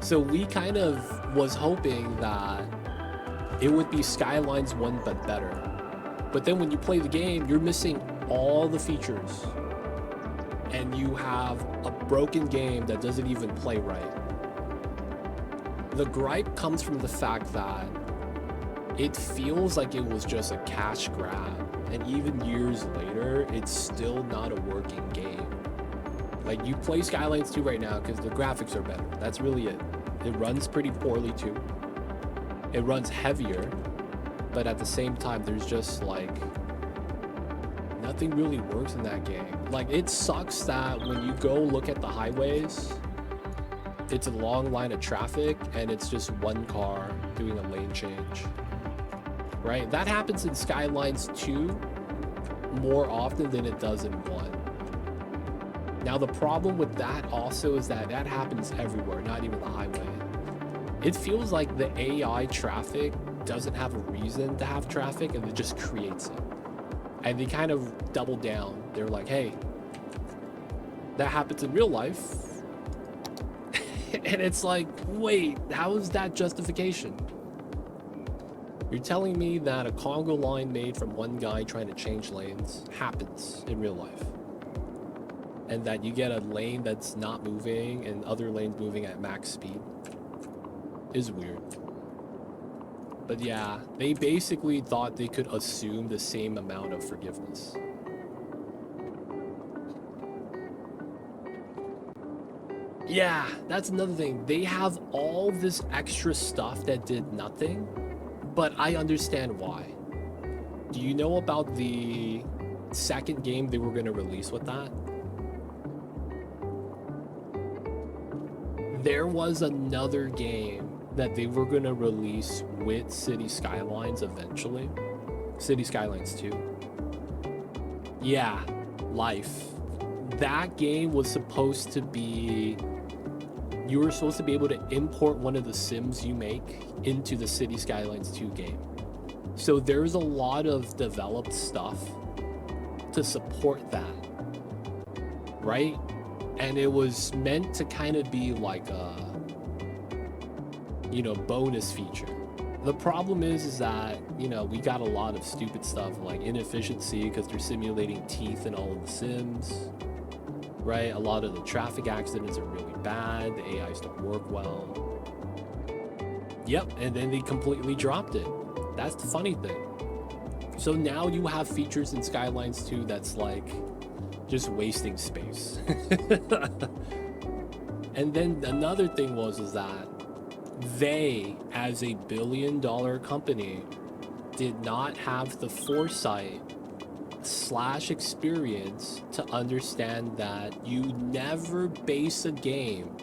So we kind of was hoping that it would be Skylines 1 but better. But then when you play the game, you're missing all the features. And you have a broken game that doesn't even play right. The gripe comes from the fact that it feels like it was just a cash grab. And even years later, it's still not a working game. Like, you play Skylines 2 right now because the graphics are better. That's really it. It runs pretty poorly too. It runs heavier, but at the same time, there's just like nothing really works in that game. Like, it sucks that when you go look at the highways, it's a long line of traffic and it's just one car doing a lane change. Right? That happens in Skylines 2 more often than it does in 1. Now, the problem with that also is that that happens everywhere, not even the highway. It feels like the AI traffic doesn't have a reason to have traffic and it just creates it. And they kind of double down. They're like, hey, that happens in real life. And it's like, wait, how is that justification? You're telling me that a Congo line made from one guy trying to change lanes happens in real life, and that you get a lane that's not moving and other lanes moving at max speed is weird. But yeah, they basically thought they could assume the same amount of forgiveness. Yeah, that's another thing. They have all this extra stuff that did nothing, but I understand why. Do you know about the second game they were going to release with that? There was another game that they were going to release with Cities Skylines eventually. Cities Skylines 2. Yeah, Life. That game was supposed to be... You were supposed to be able to import one of the sims you make into the Cities Skylines 2 game. So there's a lot of developed stuff to support that, right? And it was meant to kind of be like a, you know, bonus feature. The problem is that, you know, we got a lot of stupid stuff like inefficiency because they're simulating teeth in all of the sims, right? A lot of the traffic accidents are really bad. The AIs don't work well. Yep, and then they completely dropped it. That's the funny thing. So now you have features in Skylines 2 that's like just wasting space. And then another thing is that they, as a billion-dollar company, did not have the foresight / experience to understand that you never base a game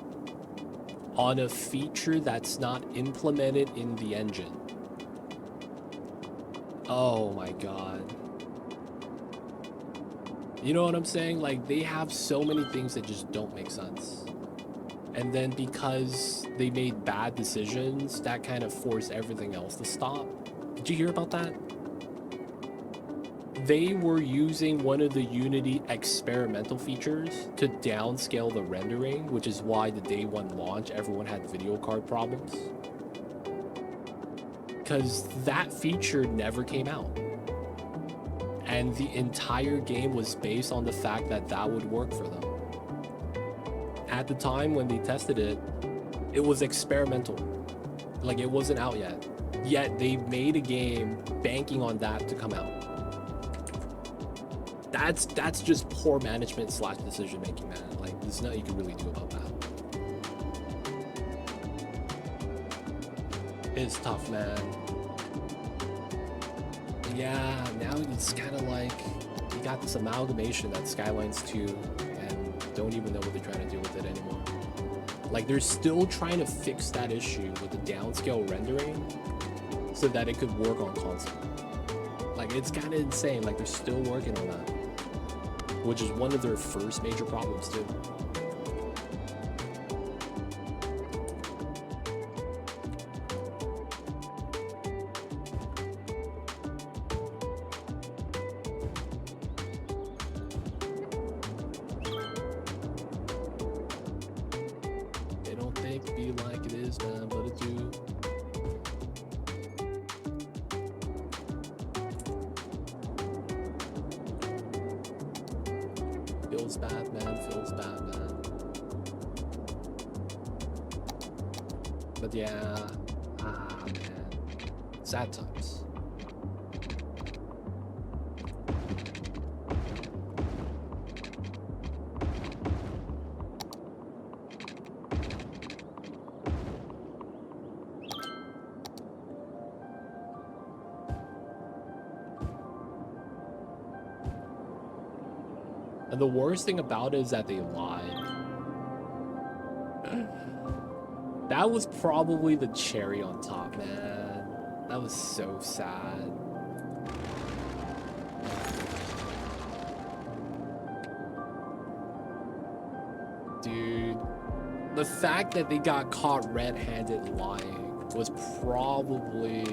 on a feature that's not implemented in the engine. Oh my god. You know what I'm saying? Like, they have so many things that just don't make sense. And then because they made bad decisions, that kind of forced everything else to stop. Did you hear about that? They were using one of the Unity experimental features to downscale the rendering, which is why the day one launch, everyone had video card problems. Because that feature never came out. And the entire game was based on the fact that that would work for them. At the time when they tested it, it was experimental. Like, it wasn't out yet. Yet they made a game banking on that to come out. That's just poor management / decision making, man. Like, there's nothing you can really do about that. It's tough, man. Yeah, now it's kind of like, you got this amalgamation that's Skylines 2 and don't even know what they're trying to do with it anymore. Like, they're still trying to fix that issue with the downscale rendering so that it could work on console. Like, it's kind of insane. Like, they're still working on that, which is one of their first major problems too. They don't think be like it is, man, but it do. Feels bad, man. Feels bad, man. But yeah, man. Sad times. And the worst thing about it is that they lied. That was probably the cherry on top, man. That was so sad. Dude, the fact that they got caught red-handed lying was probably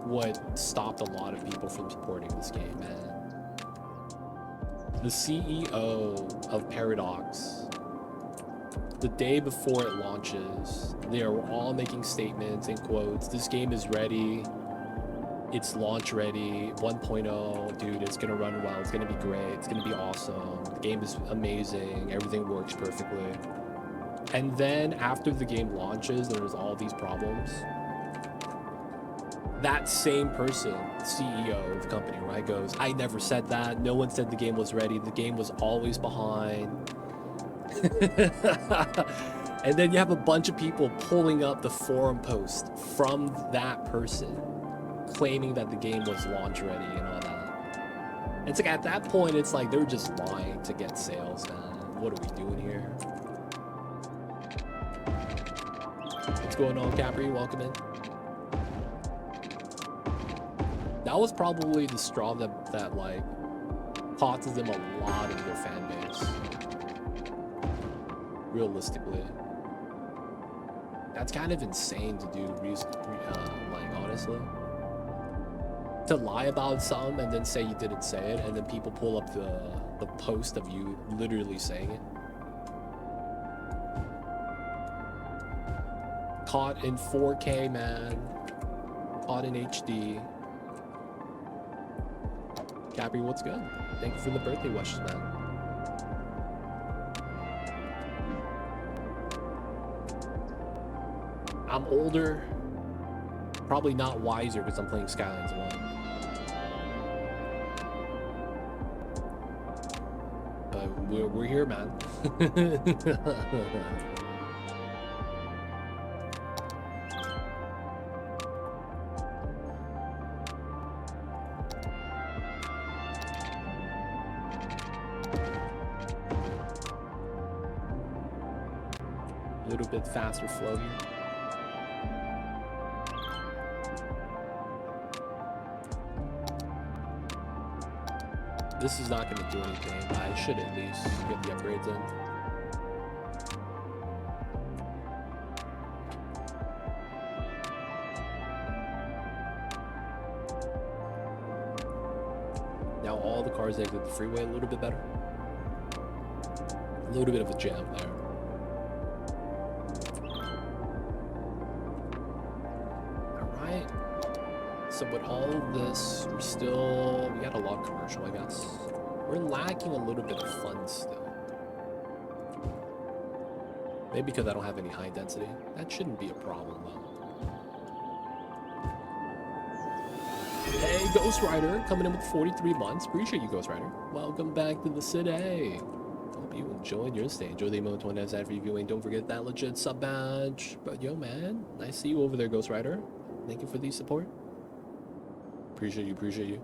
what stopped a lot of people from supporting this game, man. The CEO of Paradox, the day before it launches, they are all making statements and quotes. This game is ready. It's launch ready. 1.0, dude, it's gonna run well. It's gonna be great. It's gonna be awesome. The game is amazing. Everything works perfectly. And then after the game launches, there's all these problems. That same person, CEO of the company, right, goes, I never said that. No one said the game was ready. The game was always behind. And then you have a bunch of people pulling up the forum post from that person claiming that the game was launch ready and all that. It's like, at that point, it's like they're just lying to get sales, man. What are we doing here? What's going on, Capri? Welcome in. That was probably the straw that like costed them a lot of their fan base. Realistically, that's kind of insane to do. Like, honestly, to lie about some and then say you didn't say it, and then people pull up the post of you literally saying it. Caught in 4K, man. Caught in HD. Capri, what's good? Thank you for the birthday wishes, man. I'm older, probably not wiser because I'm playing Skylines 1. But we're here, man. A little bit faster flow here. This is not going to do anything, but I should at least get the upgrades in. Now all the cars exit the freeway a little bit better. A little bit of a jam there. Alright. So with all of this, we got a lot of commercial, I guess. We're lacking a little bit of fun still. Maybe because I don't have any high density. That shouldn't be a problem though. Hey, Ghost Rider, coming in with 43 months. Appreciate you, Ghost Rider. Welcome back to the city. Hope you enjoyed your stay. Enjoy the emote 20 after reviewing. Don't forget that legit sub badge. But yo, man, nice to see you over there, Ghost Rider. Thank you for the support. Appreciate you, appreciate you.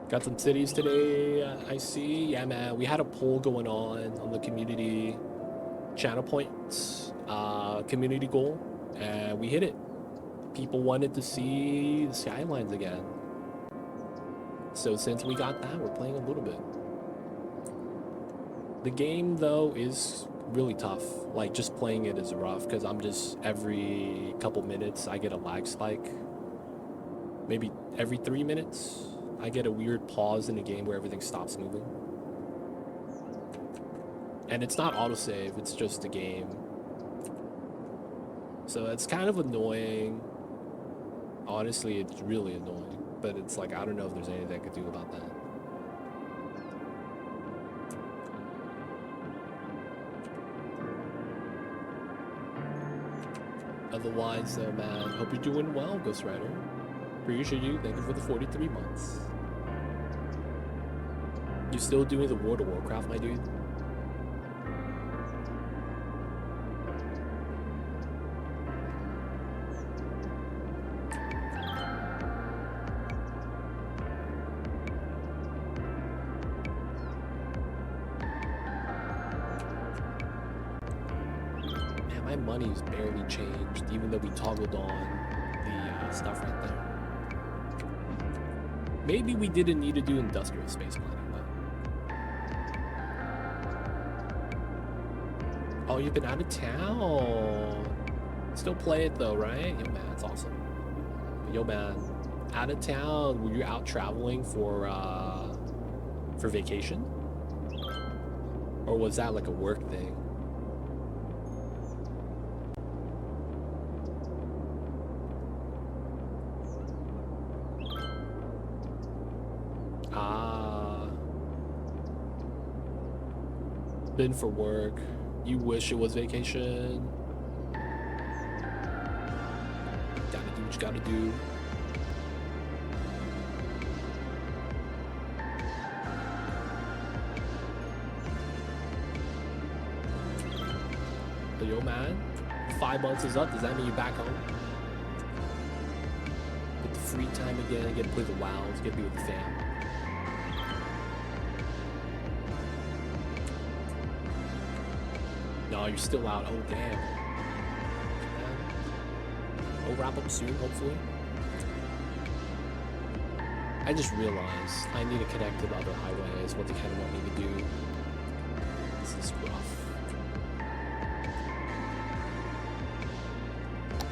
Got some cities today, I see. Yeah, man, we had a poll going on the community channel points, community goal, and we hit it. People wanted to see the Skylines again. So since we got that, we're playing a little bit. The game, though, is really tough. Like, just playing it is rough, because I'm just, every couple minutes, I get a lag spike. Maybe every 3 minutes, I get a weird pause in the game where everything stops moving. And it's not autosave, it's just the game. So it's kind of annoying. Honestly, it's really annoying. But it's like, I don't know if there's anything I could do about that. Otherwise, though, man, hope you're doing well, Ghost Rider. Appreciate you. Thank you for the 43 months. You still doing the World of Warcraft, my dude? My money's barely changed, even though we toggled on the stuff right there. Maybe we didn't need to do industrial space planning, though. Oh, you've been out of town. Still play it though, right? Yo, man, that's awesome. Yo, man, out of town. Were you out traveling for vacation, or was that like a work thing? Been for work. You wish it was vacation. Gotta do what you gotta do. But yo, man, 5 months is up. Does that mean you're back home? Get the free time again. Get to play the WoWs. Get to be with the fam. No, you're still out. Oh, damn. We'll wrap up soon, hopefully. I just realized I need to connect to the other highways, what they kind of want me to do. This is rough.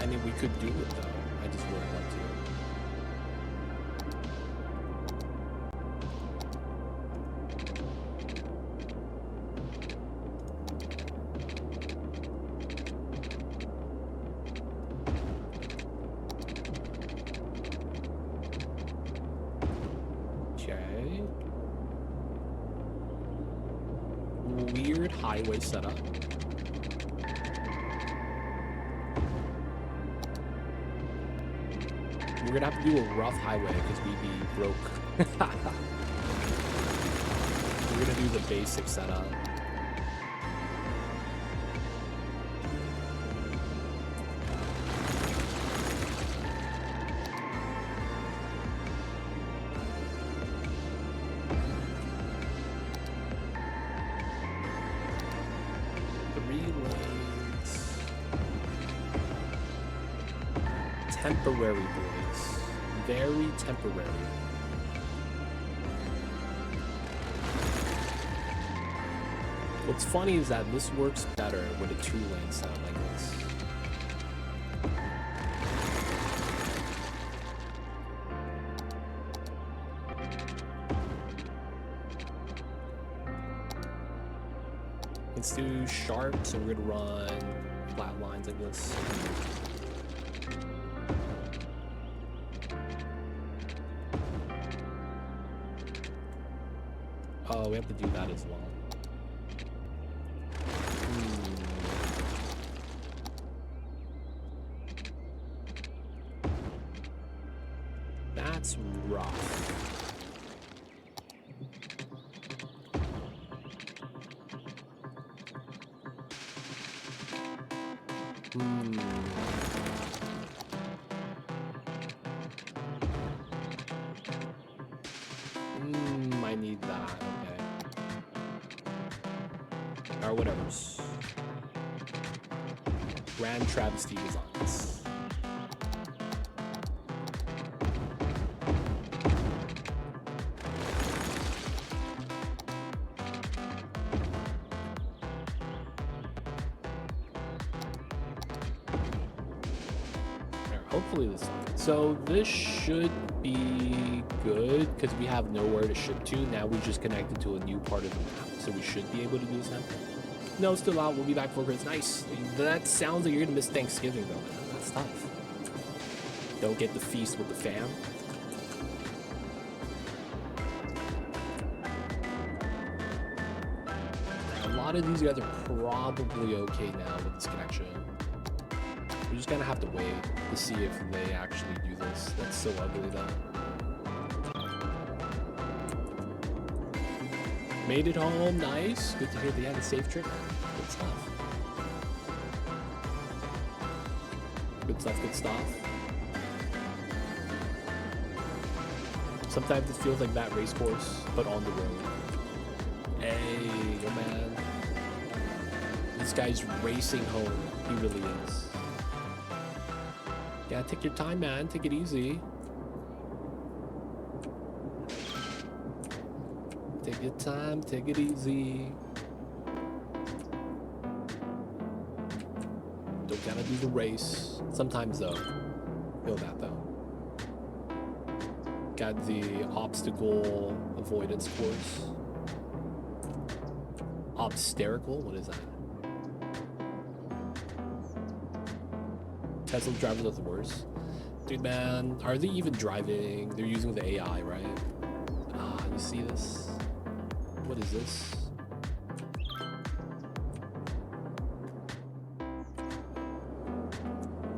I mean, we could do it, though. I just wouldn't want to. Highway setup. We're gonna have to do a rough highway because we be broke. We're gonna do the basic setup. Temporary, boys. Very temporary. What's funny is that this works better with a 2-lane setup like this. Let's do sharp, so we're gonna run flat lines like this. Oh, we have to do that as well. That's rough. need that. Okay. Or whatever. Grand Travesty Designs. Hopefully this. So this should be good because we have nowhere to ship to. Now we just connected to a new part of the map, so we should be able to do this now. No, still out. We'll be back for Christmas. Nice. That sounds like you're gonna miss Thanksgiving though. That's tough. Don't get the feast with the fam. A lot of these guys are probably okay now with this connection. We're just gonna have to wait to see if they actually do this. That's so ugly though. Made it home, nice. Good to hear they had a safe trip. Good stuff. Good stuff, good stuff. Sometimes it feels like that race course, but on the road. Hey, yo man. This guy's racing home. He really is. Yeah, take your time, man. Take it easy. Take your time, take it easy. Don't gotta do the race. Sometimes though. Feel that though. Got the obstacle avoidance course. Obsterical? What is that? Tesla drivers are the worst. Dude, man, are they even driving? They're using the AI, right? Ah, you see this? What is this?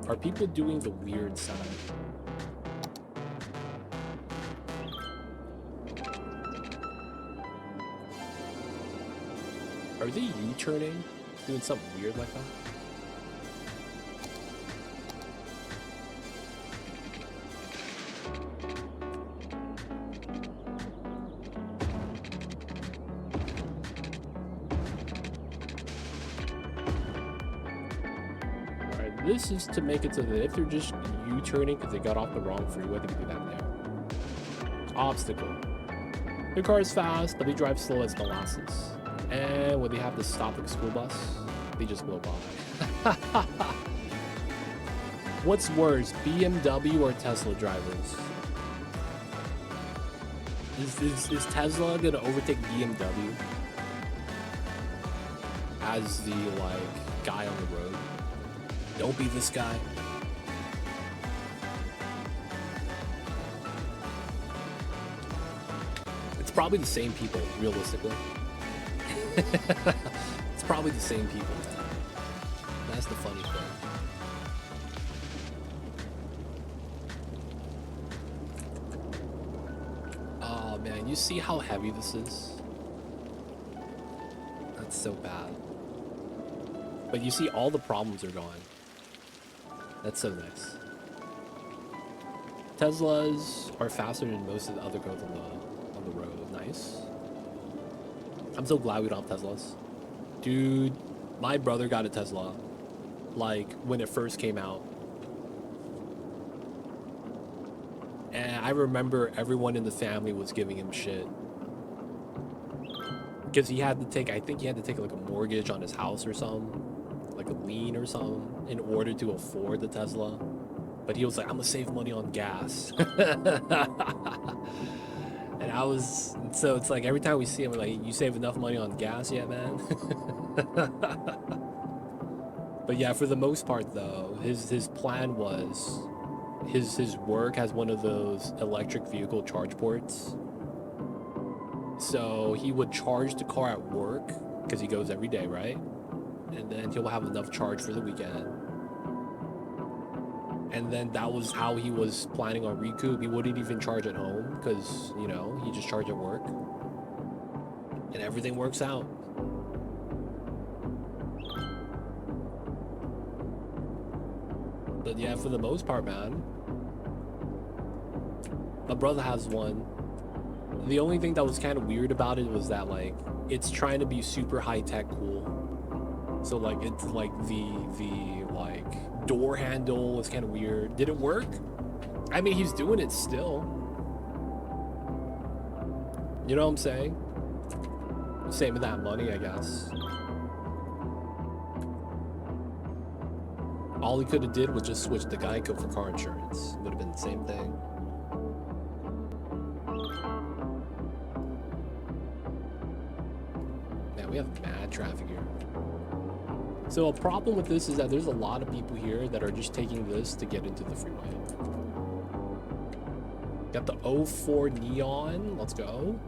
Are people doing the weird side? Are they U-turning? Doing something weird like that? This is to make it so that if they're just U-turning because they got off the wrong freeway, they can do that there. Obstacle. Their car is fast, but they drive slow as molasses. And when they have to stop at a school bus, they just blow by. What's worse, BMW or Tesla drivers? Is Tesla gonna overtake BMW as the guy on the road? Don't be this guy. It's probably the same people, realistically. It's probably the same people. That's the funny thing. Oh man, you see how heavy this is? That's so bad. But you see all the problems are gone. That's so nice. Teslas are faster than most of the other cars on the road. Nice. I'm so glad we don't have Teslas. Dude, my brother got a Tesla, when it first came out. And I remember everyone in the family was giving him shit. Because he had to take, I think he had to take a mortgage on his house or something. Like a lien or something in order to afford the Tesla. But he was like, I'm gonna save money on gas. And I was, so it's like every time we see him, we're like, you save enough money on gas yet, man? But yeah, for the most part though, his plan was, his work has one of those electric vehicle charge ports. So he would charge the car at work, because he goes every day, right? And then he'll have enough charge for the weekend. And then that was how he was planning on recoup. He wouldn't even charge at home because, you know, he just charged at work. And everything works out. But yeah, for the most part, man. My brother has one. The only thing that was kind of weird about it was that like it's trying to be super high tech cool. So like it's like the like door handle was kind of weird. Did it work? I mean, he's doing it still. You know what I'm saying? Same with that money, I guess. All he could have did was just switch to Geico for car insurance. Would have been the same thing. Man, we have mad traffic here. So a problem with this is that there's a lot of people here that are just taking this to get into the freeway. Got the 04 Neon. Let's go.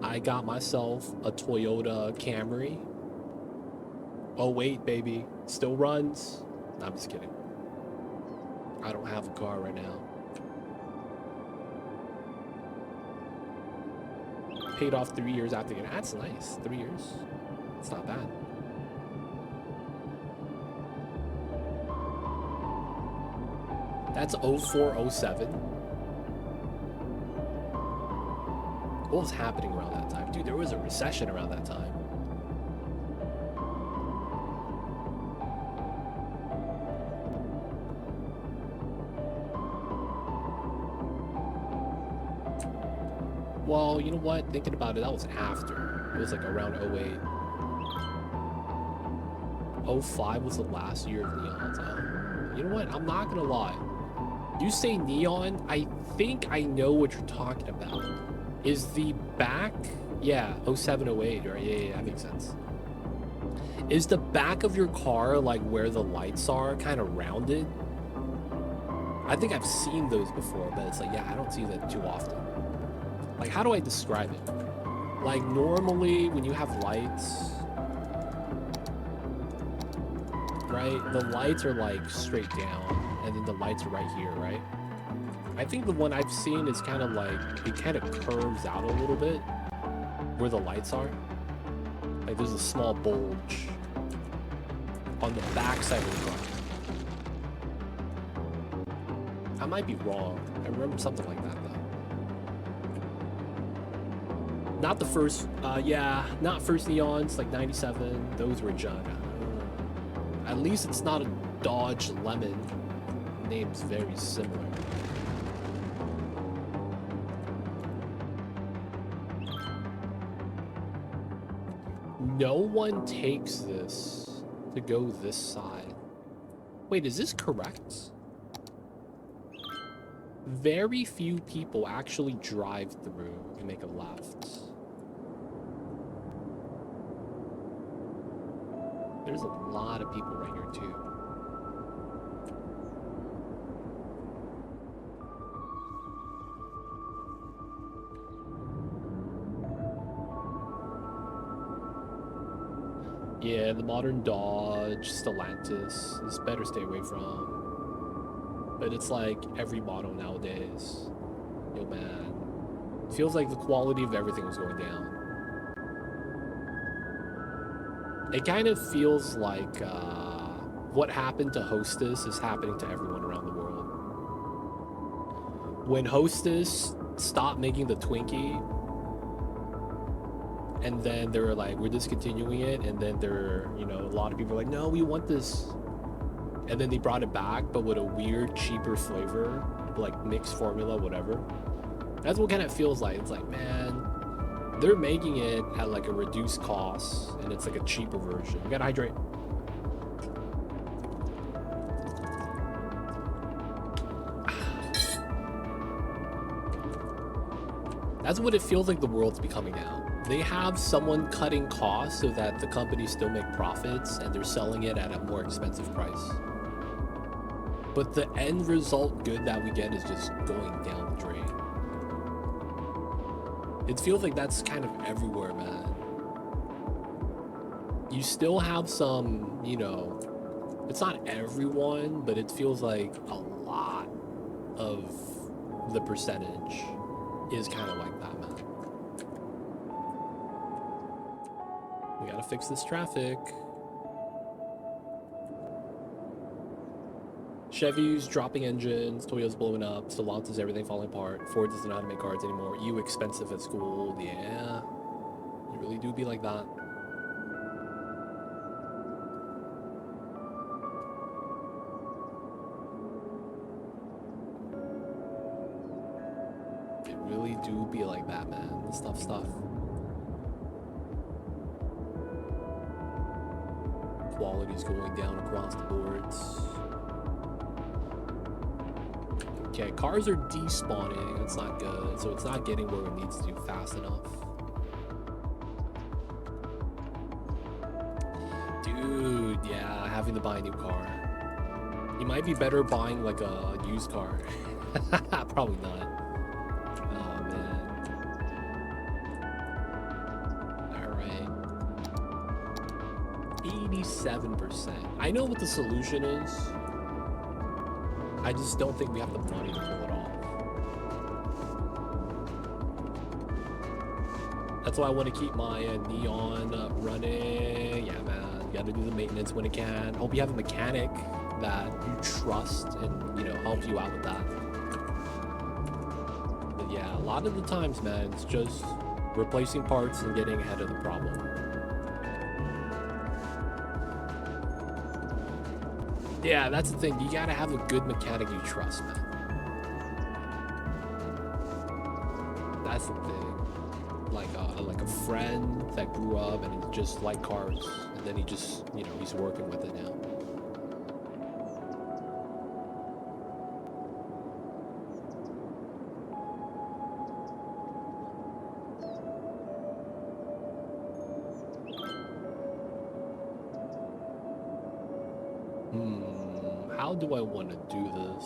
I got myself a Toyota Camry. Oh wait, baby, still runs. No, I'm just kidding. I don't have a car right now. Paid off 3 years after getting. That's nice. 3 years. It's not bad. That's 0407. What was happening around that time? Dude, there was a recession around that time. Well, you know what? Thinking about it, that was after. It was like around 08. 05 was the last year of Neon's. You know what? I'm not gonna lie. You say Neon, I think I know what you're talking about. Is the back? Yeah, 07, 08, right? Yeah, that makes sense. Is the back of your car like where the lights are kind of rounded? I think I've seen those before, but it's like, yeah, I don't see that too often. Like, how do I describe it? Like, normally when you have lights, right? The lights are like straight down, and then the lights are right here, right? I think the one I've seen is kind of like, it kind of curves out a little bit where the lights are. Like, there's a small bulge on the back side of the car. I might be wrong. I remember something like that, though. Not the first, yeah, not first Neons, like 97. Those were junk. At least it's not a Dodge Lemon. Name's very similar. No one takes this to go this side. Wait, is this correct? Very few people actually drive through and make a left. There's a lot of people right here too. Yeah, the modern Dodge, Stellantis is better stay away from. But it's like every model nowadays. Yo, man. It feels like the quality of everything is going down. It kind of feels like what happened to Hostess is happening to everyone around the world. When Hostess stopped making the Twinkie, and then they were like, we're discontinuing it, and then there, you know, a lot of people were like, no, we want this. And then they brought it back, but with a weird, cheaper flavor, like mixed formula, whatever. That's what kind of feels like. It's like, man, they're making it at like a reduced cost, and it's like a cheaper version. You gotta hydrate. That's what it feels like the world's becoming now. They have someone cutting costs so that the companies still make profits, and they're selling it at a more expensive price. But the end result good that we get is just going down the drain. It feels like that's kind of everywhere, man. You still have some, you know, it's not everyone, but it feels like a lot of the percentage is kind of like that, man. We gotta fix this traffic. Chevy's dropping engines, Toyota's blowing up, Stellantis everything falling apart, Ford doesn't know how to make cars anymore, you expensive at school, yeah. You really do be like that. It really do be like that, man. Stuff. Quality's going down across the boards. Okay, cars are despawning. It's not good. So it's not getting where it needs to fast enough. Dude, yeah, having to buy a new car. You might be better buying like a used car. Probably not. Oh, man. Alright. 87%. I know what the solution is. I just don't think we have the money to pull it off. That's why I want to keep my Neon running. Yeah, man. You gotta do the maintenance when it can. Hope you have a mechanic that you trust and, you know, helps you out with that. But yeah, a lot of the times, man, it's just replacing parts and getting ahead of the problem. Yeah, that's the thing. You gotta have a good mechanic you trust, man. That's the thing. Like a friend that grew up and he just liked cars, and then he just, you know, he's working with it now. How do I want to do this?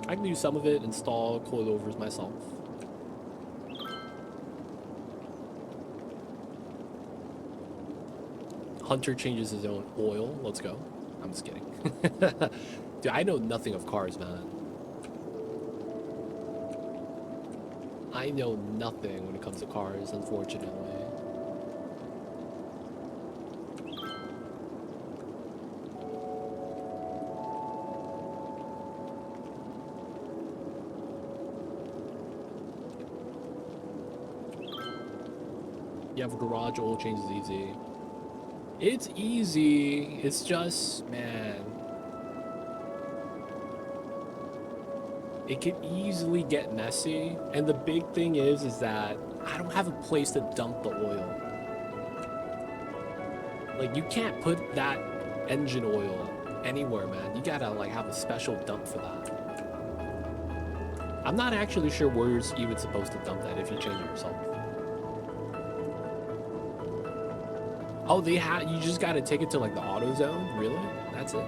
I can do some of it, install coilovers myself. Hunter changes his own oil. Let's go. I'm just kidding. Dude, I know nothing of cars, man. I know nothing when it comes to cars, unfortunately. You have a garage, oil change is easy. It's easy. It's just, man. It can easily get messy. And the big thing is that I don't have a place to dump the oil. Like, you can't put that engine oil anywhere, man. You gotta, like, have a special dump for that. I'm not actually sure where you're even supposed to dump that if you change it yourself. Oh, they have. You just gotta take it to like the auto zone. Really? That's it.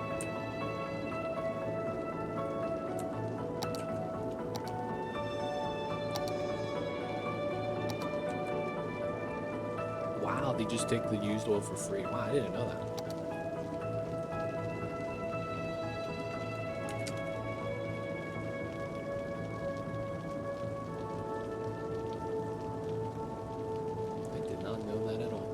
Wow, they just take the used oil for free. Wow, I didn't know that. I did not know that at all.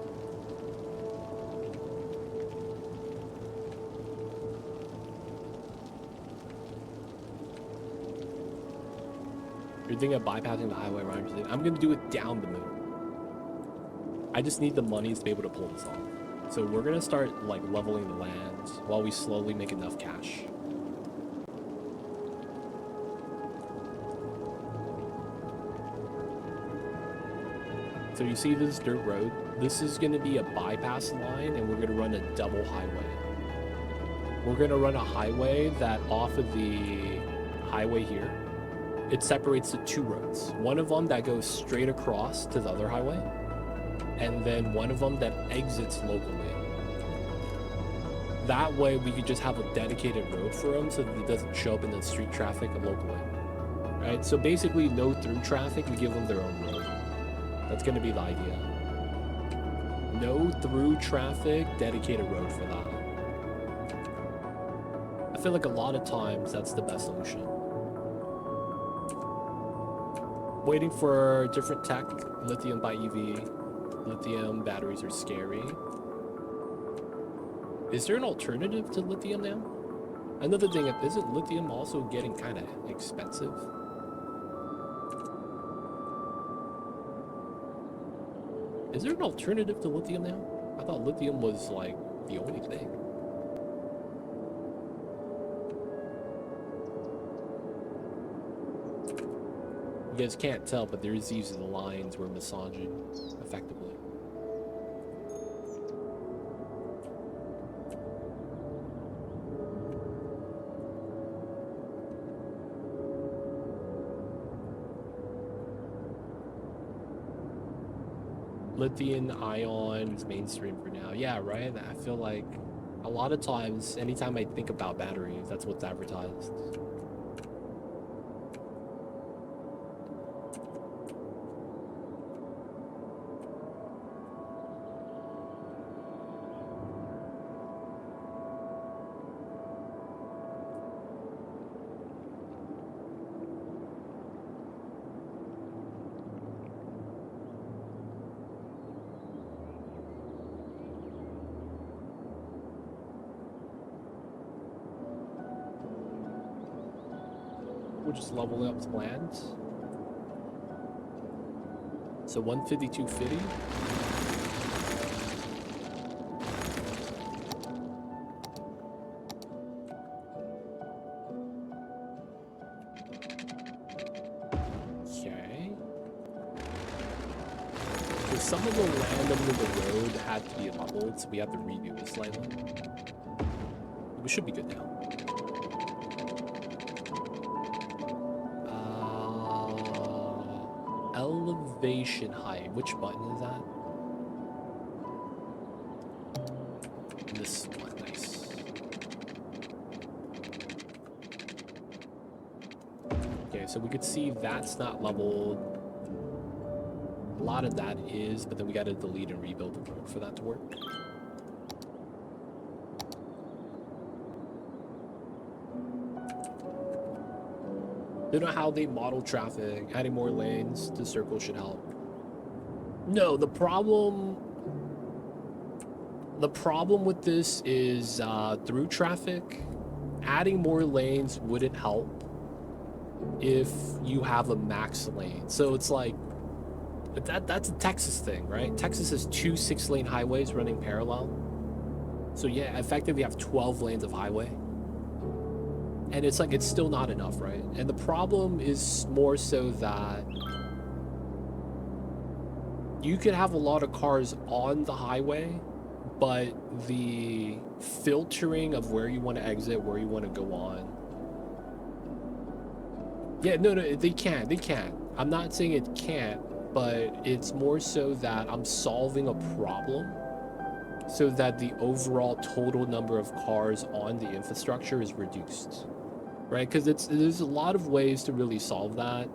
You're thinking of bypassing the highway around your city. I'm gonna do it down the moon. I just need the money to be able to pull this off. So we're gonna start like leveling the land while we slowly make enough cash. So you see this dirt road? This is gonna be a bypass line, and we're gonna run a double highway. We're gonna run a highway that off of the highway here, it separates the two roads. One of them that goes straight across to the other highway, and then one of them that exits locally. That way we could just have a dedicated road for them so that it doesn't show up in the street traffic locally. Right? So basically no through traffic, we give them their own road. That's gonna be the idea. No through traffic, dedicated road for that. I feel like a lot of times that's the best solution. Waiting for different tech, lithium by EV. Lithium batteries are scary. Is there an alternative to lithium now? Another thing, isn't lithium also getting kind of expensive? Is there an alternative to lithium now? I thought lithium was like the only thing. You guys can't tell, but there's these lines we're massaging effectively. Lithium ion is mainstream for now. Yeah, right? I feel like a lot of times, anytime I think about batteries, that's what's advertised. Just leveling up plans. So 152.50. Okay. So some of the land under the road had to be leveled, so we have to redo this slightly. We should be good now. Elevation height. Which button is that? This one, nice. Okay, so we could see that's not leveled. A lot of that is, but then we got to delete and rebuild the road for that to work. Don't know how they model traffic. Adding more lanes to circle should help. No, the problem with this is through traffic, adding more lanes wouldn't help if you have a max lane. So it's like that's a Texas thing, right? Texas has 2 6-lane highways running parallel. So yeah, effectively you have 12 lanes of highway. And it's like, it's still not enough, right? And the problem is more so that you could have a lot of cars on the highway, but the filtering of where you want to exit, where you want to go on. Yeah, no, they can. I'm not saying it can't, but it's more so that I'm solving a problem so that the overall total number of cars on the infrastructure is reduced. Right, because there's a lot of ways to really solve that.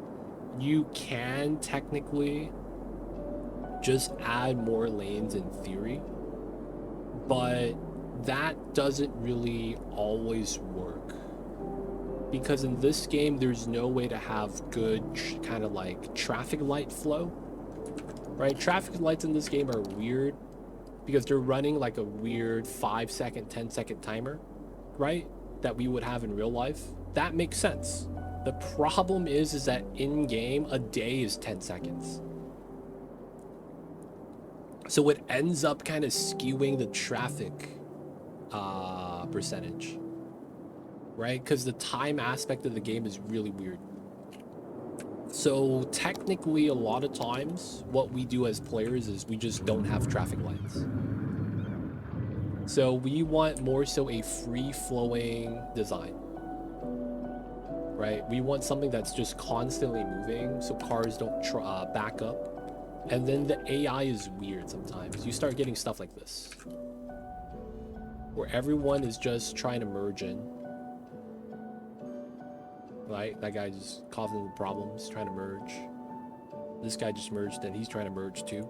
You can technically just add more lanes in theory, but that doesn't really always work. Because in this game, there's no way to have good kind of like traffic light flow. Right, traffic lights in this game are weird because they're running like a weird 5-second, 10-second timer, right? That we would have in real life. That makes sense. The problem is that in game a day is 10 seconds. So it ends up kind of skewing the traffic percentage, right? Because the time aspect of the game is really weird. So technically a lot of times what we do as players is we just don't have traffic lights. So we want more so a free-flowing design. Right? We want something that's just constantly moving so cars don't back up. And then the AI is weird sometimes. You start getting stuff like this, where everyone is just trying to merge in. Right? That guy just causing the problems, trying to merge. This guy just merged and he's trying to merge too.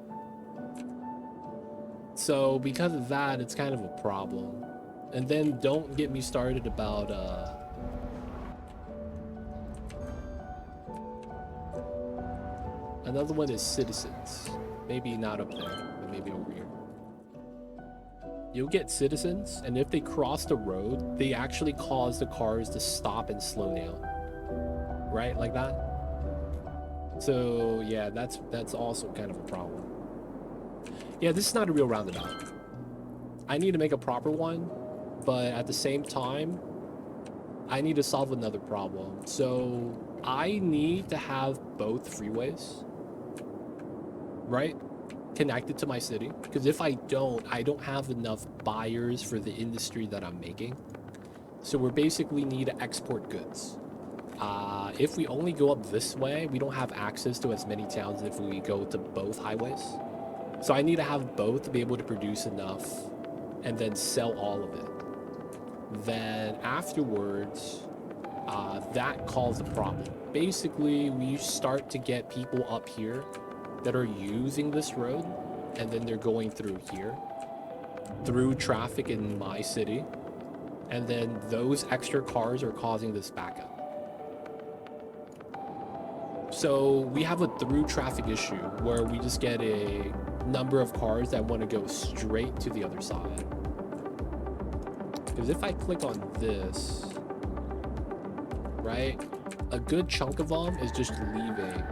So because of that, it's kind of a problem. And then don't get me started about another one is Citizens. Maybe not up there, but maybe over here. you'll get citizens, and if they cross the road, they actually cause the cars to stop and slow down. Right? Like that. So yeah, that's also kind of a problem. Yeah, this is not a real roundabout. I need to make a proper one, but at the same time, I need to solve another problem. So I need to have both freeways, right, connected to my city. Because if I don't have enough buyers for the industry that I'm making. So we basically need to export goods. If we only go up this way, we don't have access to as many towns if we go to both highways. So I need to have both to be able to produce enough and then sell all of it. Then afterwards, that caused a problem. Basically, we start to get people up here that are using this road, and then they're going through here, through traffic in my city, and then those extra cars are causing this backup. So we have a through traffic issue where we just get a number of cars that want to go straight to the other side. Because if I click on this, right, a good chunk of them is just leaving,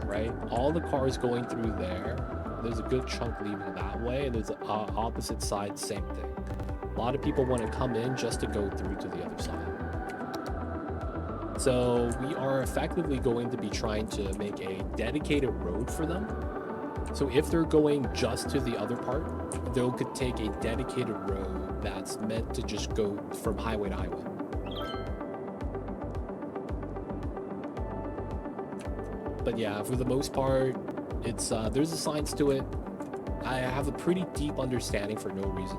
right? All the cars going through there, there's a good chunk leaving that way, and there's an opposite side, same thing. A lot of people want to come in just to go through to the other side. So we are effectively going to be trying to make a dedicated road for them. So if they're going just to the other part, they could take a dedicated road that's meant to just go from highway to highway. But yeah, for the most part, it's there's a science to it. I have a pretty deep understanding for no reason.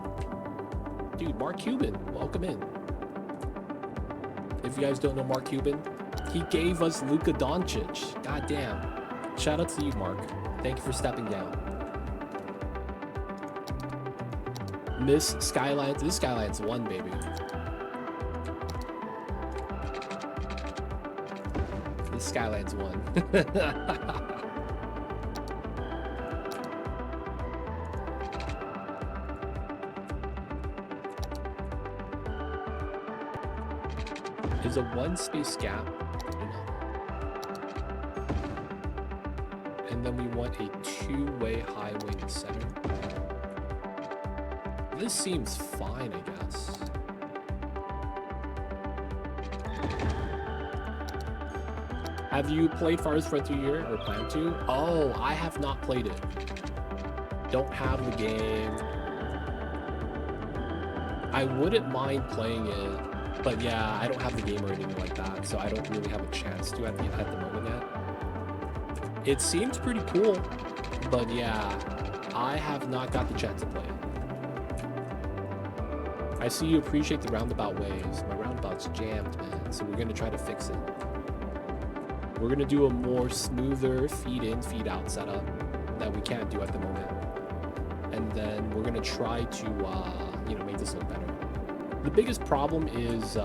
Dude, Mark Cuban, welcome in. If you guys don't know Mark Cuban, he gave us Luka Doncic. God damn. Shout out to you, Mark. Thank you for stepping down. Miss Skylines. This Skylines 1, baby. This Skylines 1. Is a one space gap enough? And then we want a two-way highway in the center. This seems fine, I guess. Have you played Farthest Frontier or plan to? Oh, I have not played it. Don't have the game. I wouldn't mind playing it. But yeah, I don't have the game or anything like that, so I don't really have a chance to at the moment yet. It seems pretty cool, but yeah, I have not got the chance to play it. I see you appreciate the roundabout ways. My roundabout's jammed, man, so we're gonna try to fix it. We're gonna do a more smoother feed in, feed out setup that we can't do at the moment. And then we're gonna try to, make this look better. The biggest problem is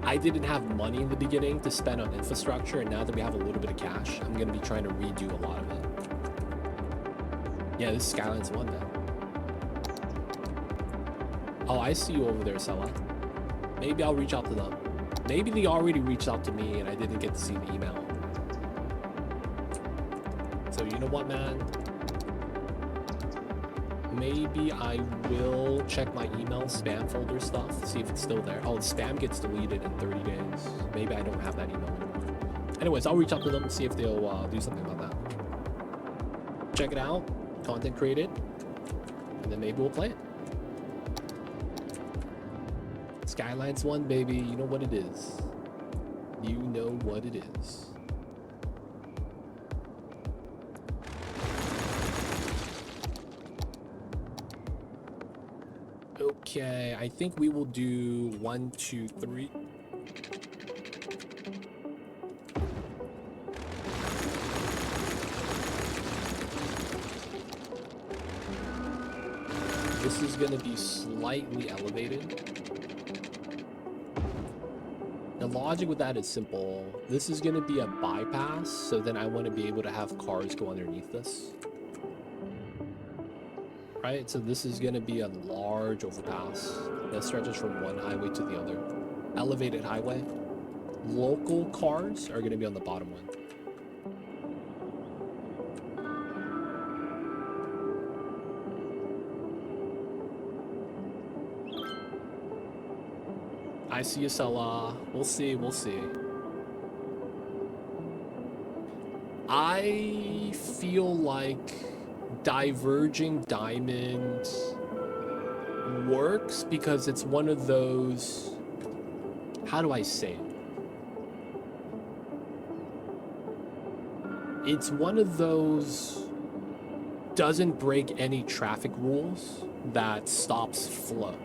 I didn't have money in the beginning to spend on infrastructure, and now that we have a little bit of cash, I'm going to be trying to redo a lot of it. Yeah, this is Skylines 1 now. Oh, I see you over there, Sella. Maybe I'll reach out to them. Maybe they already reached out to me and I didn't get to see the email. So you know what, man? Maybe I will check my email spam folder stuff, see if it's still there. Oh, the spam gets deleted in 30 days. Maybe I don't have that email anymore. Anyways, I'll reach out to them and see if they'll do something about that. Check it out, content created, and then maybe we'll play it. Skylines 1, baby, you know what it is. You know what it is. Okay, I think we will do 1, 2, 3. This is going to be slightly elevated. The logic with that is simple. This is going to be a bypass, so then I want to be able to have cars go underneath this. right? So this is going to be a large overpass that stretches from one highway to the other. Elevated highway. Local cars are going to be on the bottom one. I see you, Salah. We'll see, we'll see. I feel like Diverging Diamond works because it's one of those... How do I say it? It's one of those doesn't break any traffic rules that stops flow.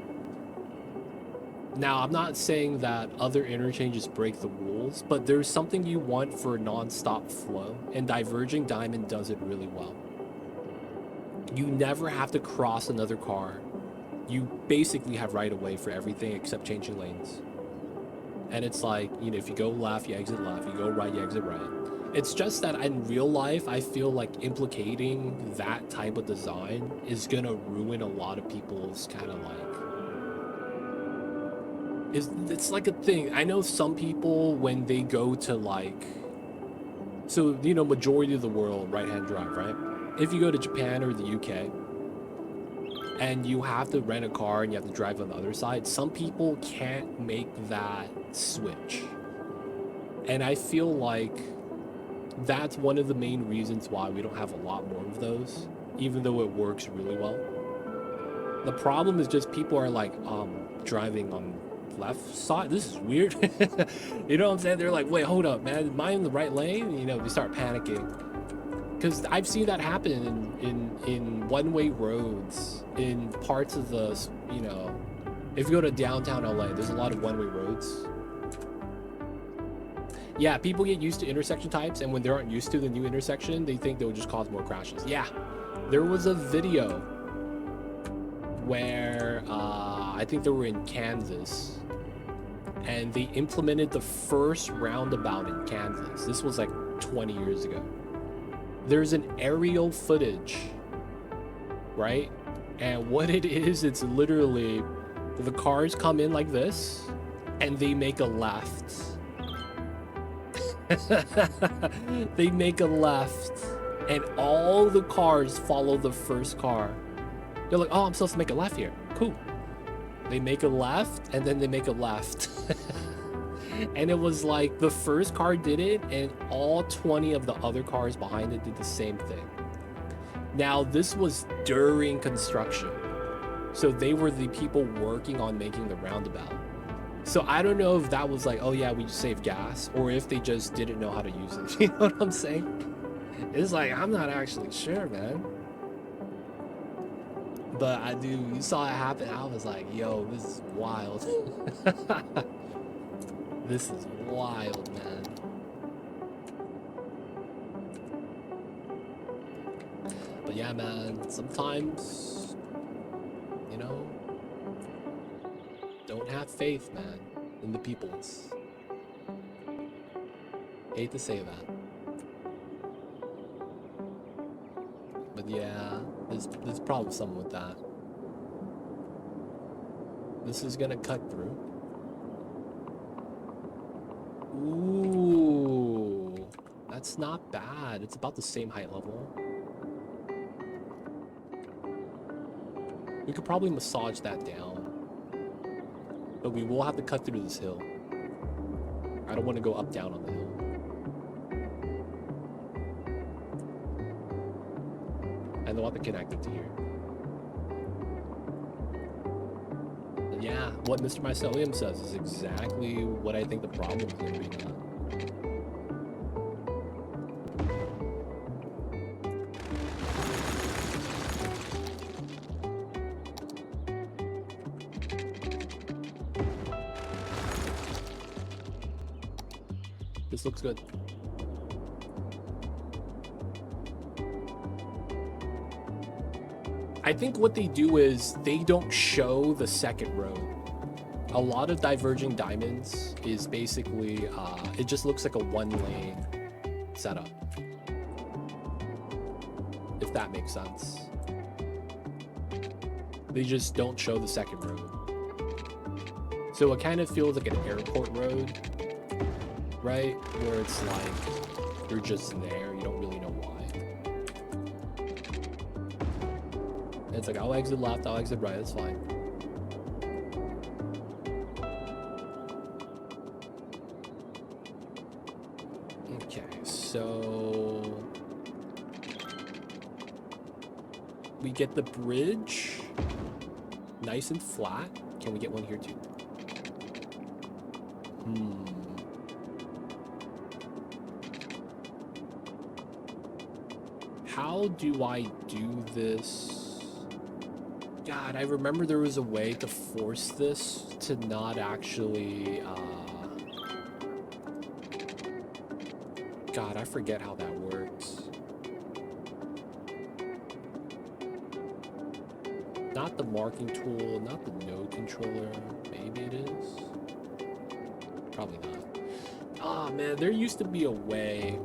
Now, I'm not saying that other interchanges break the rules, but there's something you want for non-stop flow, and Diverging Diamond does it really well. You never have to cross another car. You basically have right of way for everything except changing lanes. And it's like, you know, if you go left, you exit left. You go right, you exit right. It's just that in real life, I feel like implicating that type of design is gonna ruin a lot of people's kind of like... It's like a thing. I know some people, when they go to like... So, you know, majority of the world, right-hand drive, right? If you go to Japan or the UK, and you have to rent a car and you have to drive on the other side, some people can't make that switch. And I feel like that's one of the main reasons why we don't have a lot more of those, even though it works really well. The problem is just people are like, driving on left side. This is weird. You know what I'm saying? They're like, wait, hold up, man. Am I in the right lane? You know, they start panicking. Because I've seen that happen in one-way roads, in parts of the, you know, if you go to downtown LA, there's a lot of one-way roads. Yeah, people get used to intersection types, and when they aren't used to the new intersection, they think they'll just cause more crashes. Yeah, there was a video where I think they were in Kansas, and they implemented the first roundabout in Kansas. This was like 20 years ago. There's an aerial footage, right? And what it is, it's literally the cars come in like this, and they make a left. They make a left, and all the cars follow the first car. They're like, oh, I'm supposed to make a left here. Cool. They make a left, and then they make a left. And it was like the first car did it, and all 20 of the other cars behind it did the same thing. Now, this was during construction. So they were the people working on making the roundabout. So I don't know if that was like, oh yeah, we just saved gas, or if they just didn't know how to use it. You know what I'm saying? It's like, I'm not actually sure, man. But I do, you saw it happen. I was like, yo, this is wild. This is wild, man. But yeah, man, sometimes, you know, don't have faith, man, in the peoples. Hate to say that. But yeah, there's probably something with that. This is gonna cut through. Ooh, that's not bad. It's about the same height level. We could probably massage that down. But we will have to cut through this hill. I don't want to go up down on the hill. And they'll have to connect it to here. But yeah, what Mr. Mycelium says is exactly what I think the problem is going to be now. This looks good. I think what they do is they don't show the second road. A lot of Diverging Diamonds is basically, it just looks like a one-lane setup. If that makes sense. They just don't show the second road. So it kind of feels like an airport road, right? Where it's like you're just there, you don't really know why. And it's like, I'll exit left, I'll exit right, that's fine. Okay, so we get the bridge nice and flat. Can we get one here too? How do I do this? God, I remember there was a way to force this to not actually, God, I forget how that works. Not the marking tool, not the node controller. Maybe it is. Probably not. Ah, man, there used to be a way,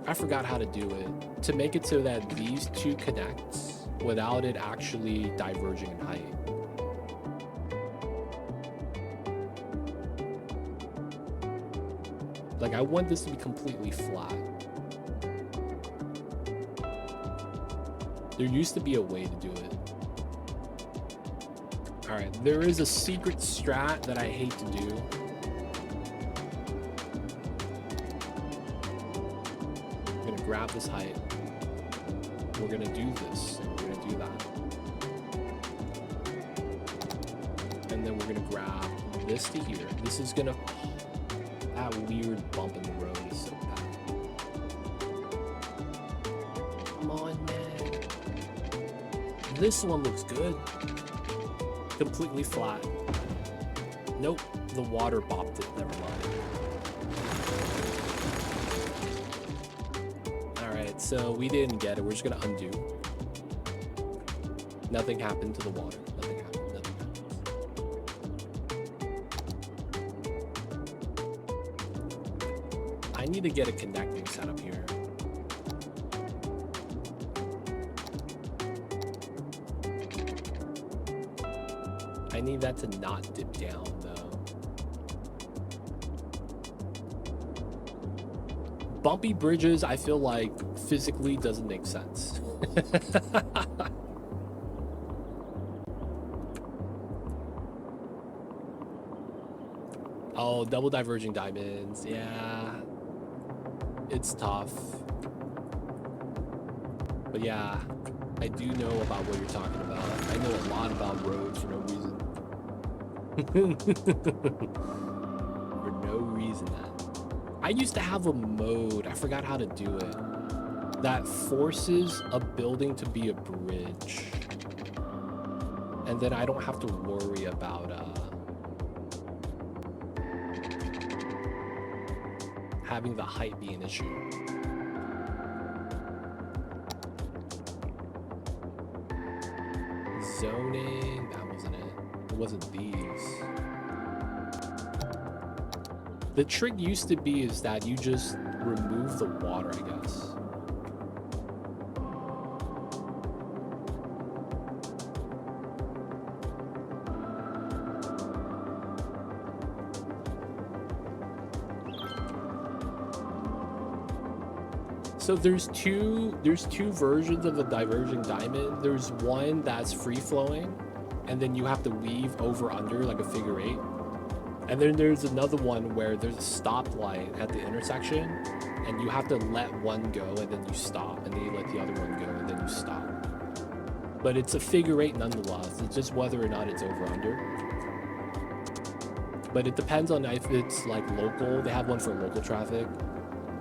I forgot how to do it, to make it so that these two connect without it actually diverging in height. Like, I want this to be completely flat. There used to be a way to do it. Alright, there is a secret strat that I hate to do. I'm gonna grab this height. We're gonna do this, and we're gonna do that. And then we're gonna grab this to here. This is gonna... that weird bump in the road is so bad. Come on, man. This one looks good. Completely flat. Nope, the water bopped it. Never mind. Alright, so we didn't get it. We're just gonna undo. Nothing happened to the water. Nothing happened. Nothing happened. I need to get a connecting setup here. I need that to not dip down, though. Bumpy bridges, I feel like, physically doesn't make sense. Oh, double diverging diamonds. Yeah. It's tough. But yeah, I do know about what you're talking about. I know a lot about roads for no reason. For no reason. I used to have a mode, I forgot how to do it, that forces a building to be a bridge. And then I don't have to worry about having the height be an issue. Zoning, that wasn't it. It wasn't these. The trick used to be is that you just remove the water, I guess. So there's two versions of the diverging diamond. There's one that's free flowing, and then you have to weave over under like a figure eight. And then there's another one where there's a stoplight at the intersection, and you have to let one go and then you stop, and then you let the other one go and then you stop. But it's a figure eight nonetheless. It's just whether or not it's over under. But it depends on if it's like local. They have one for local traffic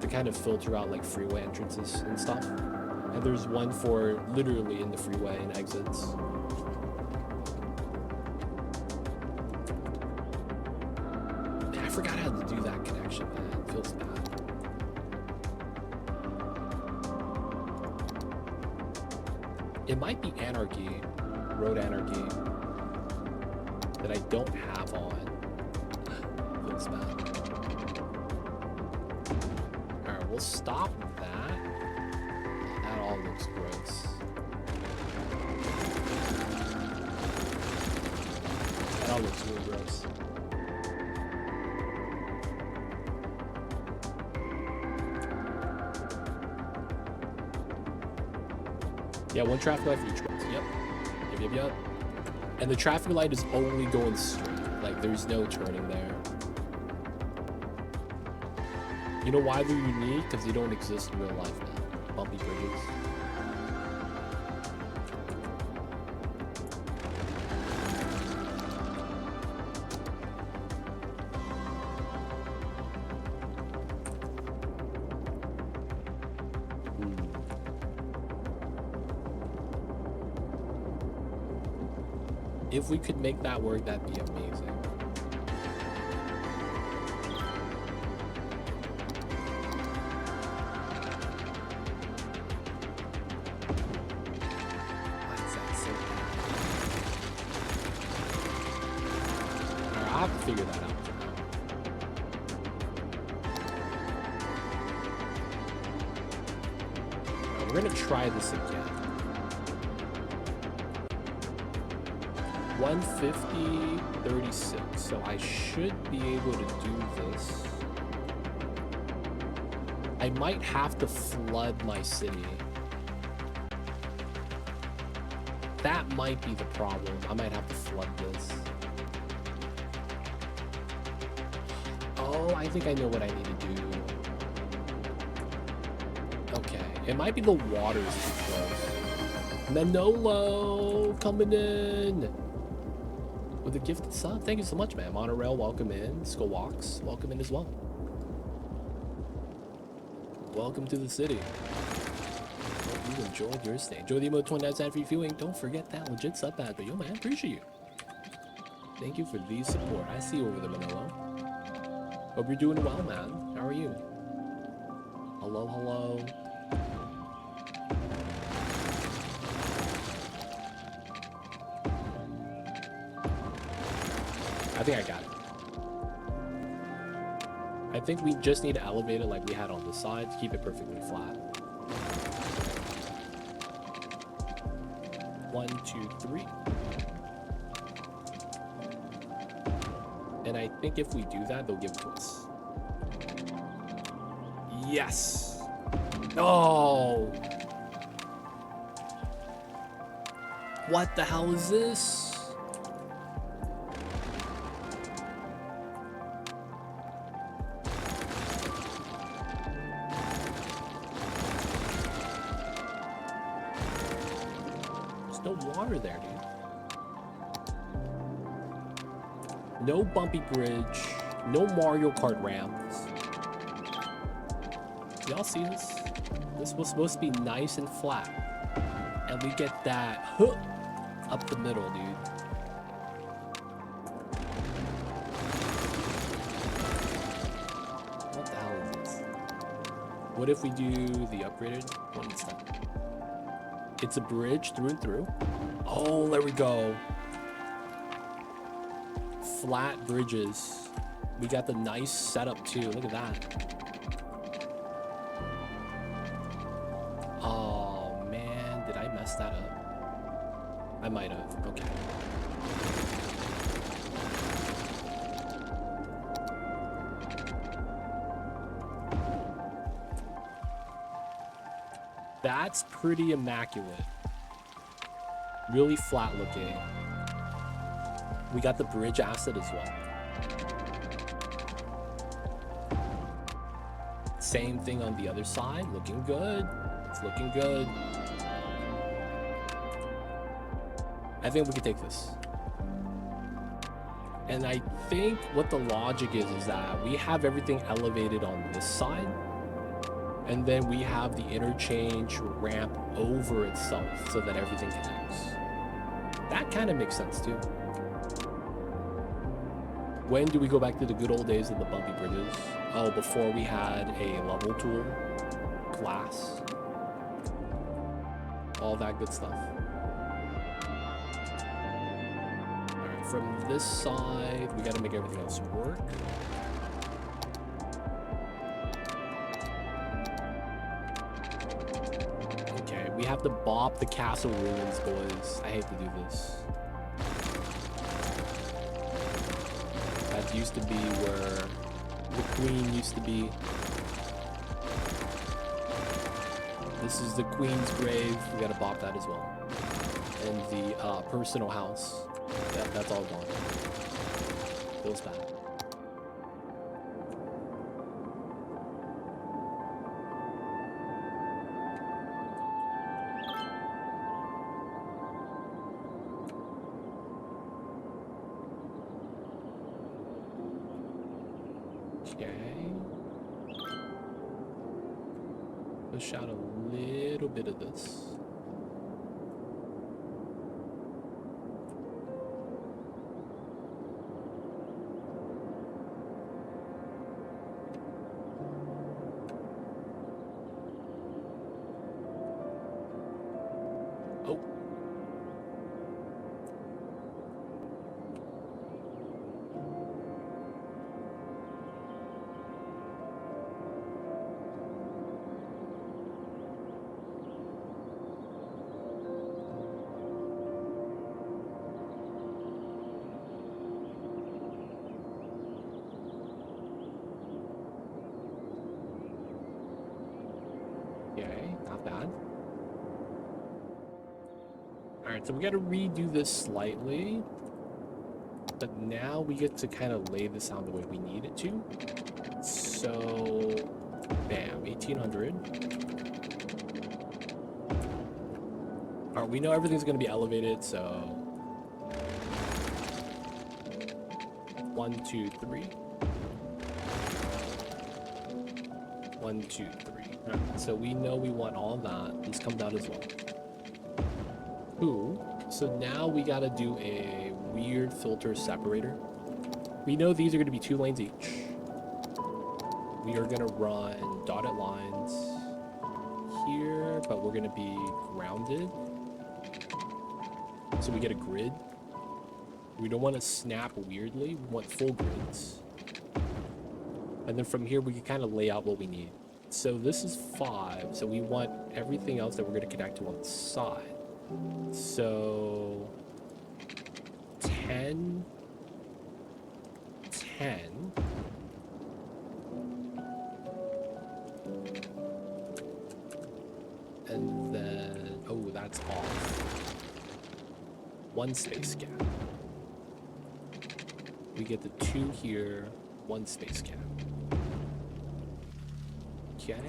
to kind of filter out like freeway entrances and stuff. And there's one for literally in the freeway and exits. Man, I forgot how to do that connection, man. It feels bad. It might be anarchy, road anarchy, that I don't have on. Feels bad. We'll stop that. That all looks gross. That looks really gross. Yeah, one traffic light for each cross. Yep. And the traffic light is only going straight. Like, there's no turning there. You know why they're unique? Because they don't exist in real life, man. Bumpy bridges. If we could make that work, that'd be amazing. Why is that so bad? Alright, I'll have to figure that out. Alright, we're gonna try this again. 150, 36. So I should be able to do this. I might have to flood my city. That might be the problem. I might have to flood this. Oh, I think I know what I need to do. Okay. It might be the water's too close. Manolo coming in with a gifted sub. Thank you so much, man. Monorail, welcome in. Skull Walks, welcome in as well. Welcome to the city. Hope you enjoyed your stay. Enjoy the emote 29 cent free viewing. Don't forget that legit sub ad. But yo, man, appreciate you. Thank you for the support. I see you over there, Manolo. Hope you're doing well, man. How are you? Hello, hello. I think I got it. I think we just need to elevate it like we had on the side to keep it perfectly flat. 1, 2, 3. And I think if we do that, they'll give it to us. Yes! Oh! What the hell is this? No water there, dude. No bumpy bridge. No Mario Kart ramps. Y'all see this? This was supposed to be nice and flat. And we get that up the middle, dude. What the hell is this? What if we do the upgraded one instead? It's a bridge through and through. Oh, there we go. Flat bridges. We got the nice setup too. Look at that. Oh man, did I mess that up? I might have. Okay. That's pretty immaculate. Really flat looking. We got the bridge asset as well. Same thing on the other side. Looking good. It's looking good. I think we can take this. And I think what the logic is that we have everything elevated on this side. And then we have the interchange ramp over itself so that everything connects. That kind of makes sense too. When do we go back to the good old days of the bumpy bridges? Oh, before we had a level tool, glass, all that good stuff. All right, from this side, we got to make everything else work. We have to bop the castle ruins, boys. I hate to do this. used to be where the queen used to be. This is the queen's grave. We gotta bop that as well. And the personal house. That's all gone. Feels bad. Okay. Push out a little bit of this. Oh. Okay, not bad. Alright, so we gotta redo this slightly. But now we get to kind of lay this out the way we need it to. So, bam, 1800. Alright, we know everything's gonna be elevated, so 1, 2, 3. 1, 2, 3. Alright, so we know we want all that. These come down as well. Ooh. So now we gotta do a weird filter separator. We know these are gonna be 2 lanes each. We are gonna run dotted lines here, but we're gonna be grounded. So we get a grid. We don't want to snap weirdly. We want full grids. And then from here, we can kind of lay out what we need. So this is 5. So we want everything else that we're going to connect to on the side. So 10, 10. And then, oh, that's off. 1 space gap. We get the 2 here, 1 space gap. Okay.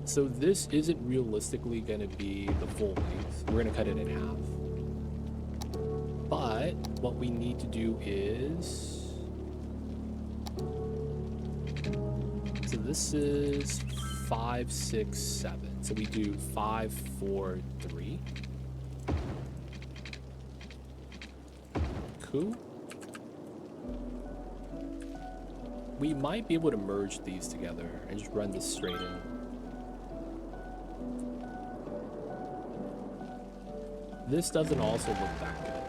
So this isn't realistically going to be the full length. We're going to cut it in half. But what we need to do is... So this is 5, 6, 7. So we do 5, 4, 3. Cool. We might be able to merge these together and just run this straight in. This doesn't also look that good.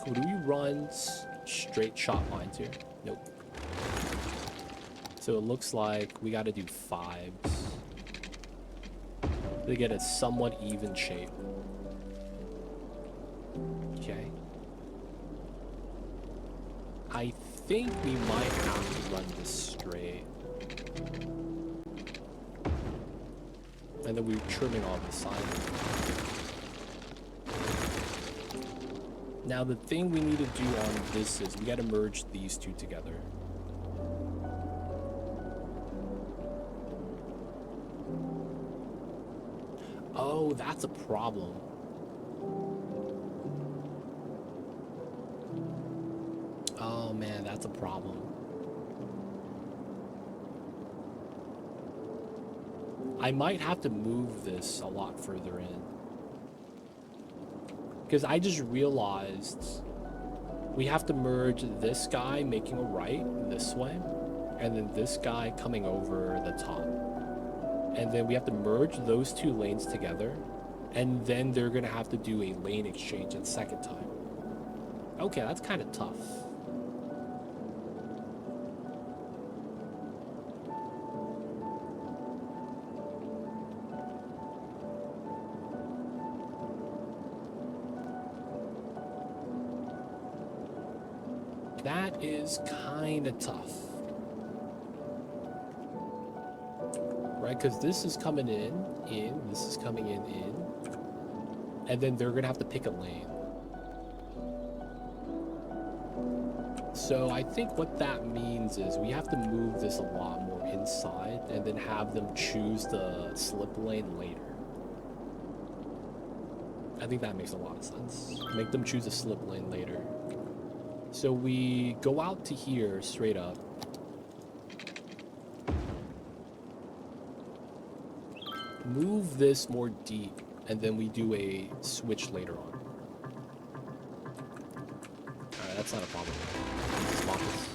Cool. Do we run straight shot lines here? Nope. So it looks like we got to do 5s. They get a somewhat even shape. Okay. I think we might have to run this straight. And then we're trimming all the sides. Now the thing we need to do on this is we got to merge these two together. Oh, that's a problem. Oh man, that's a problem. I might have to move this a lot further in. Because I just realized we have to merge this guy making a right this way, and then this guy coming over the top. And then we have to merge those 2 lanes together, and then they're going to have to do a lane exchange a second time. Okay, that's kind of tough. That is kind of tough. Right, because this is coming in, this is coming in. And then they're gonna have to pick a lane. So I think what that means is we have to move this a lot more inside and then have them choose the slip lane later. I think that makes a lot of sense. Make them choose a slip lane later. So we go out to here straight up. Move this more deep, and then we do a switch later on. Alright, that's not a problem. Let's lock this.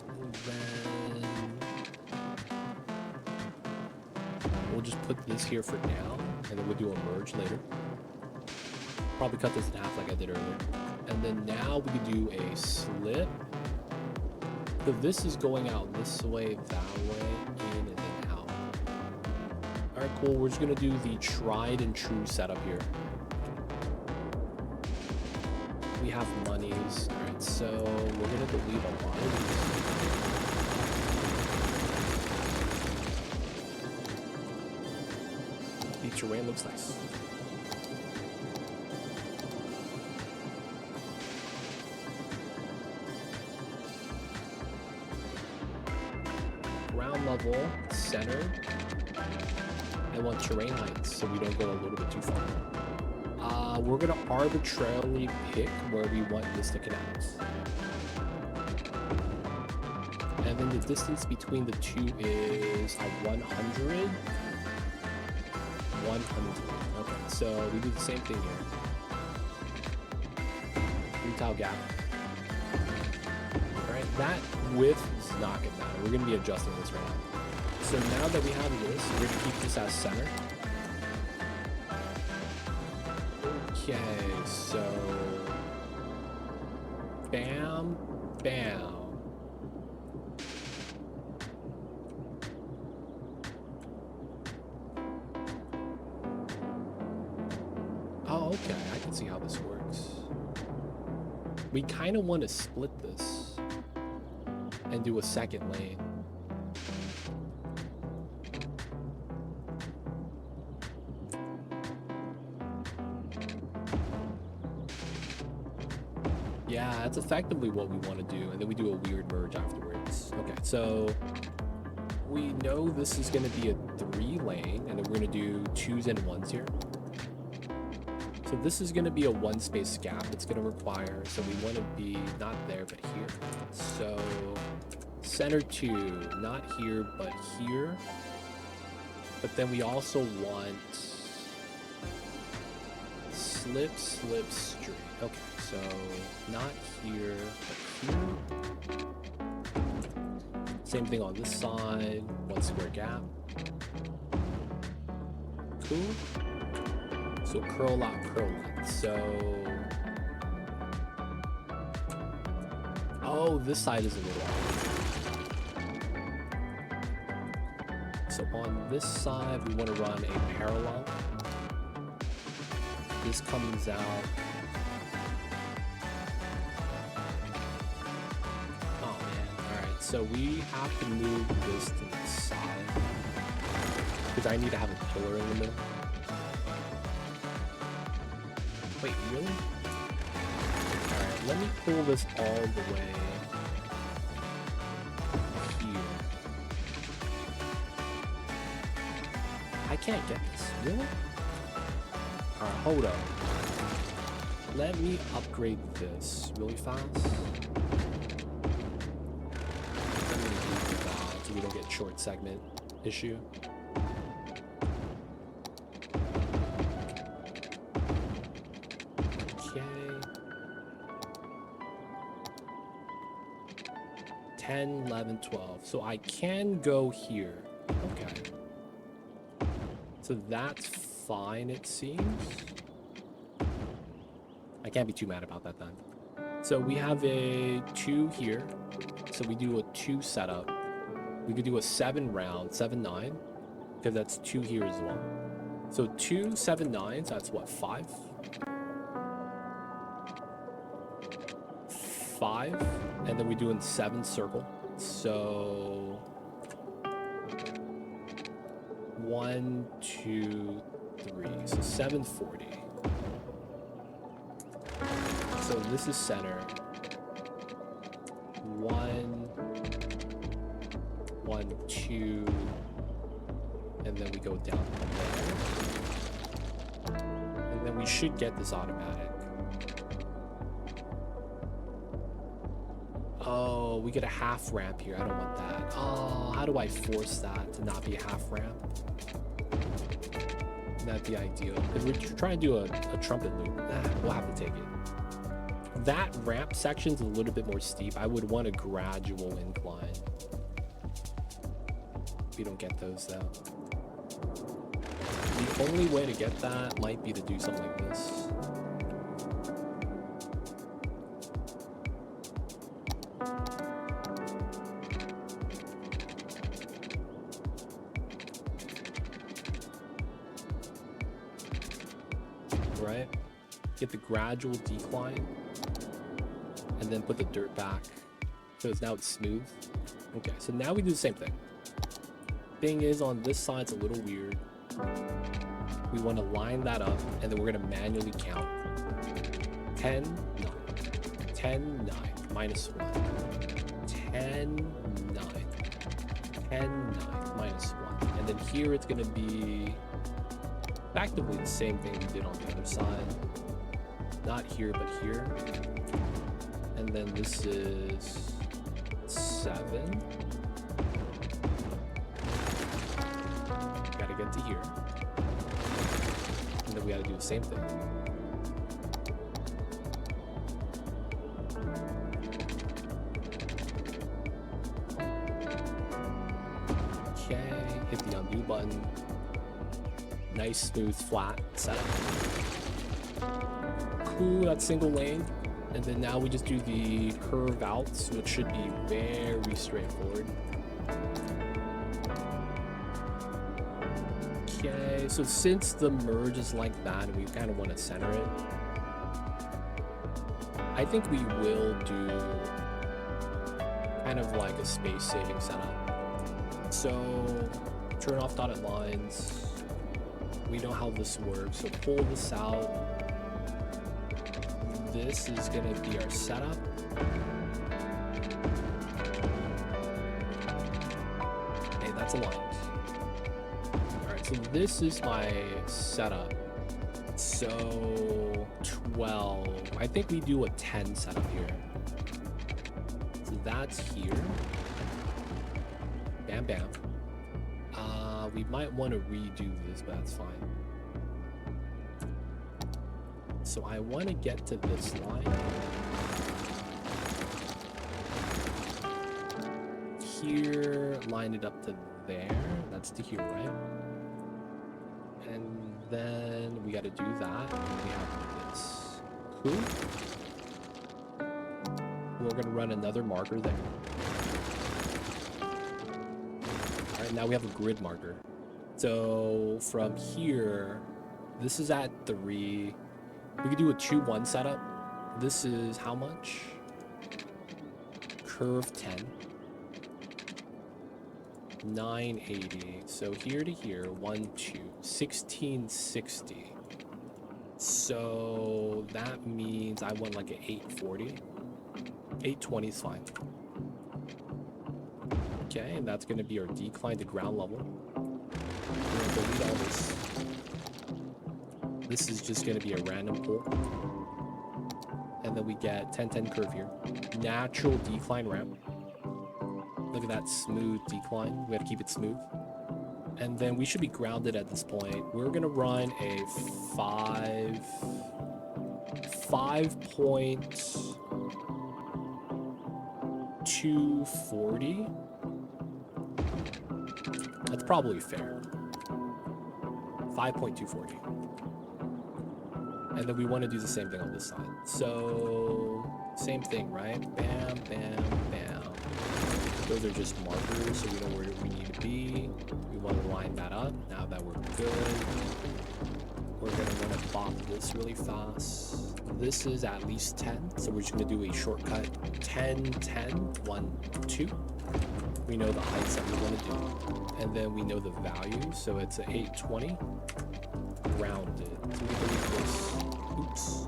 And then we'll just put this here for now, and then we'll do a merge later. Probably cut this in half like I did earlier. And then now we can do a slip. So this is going out this way, that way, in and then out. Alright, cool. We're just going to do the tried and true setup here. We have monies. Alright, so we're going to delete a lot of these. The terrain looks nice. Level, centered. I want terrain heights so we don't go a little bit too far. We're gonna arbitrarily pick where we want this to connect. And then the distance between the two is 100. 100. Okay, so we do the same thing here. 3 tile gap. Alright, that width is not gonna matter. We're gonna be adjusting this right now. So now that we have this, we're gonna keep this as center. Okay, so bam, bam. Oh, okay, I can see how this works. We kind of want to split this and do a second lane. Yeah, that's effectively what we want to do, and then we do a weird merge afterwards. Okay, so we know this is going to be a 3 lane, and then we're going to do 2s and 1s here. So this is going to be a 1 space gap it's going to require, so we want to be not there, but here. So center 2, not here, but here. But then we also want slip, slip, straight. Okay, so not here, but here. Same thing on this side, 1 square gap. Cool. So curl out, curl in. So, oh, this side is a little off. So on this side, we want to run a parallel. This comes out. Oh man, alright, so we have to move this to the side. Because I need to have a pillar in the middle. Wait, really? Alright, let me pull this all the way here. I can't get this, really? Alright, hold up. Let me upgrade this really fast. Let me do that so we don't get short segment issue. Okay. 10, 11, 12. So I can go here. Okay. So that's fine, it seems. I can't be too mad about that then. So we have a 2 here. So we do a 2 setup. We could do a 7 round, 7, 9. Because that's 2 here as well. So 2, 7, 9, so that's what, 5? 5, and then we do in 7 circle. So 1, 2, 3. So 740. So this is center. 1, 1, 2, and then we go down from there. And then we should get this automatic. Oh, we get a half ramp here. I don't want that. Oh, how do I force that to not be a half ramp? That'd be ideal. If we're trying to do a trumpet loop, we'll have to take it. That ramp section's a little bit more steep. I would want a gradual incline. We don't get those though. The only way to get that might be to do something like this. Right? Get the gradual decline and then put the dirt back. So it's smooth. Okay, so now we do the same thing. Thing is, on this side, it's a little weird. We want to line that up, and then we're going to manually count. 10, 9. 10, 9. Minus 1. 10, 9. 10, 9. Minus 1. And then here it's going to be effectively the same thing we did on the other side. Not here, but here. And then this is 7. Gotta get to here. And then we gotta do the same thing. Okay, hit the undo button. Nice, smooth, flat setup. Cool, that's single lane. And then now we just do the curve outs, which should be very straightforward. Okay, so since the merge is like that and we kind of want to center it, I think we will do kind of like a space-saving setup. So turn off dotted lines. We know how this works, so pull this out. This is going to be our setup. Okay, that's aligned. Alright, so this is my setup. So 12. I think we do a 10 setup here. So that's here. Bam, bam. We might want to redo this, but that's fine. So I want to get to this line. Here, line it up to there. That's to here, right? And then we got to do that. And we have this. Cool. We're going to run another marker there. Alright, now we have a grid marker. So from here, this is at 3. We could do a 2-1 setup. This is how much? Curve 10. 980. So here to here, 1, 2, 1660. So that means I want like an 840. 820 is fine. Okay, and that's going to be our decline to ground level. We're going to delete all this. This is just going to be a random pull. And then we get 10-10 curve here. Natural decline ramp. Look at that smooth decline. We got to keep it smooth. And then we should be grounded at this point. We're going to run a 5.240. That's probably fair. 5.240. And then we want to do the same thing on this side. So same thing, right? Bam, bam, bam. Those are just markers, so we know where we need to be. We want to line that up. Now that we're good, we're going to want to bop this really fast. This is at least 10, so we're just going to do a shortcut 10, 10, 1, 2. We know the heights that we want to do, and then we know the value, so it's an 820 rounded. So we delete this. Oops.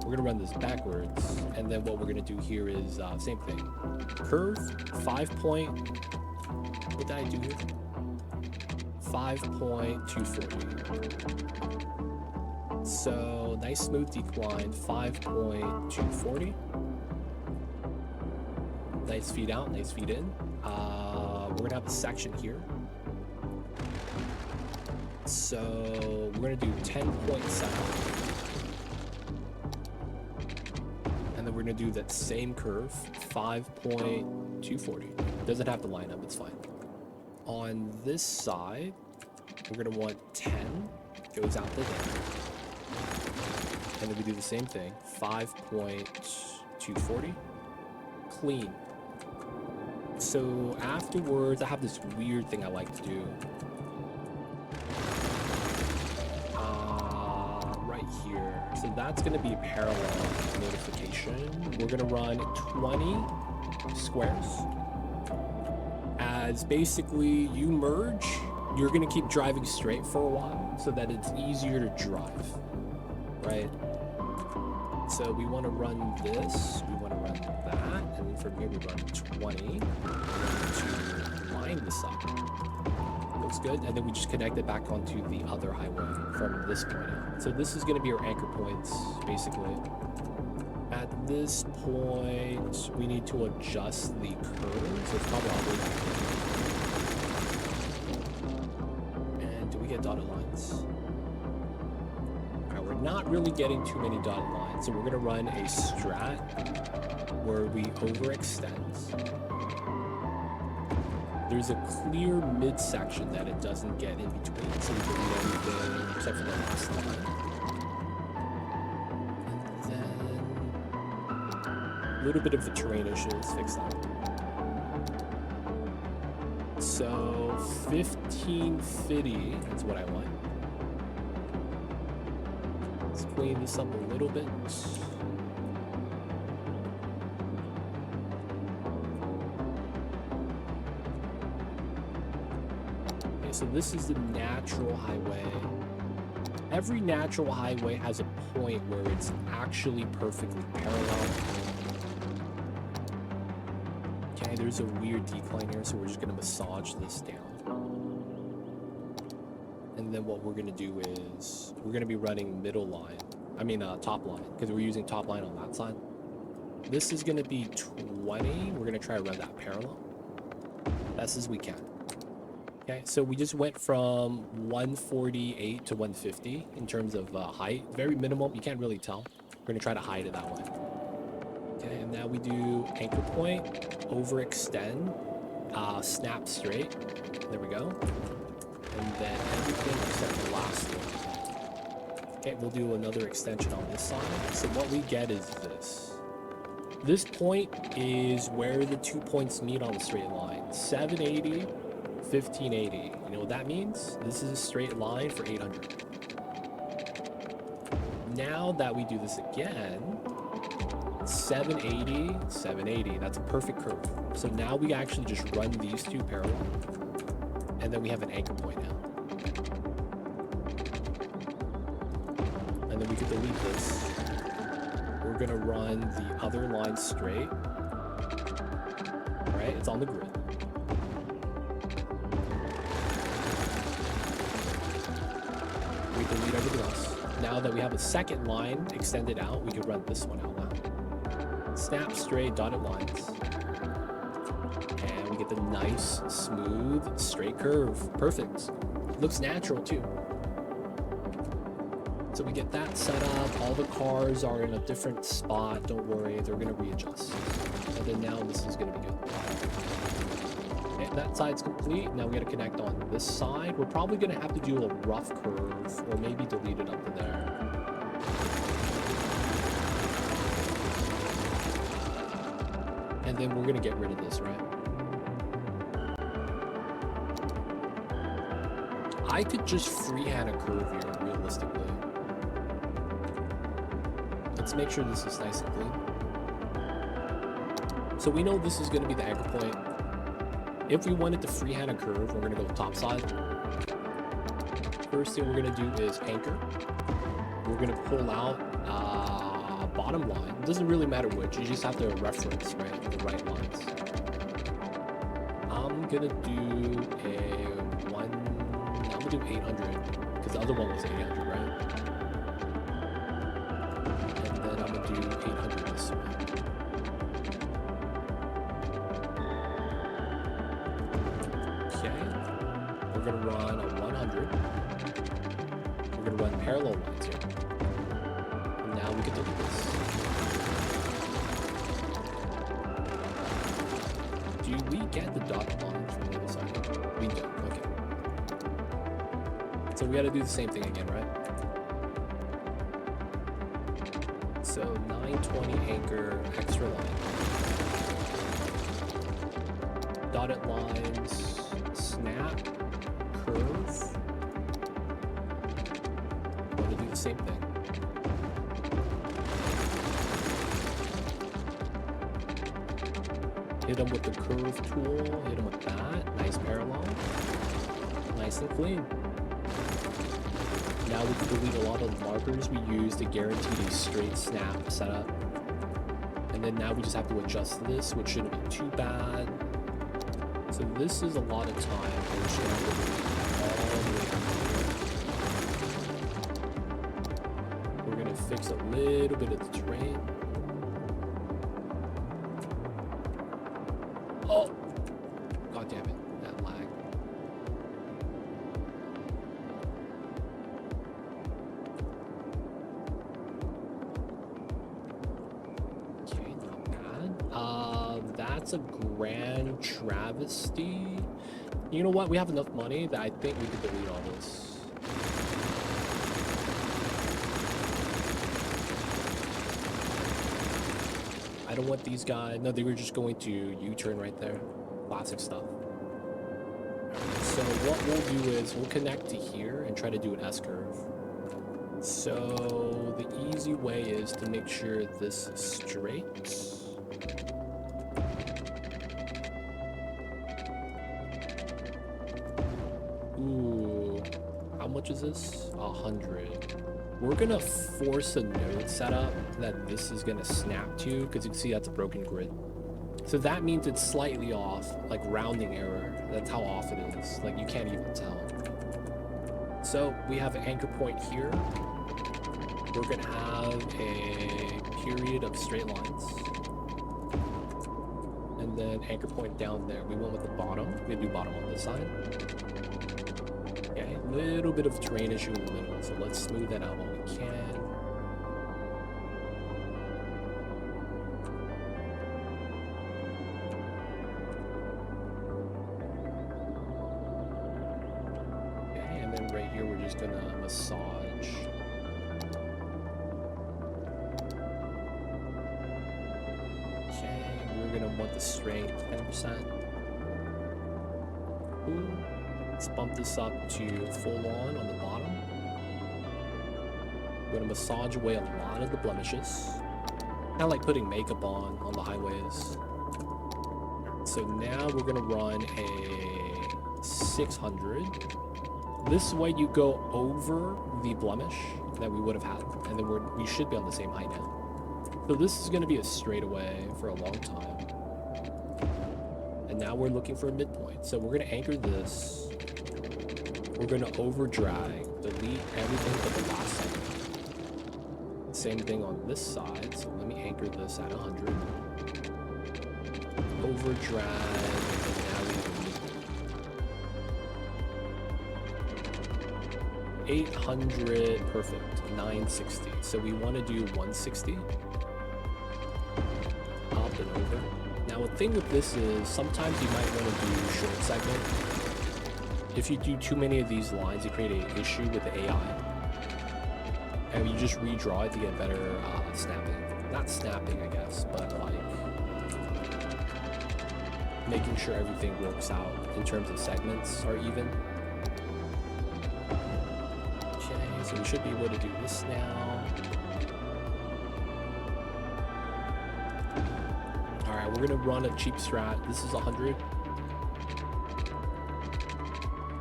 We're gonna run this backwards, and then what we're gonna do here is same thing. Curve 5 point. What did I do here? 5.240. So nice smooth decline. 5.240. Nice feed out. Nice feed in. We're gonna have a section here. So we're gonna do 10.7. And then we're gonna do that same curve, 5.240. Doesn't have to line up, it's fine. On this side, we're gonna want 10, goes out the there. And then we do the same thing, 5.240, clean. So afterwards, I have this weird thing I like to do. Right here. So that's going to be parallel notification. We're going to run 20 squares. As basically you merge, you're going to keep driving straight for a while so that it's easier to drive, right? So we want to run this, we want to run that, and then from here we run 20 to line this up. Looks good, and then we just connect it back onto the other highway from this point out. So this is going to be our anchor points, basically. At this point, we need to adjust the curve, so it's probably and do we get dotted lines? Alright, we're not really getting too many dotted lines, so we're going to run a strat where we overextend. There's a clear midsection that it doesn't get in between, so we delete everything except for the last line. And then a little bit of the terrain issues, fix that. So 1550 is what I want. Let's clean this up a little bit. So this is the natural highway. Every natural highway has a point where it's actually perfectly parallel. Okay, there's a weird decline here, so we're just gonna massage this down. And then what we're gonna do is we're gonna be running middle line. I mean top line, because we're using top line on that side. This is gonna be 20. We're gonna try to run that parallel best as we can. Okay, so we just went from 148 to 150 in terms of height. Very minimal, you can't really tell. We're gonna try to hide it that way. Okay, and now we do anchor point, overextend, snap straight. There we go. And then everything except the last one. Okay, we'll do another extension on this side. So what we get is this. This point is where the 2 points meet on the straight line. 780. 1580. You know what that means? This is a straight line for 800. Now that we do this again, 780, 780. That's a perfect curve. So now we actually just run these two parallel, and then we have an anchor point now. And then we could delete this. We're gonna run the other line straight. All right, it's on the grid. Delete everything else. Now that we have a second line extended out, we can run this one out now. Snap straight dotted lines. And we get the nice, smooth, straight curve. Perfect. Looks natural too. So we get that set up. All the cars are in a different spot. Don't worry, they're gonna readjust. And then now this is gonna be good. That side's complete. Now we gotta connect on this side. We're probably gonna have to do a rough curve or maybe delete it up to there. And then we're gonna get rid of this, right? I could just freehand a curve here, realistically. Let's make sure this is nice and clean. So we know this is gonna be the anchor point. If we wanted to freehand a curve, we're gonna go top side. First thing we're gonna do is anchor. We're gonna pull out bottom line. It doesn't really matter which, you just have to reference, right, the right lines. I'm gonna do I'm gonna do 800, because the other one was 800, right? And then I'm gonna do 800 this way. Okay, we're gonna run a 100. We're gonna run parallel lines here. And now we can look at this. Do we get the dotted lines from the other side? We don't, okay. So we gotta do the same thing again, right? So 920 anchor, extra line. Dotted lines, snap, curve. I'm gonna do the same thing. Hit them with the curve tool, hit them with that. Nice parallel. Nice and clean. Now we can delete a lot of the markers we use to guarantee a straight snap setup. And then now we just have to adjust this, which shouldn't be too bad. So this is a lot of time. We're just gonna have to all the way. We're gonna fix a little bit of the terrain. Oh! God damn it, that lag. Okay, not bad. That's a grand travesty. You know what? We have enough money that I think we could delete all this. I don't want these guys. No, they were just going to U-turn right there. Classic stuff. So what we'll do is we'll connect to here and try to do an S-curve. So the easy way is to make sure this is straight. Ooh, how much is this? 100. We're gonna force a node setup that this is gonna snap to, because you can see that's a broken grid. So that means it's slightly off, like rounding error. That's how off it is. Like you can't even tell. So we have an anchor point here. We're gonna have a period of straight lines. And then anchor point down there. We went with the bottom. We do bottom on this side. Okay, a little bit of terrain issue in the middle, so let's smooth that out while we can. Okay, and then right here we're just gonna massage. Okay, we're gonna want the strength 10%. Ooh. Let's bump this up to full on the bottom. We're gonna massage away a lot of the blemishes. Kind of like putting makeup on the highways. So now we're gonna run a 600. This way you go over the blemish that we would have had, and then we should be on the same height now. So this is gonna be a straightaway for a long time. And now we're looking for a midpoint. So we're gonna anchor this. We're gonna over drag, delete everything but the last segment. Same thing on this side, so let me anchor this at 100. Over drag, and now we 800, perfect, 960. So we wanna do 160. Up and over. Now the thing with this is, sometimes you might wanna do short segment. If you do too many of these lines, you create an issue with the AI. And you just redraw it to get better snapping. Not snapping, I guess, but like making sure everything works out in terms of segments are even. Okay, so we should be able to do this now. All right, we're gonna run a cheap strat. This is 100.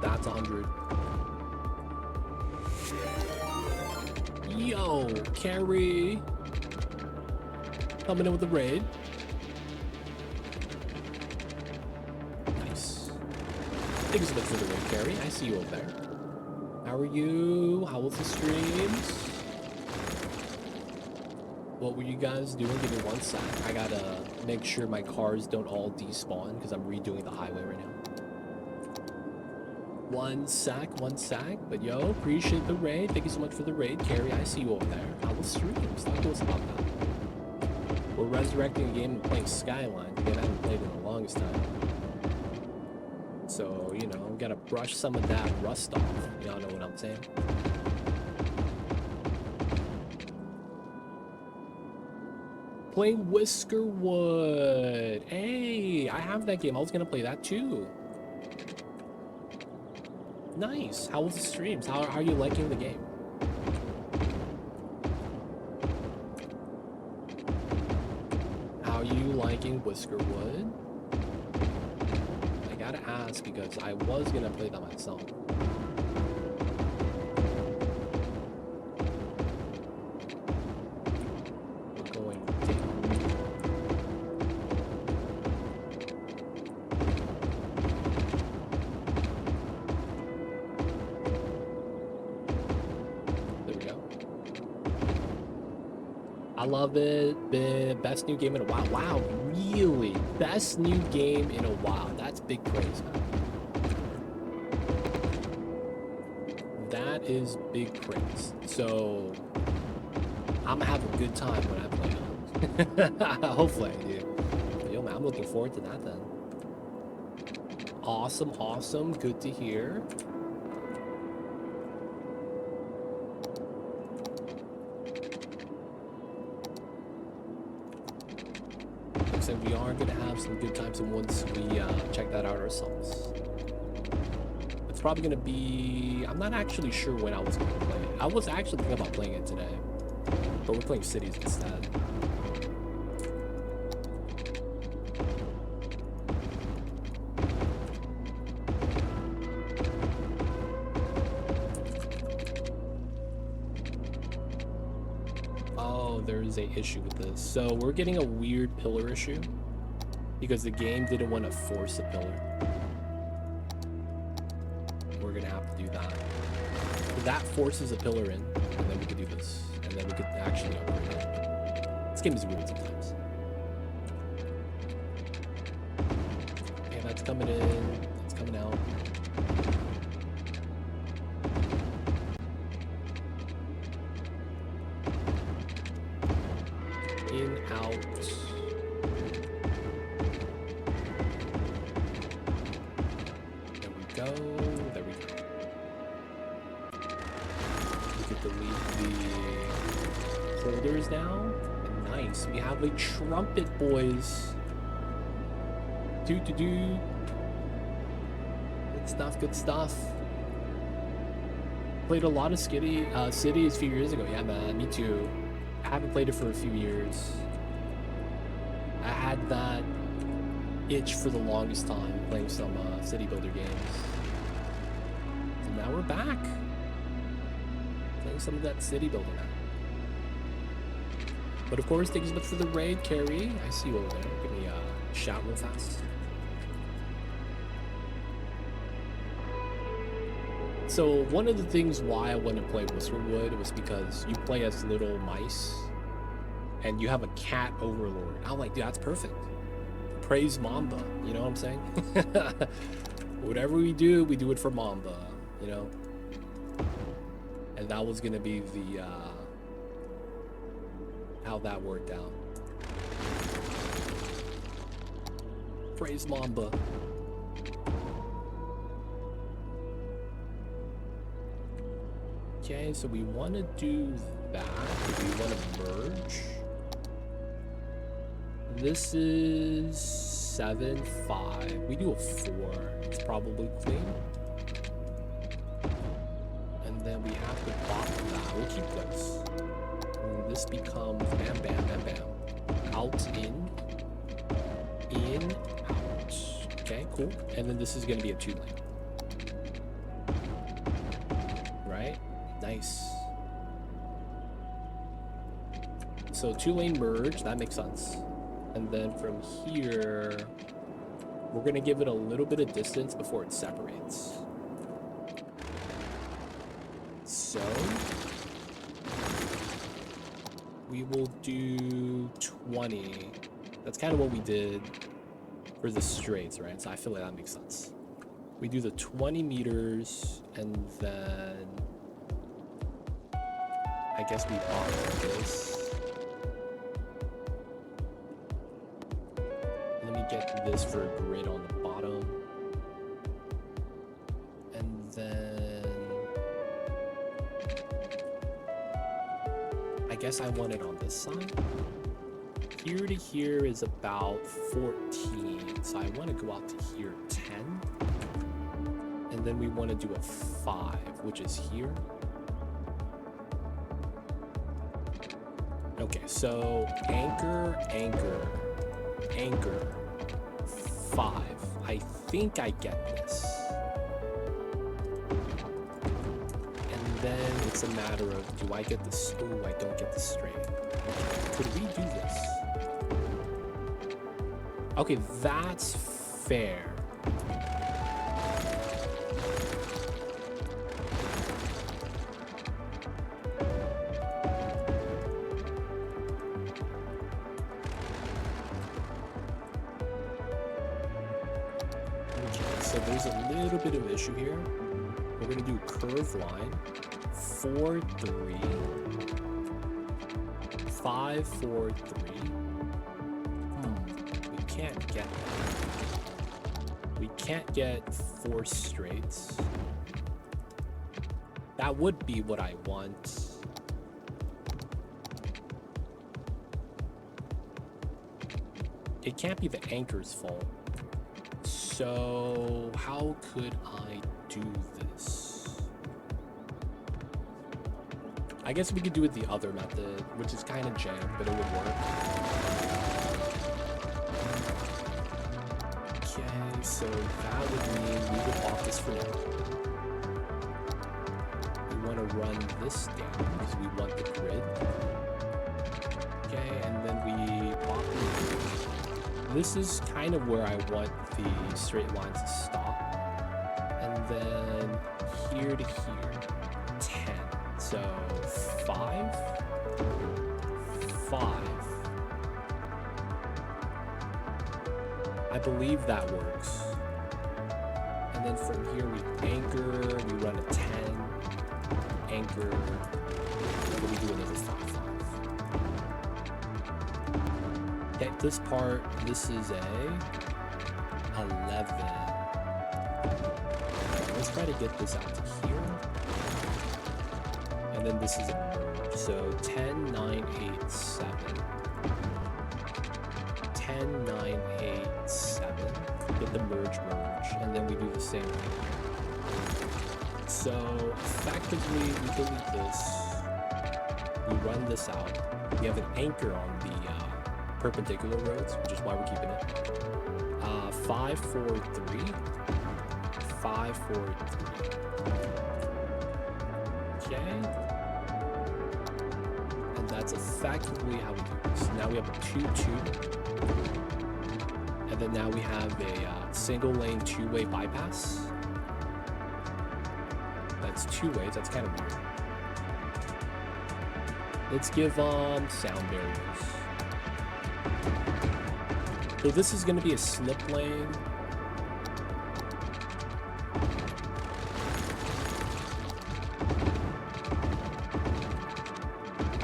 That's 100. Yo, Carrie. Coming in with the raid. Nice. Thank you so much for the raid, Carrie. I see you over there. How are you? How was the streams? What were you guys doing? Give me one sec. I gotta make sure my cars don't all despawn because I'm redoing the highway right now. One sec. But yo, appreciate the raid. Thank you so much for the raid, Carrie. I see you over there. How was streams? Talk to us about that. We're resurrecting a game and playing Skylines. Again, I haven't played in the longest time. So, you know, we gotta brush some of that rust off. Y'all know what I'm saying? Playing Whiskerwood. Hey, I have that game. I was gonna play that too. Nice. How was the streams? How are you liking the game? How are you liking Whiskerwood? I gotta ask because I was gonna play that myself. We're going down. There we go. I love it. The best new game in a while. Wow, really? Best new game in a while. That's big praise, man. That is big praise. So I'm gonna have a good time when I play it. Hopefully I do. Yo, man, I'm looking forward to that then. Awesome, awesome. Good to hear. And we are going to have some good times and once we check that out ourselves. It's probably going to be... I'm not actually sure when I was going to play it. I was actually thinking about playing it today. But we're playing Cities instead. There's a issue with this. So we're getting a weird pillar issue because the game didn't want to force a pillar. We're gonna have to do that. That forces a pillar in, and then we could do this, and then we could actually upgrade it. This game is weird sometimes. Okay, that's coming in. That's coming out. In, out. There we go. There we go. We can delete the holders now. Nice. We have a trumpet, boys. Do. Good stuff, good stuff. Played a lot of Cities a few years ago. Yeah, man. Me too. I haven't played it for a few years. I had that itch for the longest time playing some city builder games. And now we're back. Playing some of that city builder now. But of course, thank you so much for the raid, Carrie. I see you over there. Give me a shout real fast. So one of the things why I wanted to play Whiskerwood was because you play as little mice and you have a cat overlord. I'm like, dude, that's perfect. Praise Mamba, you know what I'm saying? Whatever we do it for Mamba, you know? And that was gonna be the, how that worked out. Praise Mamba. Okay, so we want to do that. We want to merge. This is 7, 5. We do a 4. It's probably clean. And then we have to bop that. We'll keep this. And this becomes bam, bam, bam, bam. Out, in, out. Okay, cool. And then this is going to be a 2-lane. Right? Nice. So 2-lane merge, that makes sense. And then from here, we're going to give it a little bit of distance before it separates. So we will do 20. That's kind of what we did for the straights, right? So I feel like that makes sense. We do the 20 meters, and then I guess we pop this. Let me get this for a grid on the bottom. And then I guess I want it on this side. Here to here is about 14. So I want to go out to here 10. And then we want to do a 5, which is here. Okay, so anchor, anchor, anchor, 5. I think I get this. And then it's a matter of, do I get this? Oh, I don't get the straight. Could we do this? Okay, that's fair. So there's a little bit of issue here. We're going to do curve line, 4, 3, 5, 4, 3. We can't get that. We can't get 4 straights. That would be what I want. It can't be the anchor's fault. So how could I do this? I guess we could do it the other method, which is kind of jammed, but it would work. Okay, so that would mean we would pop this for now. We want to run this down because we want the grid. Okay, and then we pop it. This is kind of where I want the straight lines to stop. And then here to here, 10. So 5, 5. I believe that works. And then from here we anchor, we run a 10, anchor, and then we do another 5, 5. Okay, this part, this is a 11. Let's try to get this out to here. And then this is a merge. So 10, 9, 8, 7. 10, 9, 8, 7. Get the merge. And then we do the same thing. So effectively, we delete this. We run this out. We have an anchor on the perpendicular roads, which is why we're keeping it. 5, 4, 3. 5, 4, 3. Okay. And that's effectively how we do this. Now we have a 2, 2. And then now we have a single lane 2-way bypass. That's 2 ways. That's kind of weird. Let's give sound barriers. So this is going to be a slip lane.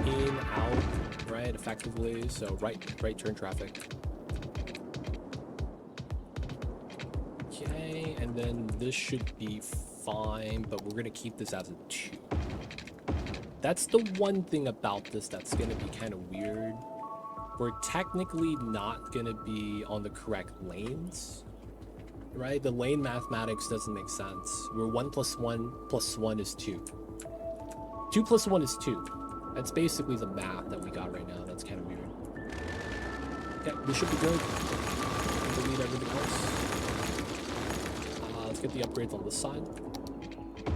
In, out, right, effectively. So right turn traffic. Okay, and then this should be fine, but we're going to keep this as a 2. That's the one thing about this that's going to be kind of weird. we're technically not gonna be on the correct lanes, right? The lane mathematics doesn't make sense. We're 1 + 1 + 1 is 2. 2 + 1 is 2. That's basically the math that we got right now. That's kind of weird. Okay, we should be good. Delete everything else. Let's get the upgrades on this side.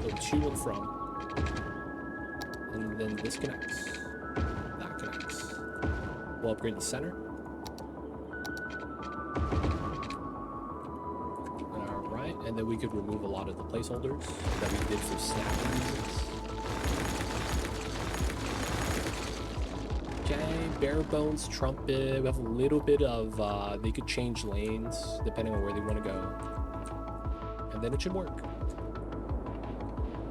Go to and from. And then this connects. That connects. We'll upgrade the center. Alright, and then we could remove a lot of the placeholders that we did for snapping reasons. Okay, bare bones trumpet. We have a little bit of, they could change lanes depending on where they want to go. And then it should work.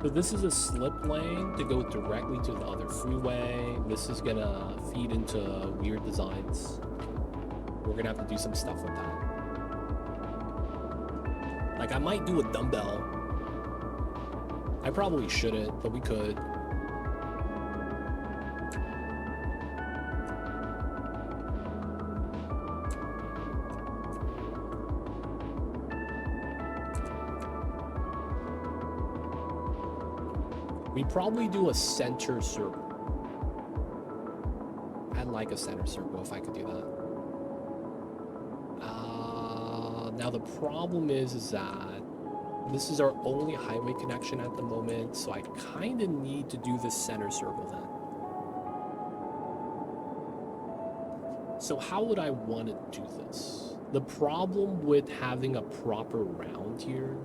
So this is a slip lane to go directly to the other freeway. This is gonna feed into weird designs. We're gonna have to do some stuff with that. Like, I might do a dumbbell. I probably shouldn't, but we could. We probably do a center circle. I'd like a center circle if I could do that. Now the problem is that this is our only highway connection at the moment, so I kind of need to do this center circle then. So how would I want to do this? The problem with having a proper round here .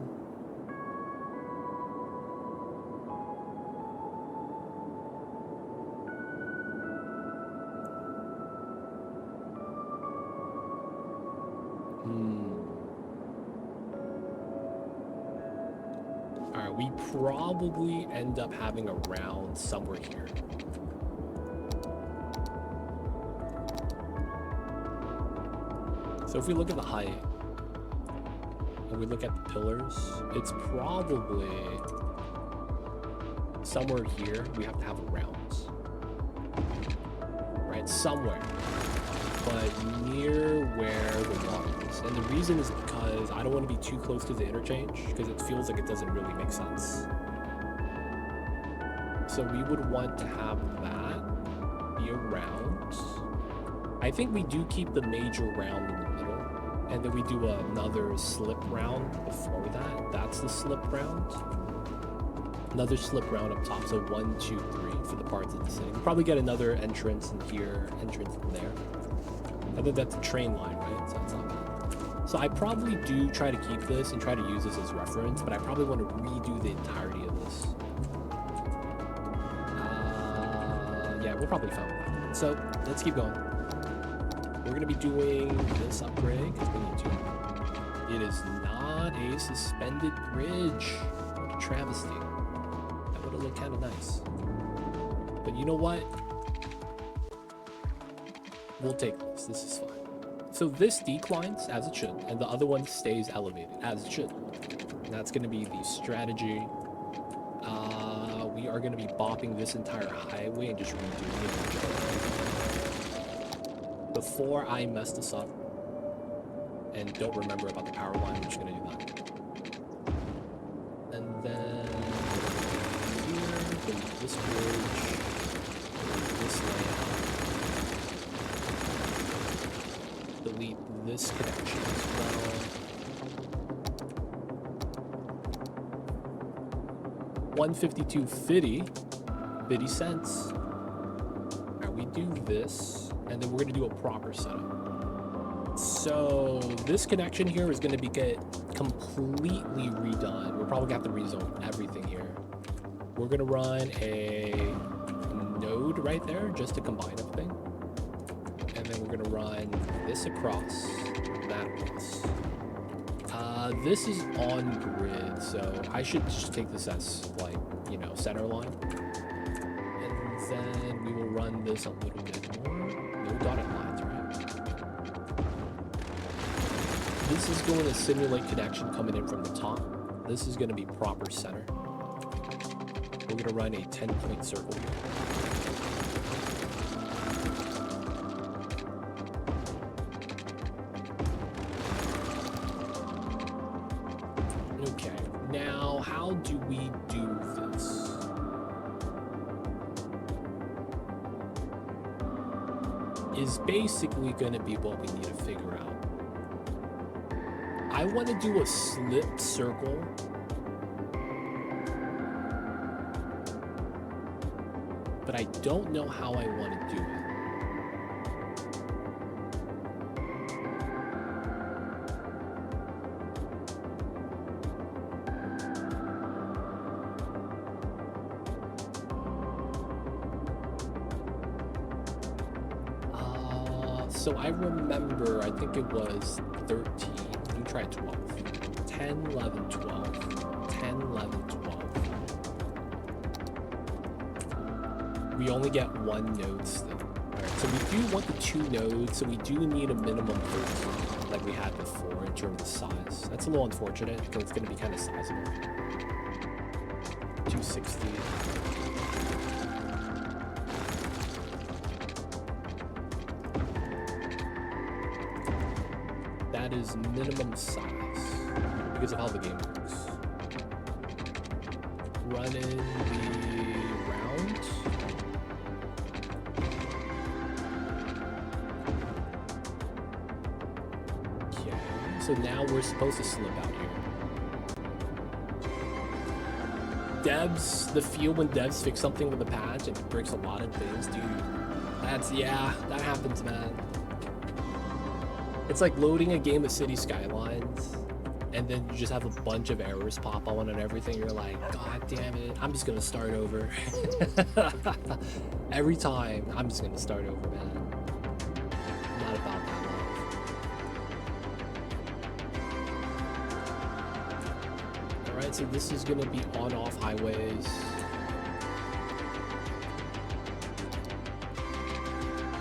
Alright, we probably end up having a round somewhere here. So if we look at the height, and we look at the pillars, it's probably somewhere here we have to have a round. Right, somewhere. But near where the water is. And the reason is because I don't want to be too close to the interchange, because it feels like it doesn't really make sense. So we would want to have that be around. I think we do keep the major round in the middle, and then we do another slip round before that. That's the slip round. Another slip round up top, so 1, 2, 3 for the parts of the city. We'll probably get another entrance in here, entrance in there. I think that's a train line, right? So that's not bad. So I probably do try to keep this and try to use this as reference, but I probably want to redo the entirety of this. Yeah, we're probably fine with that. So let's keep going. We're going to be doing this upgrade because we need to. It is not a suspended bridge. What a travesty. That would have looked kind of nice. But you know what? We'll take this. This is fine. So this declines as it should, and the other one stays elevated as it should. And that's going to be the strategy. We are going to be bopping this entire highway and just redoing it. Before I mess this up and don't remember about the power line, I'm just going to do that. And then here, delete this bridge, this layout. Delete this connection as well. 152.50 cents. Now we do this, and then we're gonna do a proper setup. So this connection here is gonna get completely redone. We're probably gonna have to rezone everything here. We're gonna run a node right there just to combine everything. And then we're gonna run this across, that across. This is on grid, so I should just take this as, like, you know, center line. And then we will run this a little bit more. No dotted lines, right? This is going to simulate connection coming in from the top. This is going to be proper center. We're going to run a 10-point circle here. is basically going to be what we need to figure out. I want to do a slip circle. But I don't know how I want to do it. So I remember, I think it was 13. You try 12. 10, 11, 12. 10, 11, 12. We only get one node still. Alright, so we do want the 2 nodes, so we do need a minimum 13, like we had before in terms of size. That's a little unfortunate, because it's going to be kind of sizable. 260. That is minimum size, because of how the game works. Running the round. So now we're supposed to slip out here. Devs, the feel when devs fix something with a patch and it breaks a lot of things, dude. Yeah, that happens, man. It's like loading a game of Cities Skylines, and then you just have a bunch of errors pop on and everything. You're like, God damn it, I'm just gonna start over. Every time, I'm just gonna start over, man. Not about that life. Alright, so this is gonna be on-off highways.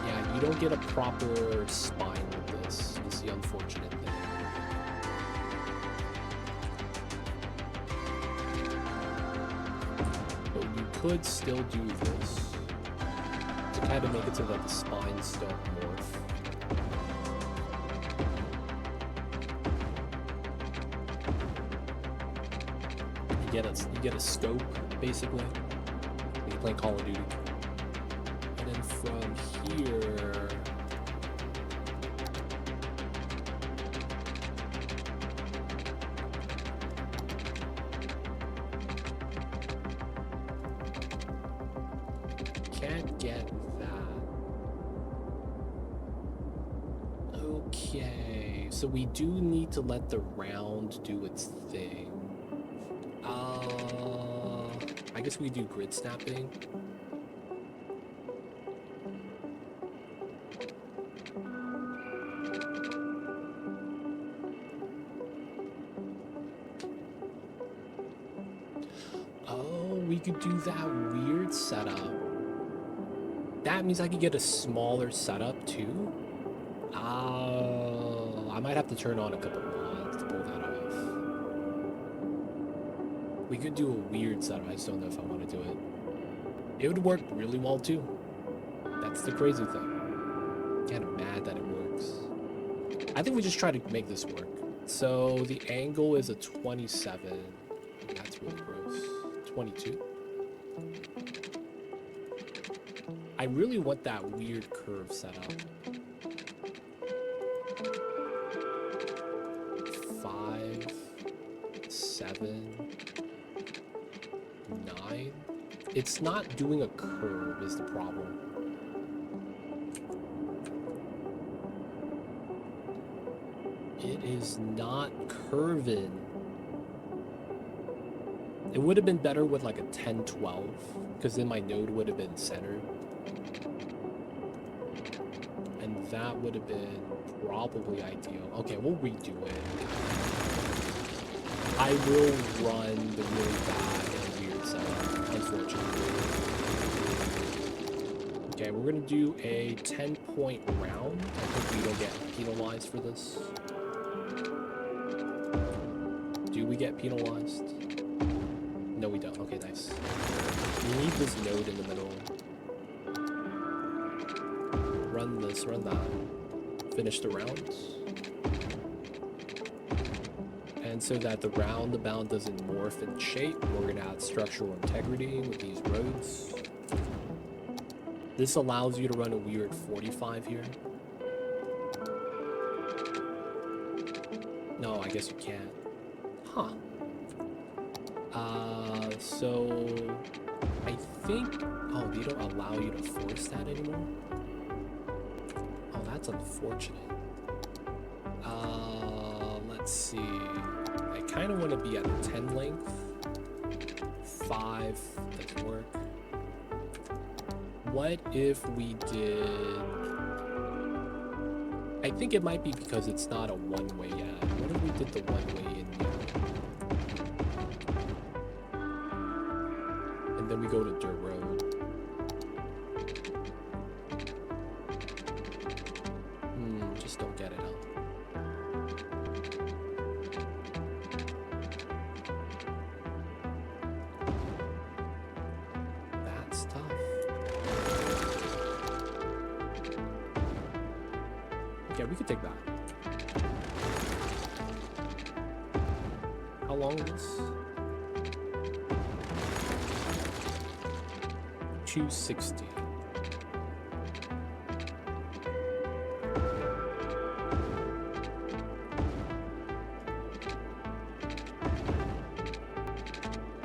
Yeah, you don't get a proper spine with this, is the unfortunate thing. But you could still do this to kind of make it so that the spines don't morph. You get a scope, basically. When you play Call of Duty. And then from here, can't get that. Okay, so we do need to let the round do its thing. I guess we do grid snapping. Oh, we could do that weird setup. That means I could get a smaller setup too. Oh, I might have to turn on a couple mods to pull that off. We could do a weird setup. I just don't know if I want to do it. It would work really well too. That's the crazy thing. Kind of mad that it works. I think we just try to make this work. So the angle is a 27. That's really gross. 22. I really want that weird curve set up. 5, 7, 9. It's not doing a curve is the problem. It is not curving. It would have been better with like a 10, 12, because then my node would have been centered. And that would have been probably ideal. Okay, we'll redo it. I will run the really bad and weird setup, unfortunately. Okay, we're gonna do a 10-point round. I think we don't get penalized for this. Do we get penalized? No, we don't. Okay, nice. We need this node in the middle. Run this, run that. Finish the rounds. And so that the roundabout doesn't morph in shape, we're gonna add structural integrity with these roads. This allows you to run a weird 45 here. No, I guess you can't. Huh. So I think, oh, they don't allow you to force that anymore? Oh, that's unfortunate. Let's see. I kind of want to be at 10 length. 5 doesn't work. What if we did... I think it might be because it's not a one-way yet. What if we did the one-way in here? And then we go to dirt road. Just don't get it out. That's tough. Yeah, we could take that. How long is this? 260.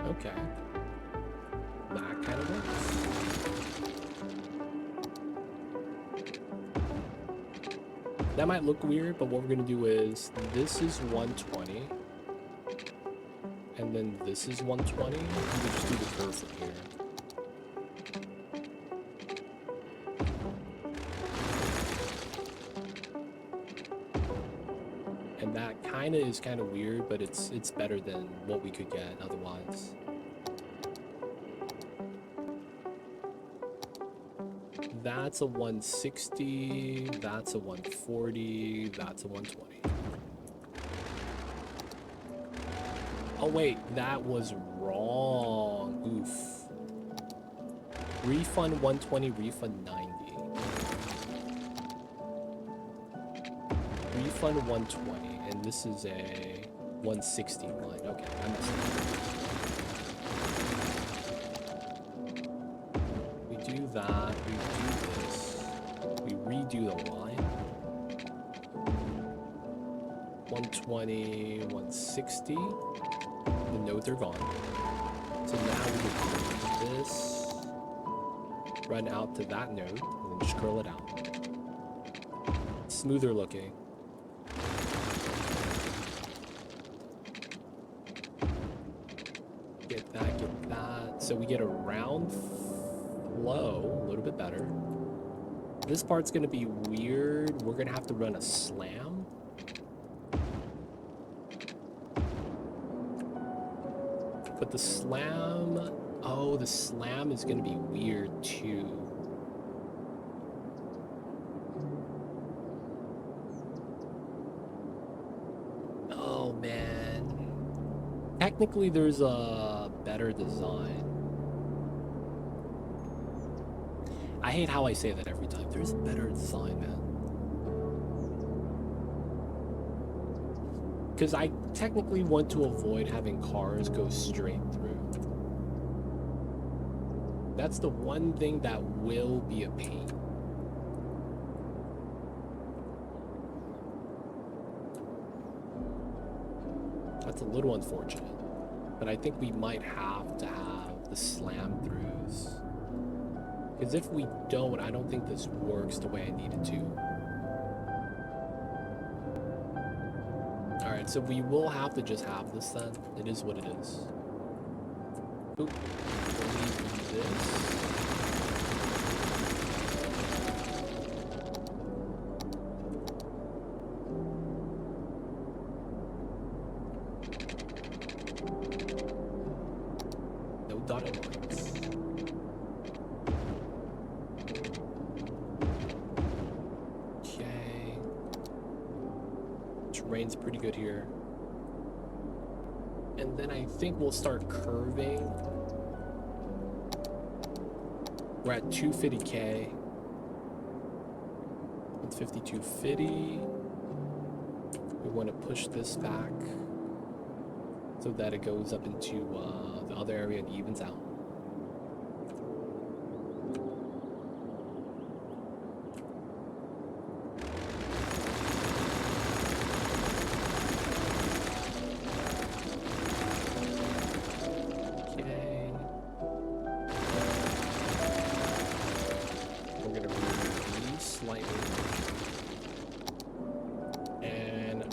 Okay. That kind of works. That might look weird, but what we're gonna do is this is 120. And then this is 120. And we just do the curve from here. And that kind of is kind of weird, but it's better than what we could get otherwise. That's a 160, that's a 140, that's a 120. Oh wait, that was wrong. Oof. Refund 120, refund 90. Refund 120, and this is a 160 line. Okay, I messed up. We do that, we do this, we redo the line. 120, 160. The nodes are gone. So now we can do this, run out to that node, and then just curl it out. Smoother looking. Get that, get that. So we get a round flow, a little bit better. This part's gonna be weird. We're gonna have to run a slam. But the slam, oh, the slam is gonna be weird too. Oh man. Technically there's a better design. I hate how I say that every time. There's a better design, man. Because I technically want to avoid having cars go straight through. That's the one thing that will be a pain. That's a little unfortunate. But I think we might have to have the slam throughs. Because if we don't, I don't think this works the way I need it to. Alright, so we will have to just have this then. It is what it is. Oop. Delete this. No dotted lines. Okay. Terrain's pretty good here. And then I think we'll start curving. We're at 250K. 152.50. We want to push this back so that it goes up into the other area and evens out.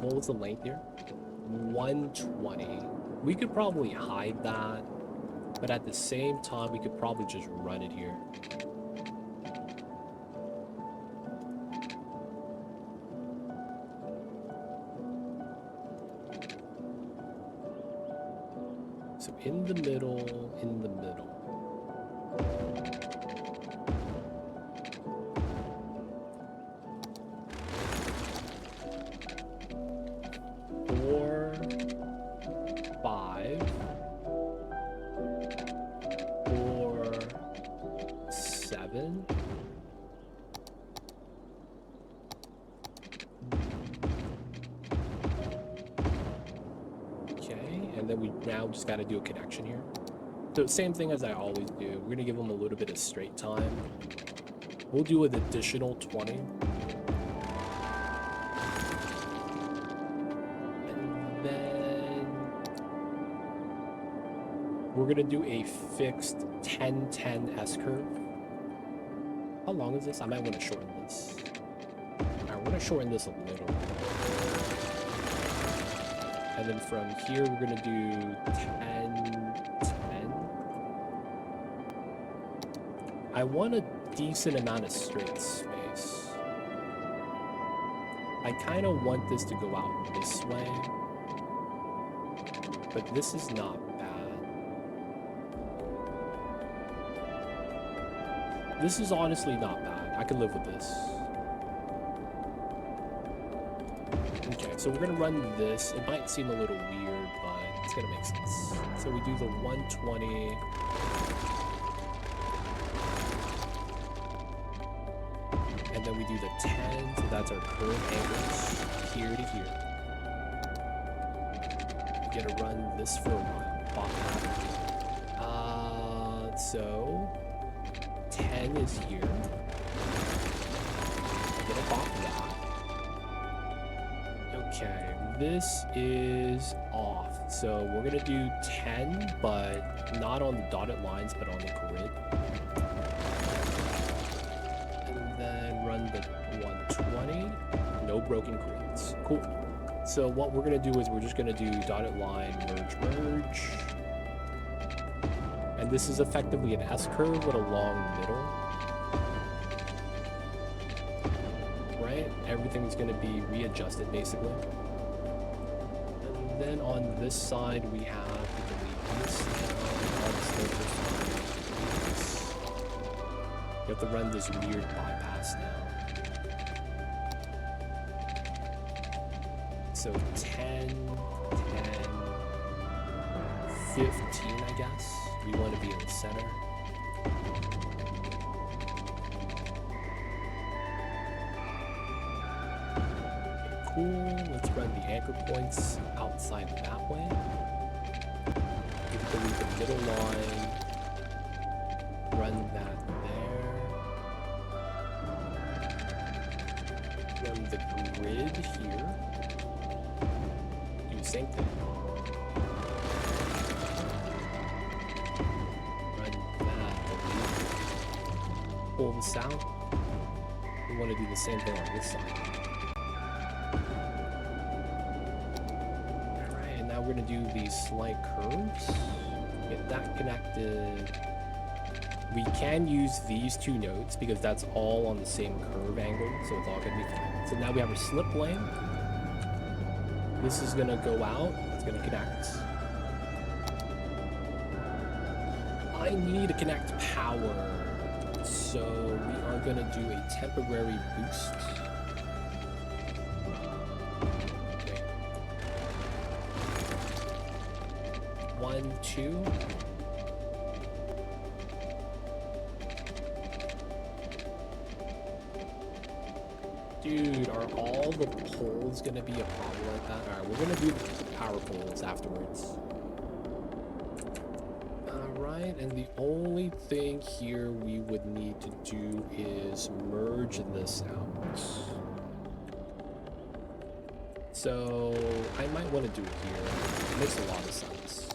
what was the length here? 120. We could probably hide that, but at the same time, we could probably just run it here. So in the middle, in the middle. Just got to do a connection here. So same thing as I always do. We're gonna give them a little bit of straight time. We'll do an additional 20. And then we're gonna do a fixed 10-10 S-curve. How long is this? I might want to shorten this. Alright, we're gonna shorten this a little. And then from here, we're going to do 10-10. I want a decent amount of straight space. I kind of want this to go out this way. But this is not bad. This is honestly not bad. I can live with this. Okay, so we're gonna run this. It might seem a little weird, but it's gonna make sense. So we do the 120. And then we do the 10, so that's our curve angles here to here. We gotta run this for a while. So 10 is here. I'm gonna pop that. Okay, this is off. So we're gonna do 10, but not on the dotted lines, but on the grid. And then run the 120. No broken grids. Cool. So what we're gonna do is we're just gonna do dotted line, merge, merge. And this is effectively an S-curve with a long middle. Everything's going to be readjusted basically. And then on this side we have to delete this all the filters. You have to run this weird bypass now. So 10, 10, 15 I guess. We want to be in the center. Let's run the anchor points outside that way. Delete the middle line. Run that there. Run the grid here. Do the same thing. Run that. Pull this out. We want to do the same thing on this side. We're going to do these slight curves. Get that connected. We can use these two nodes because that's all on the same curve angle, so it's all going to be fine. So now we have our slip lane. This is going to go out. It's going to connect. I need to connect power. So we are going to do a temporary boost. 1, 2. Dude, are all the poles gonna be a problem like that? Alright, we're gonna do the power poles afterwards. Alright, and the only thing here we would need to do is merge this out. So I might want to do it here. It makes a lot of sense.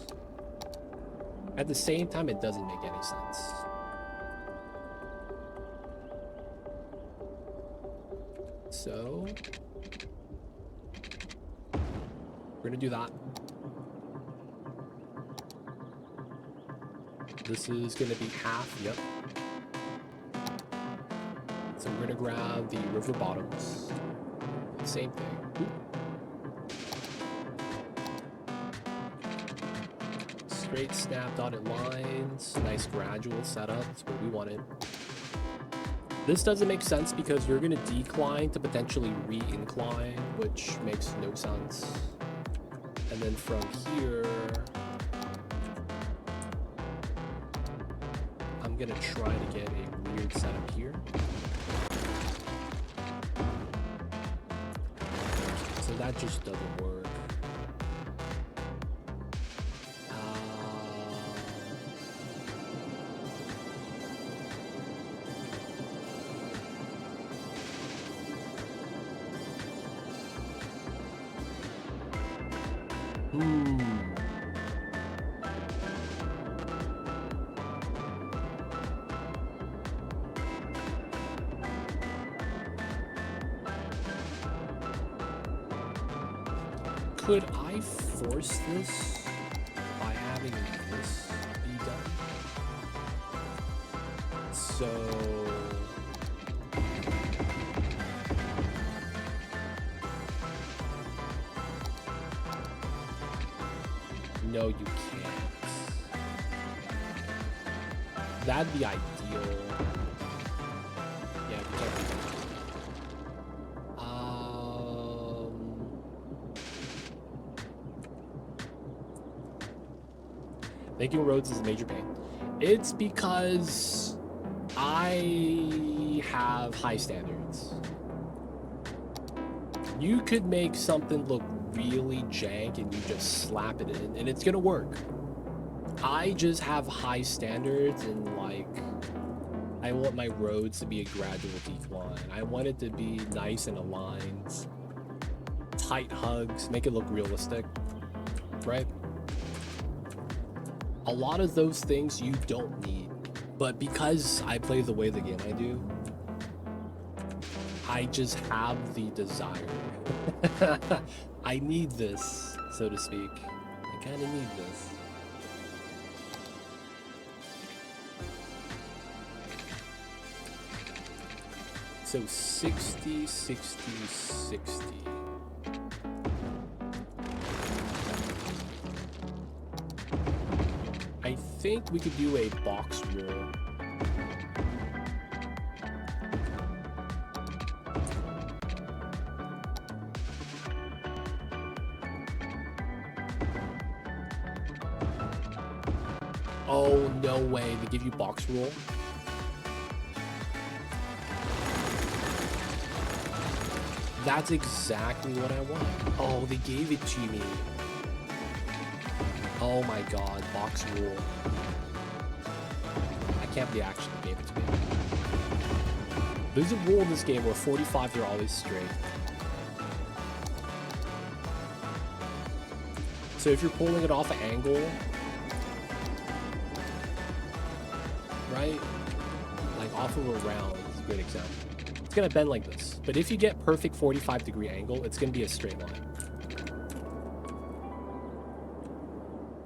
At the same time, it doesn't make any sense. So We're gonna do that. This is gonna be half, yep. So we're gonna grab the river bottoms. Same thing. Oop. Straight snap dotted lines. Nice gradual setup. That's what we wanted. This doesn't make sense because you're gonna decline to potentially re-incline, which makes no sense. And then from here, I'm gonna try to get a weird setup here. So that just doesn't work. Could I force this by having this be done? So no, you can't. That'd be ideal. Yeah, you can't do that. Making roads is a major pain. It's because I have high standards. You could make something look really jank and you just slap it in and it's gonna work. I just have high standards and like I want my roads to be a gradual decline. I want it to be nice and aligned. Tight hugs, make it look realistic, right? A lot of those things you don't need, but because I play the way the game I do, I just have the desire. I need this, so to speak. I kind of need this. So 60, 60, 60. I think we could do a box roll. Oh, no way. They give you box roll? That's exactly what I want. Oh, they gave it to me. Oh my god, box rule. I can't believe they actually gave it to me. There's a rule in this game where 45 are always straight. So if you're pulling it off an angle, right? Like off of a round is a good example. It's gonna bend like this. But if you get perfect 45-degree angle, it's gonna be a straight line.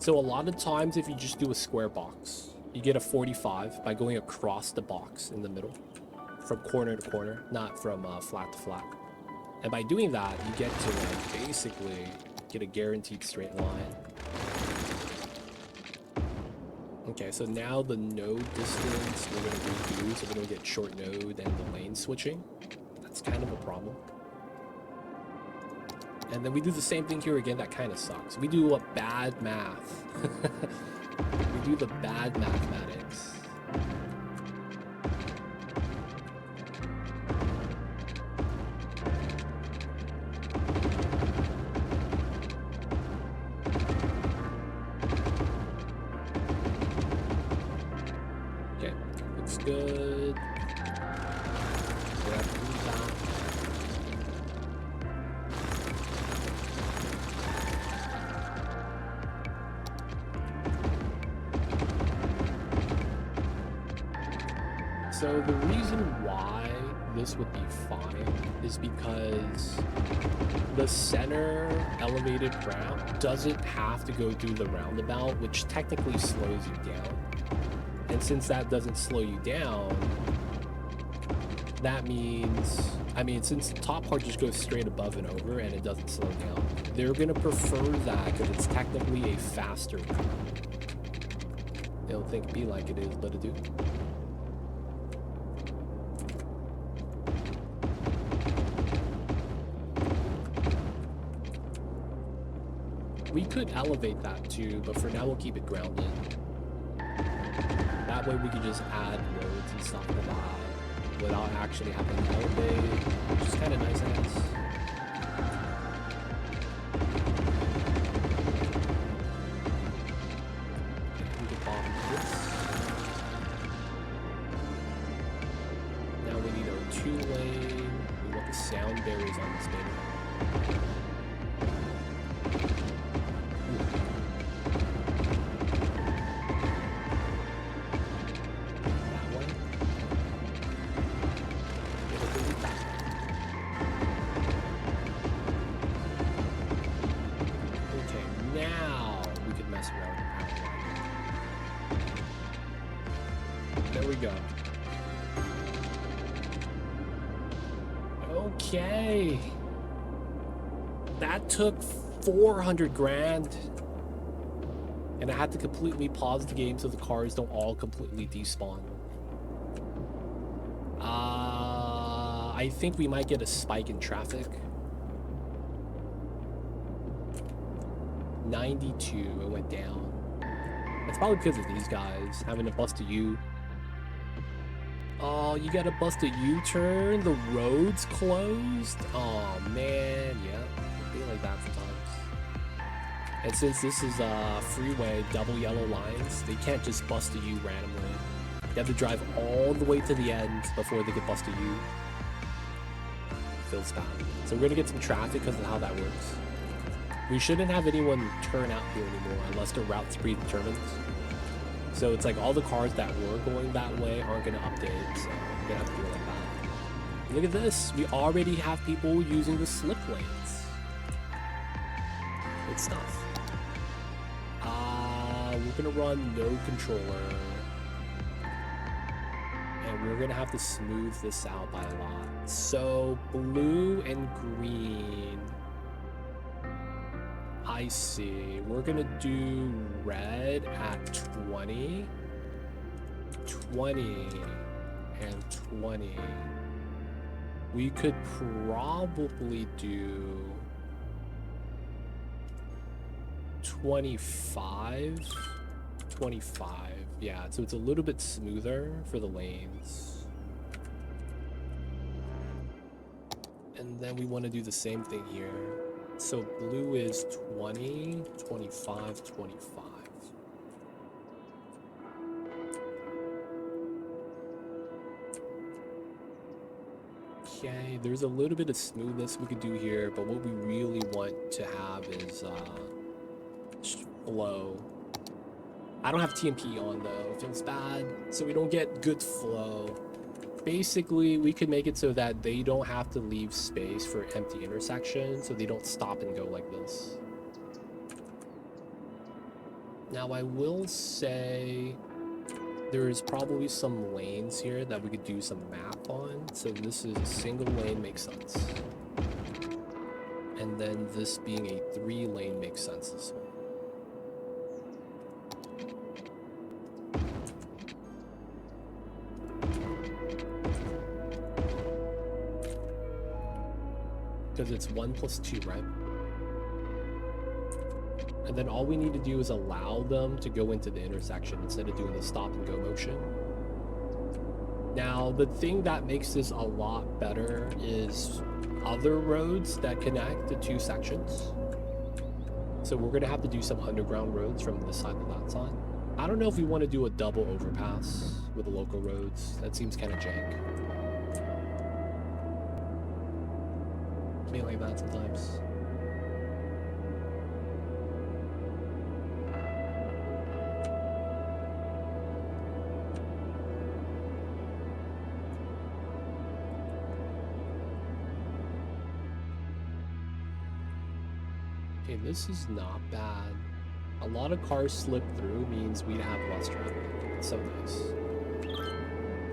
So a lot of times if you just do a square box, you get a 45 by going across the box in the middle, from corner to corner, not from flat to flat. And by doing that, you get to like basically get a guaranteed straight line. Okay, so now the node distance we're gonna redo, so we're gonna get short node and the lane switching. That's kind of a problem. And then we do the same thing here again, that kind of sucks. We do a bad math. We do the bad mathematics. Okay, looks good. Grab that. So the reason why this would be fine is because the center elevated ramp doesn't have to go through the roundabout, which technically slows you down. And since that doesn't slow you down, that means, I mean, since the top part just goes straight above and over and it doesn't slow down, they're gonna prefer that because it's technically a faster route. They don't think it be like it is, but it do. We could elevate that too, but for now we'll keep it grounded. That way we can just add roads and stuff to that without actually having to elevate, which is kind of nice, I guess. We can bottom this. Now we need our 2-lane. We want the sound barriers on this baby. Okay, that took 400 grand, and I had to completely pause the game so the cars don't all completely despawn. I think we might get a spike in traffic. 92, it went down. That's probably because of these guys having to bust a U. Oh, you gotta bust a U-turn? The road's closed? Oh, man. Yeah, it'd be like that sometimes. And since this is a freeway, double yellow lines, they can't just bust a U randomly. They have to drive all the way to the end before they could bust a U. Feels bad. So we're gonna get some traffic because of how that works. We shouldn't have anyone turn out here anymore unless the route's predetermined. So it's like all the cars that were going that way aren't going to update, so we're going to have to do it like that. Look at this. We already have people using the slip lanes. Good stuff. We're going to run no controller. And we're going to have to smooth this out by a lot. So blue and green. I see. We're gonna do red at 20, 20, and 20. We could probably do 25, 25. Yeah, so it's a little bit smoother for the lanes. And then we want to do the same thing here. So blue is 20, 25, 25. Okay, there's a little bit of smoothness we could do here, but what we really want to have is flow. I don't have TMP on though, it feels bad, so we don't get good flow. Basically, we could make it so that they don't have to leave space for empty intersections, so they don't stop and go like this. Now, I will say there is probably some lanes here that we could do some map on. So this is a single lane makes sense. And then this being a 3-lane makes sense as well. Because it's 1 + 2, right? And then all we need to do is allow them to go into the intersection instead of doing the stop and go motion. Now, the thing that makes this a lot better is other roads that connect the 2 sections. So we're going to have to do some underground roads from this side to that side. I don't know if we want to do a double overpass with the local roads. That seems kind of jank. Me like that sometimes. Okay, this is not bad. A lot of cars slip through means we have less traffic. It's so nice.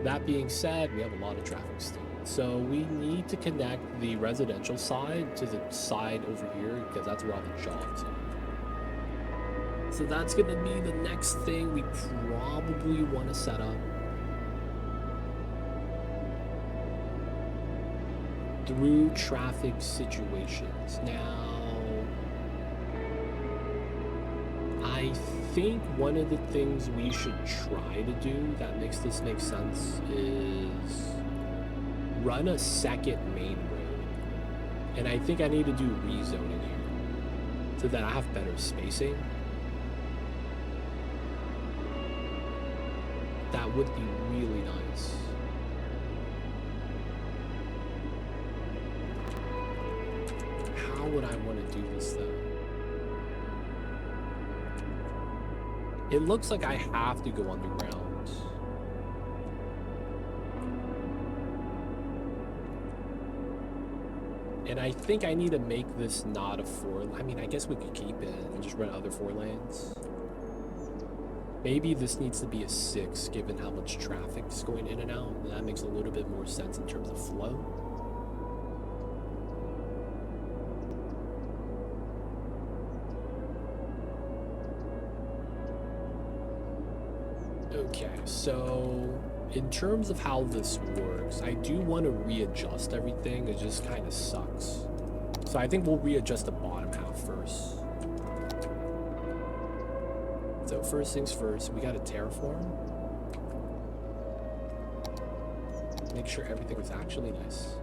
That being said, we have a lot of traffic still. So we need to connect the residential side to the side over here because that's where all the jobs are. So that's going to be the next thing we probably want to set up. Through traffic situations. Now, I think one of the things we should try to do that makes this make sense is run a second main road. And I think I need to do rezoning here so that I have better spacing. That would be really nice. How would I want to do this though? It looks like I have to go underground. And I think I need to make this not a 4. I mean, I guess we could keep it and just run other 4 lanes. Maybe this needs to be a 6 given how much traffic is going in and out. And that makes a little bit more sense in terms of flow. Okay, so in terms of how this works, I do want to readjust everything. It just kind of sucks. So I think we'll readjust the bottom half first. So first things first, we got to terraform. Make sure everything is actually nice.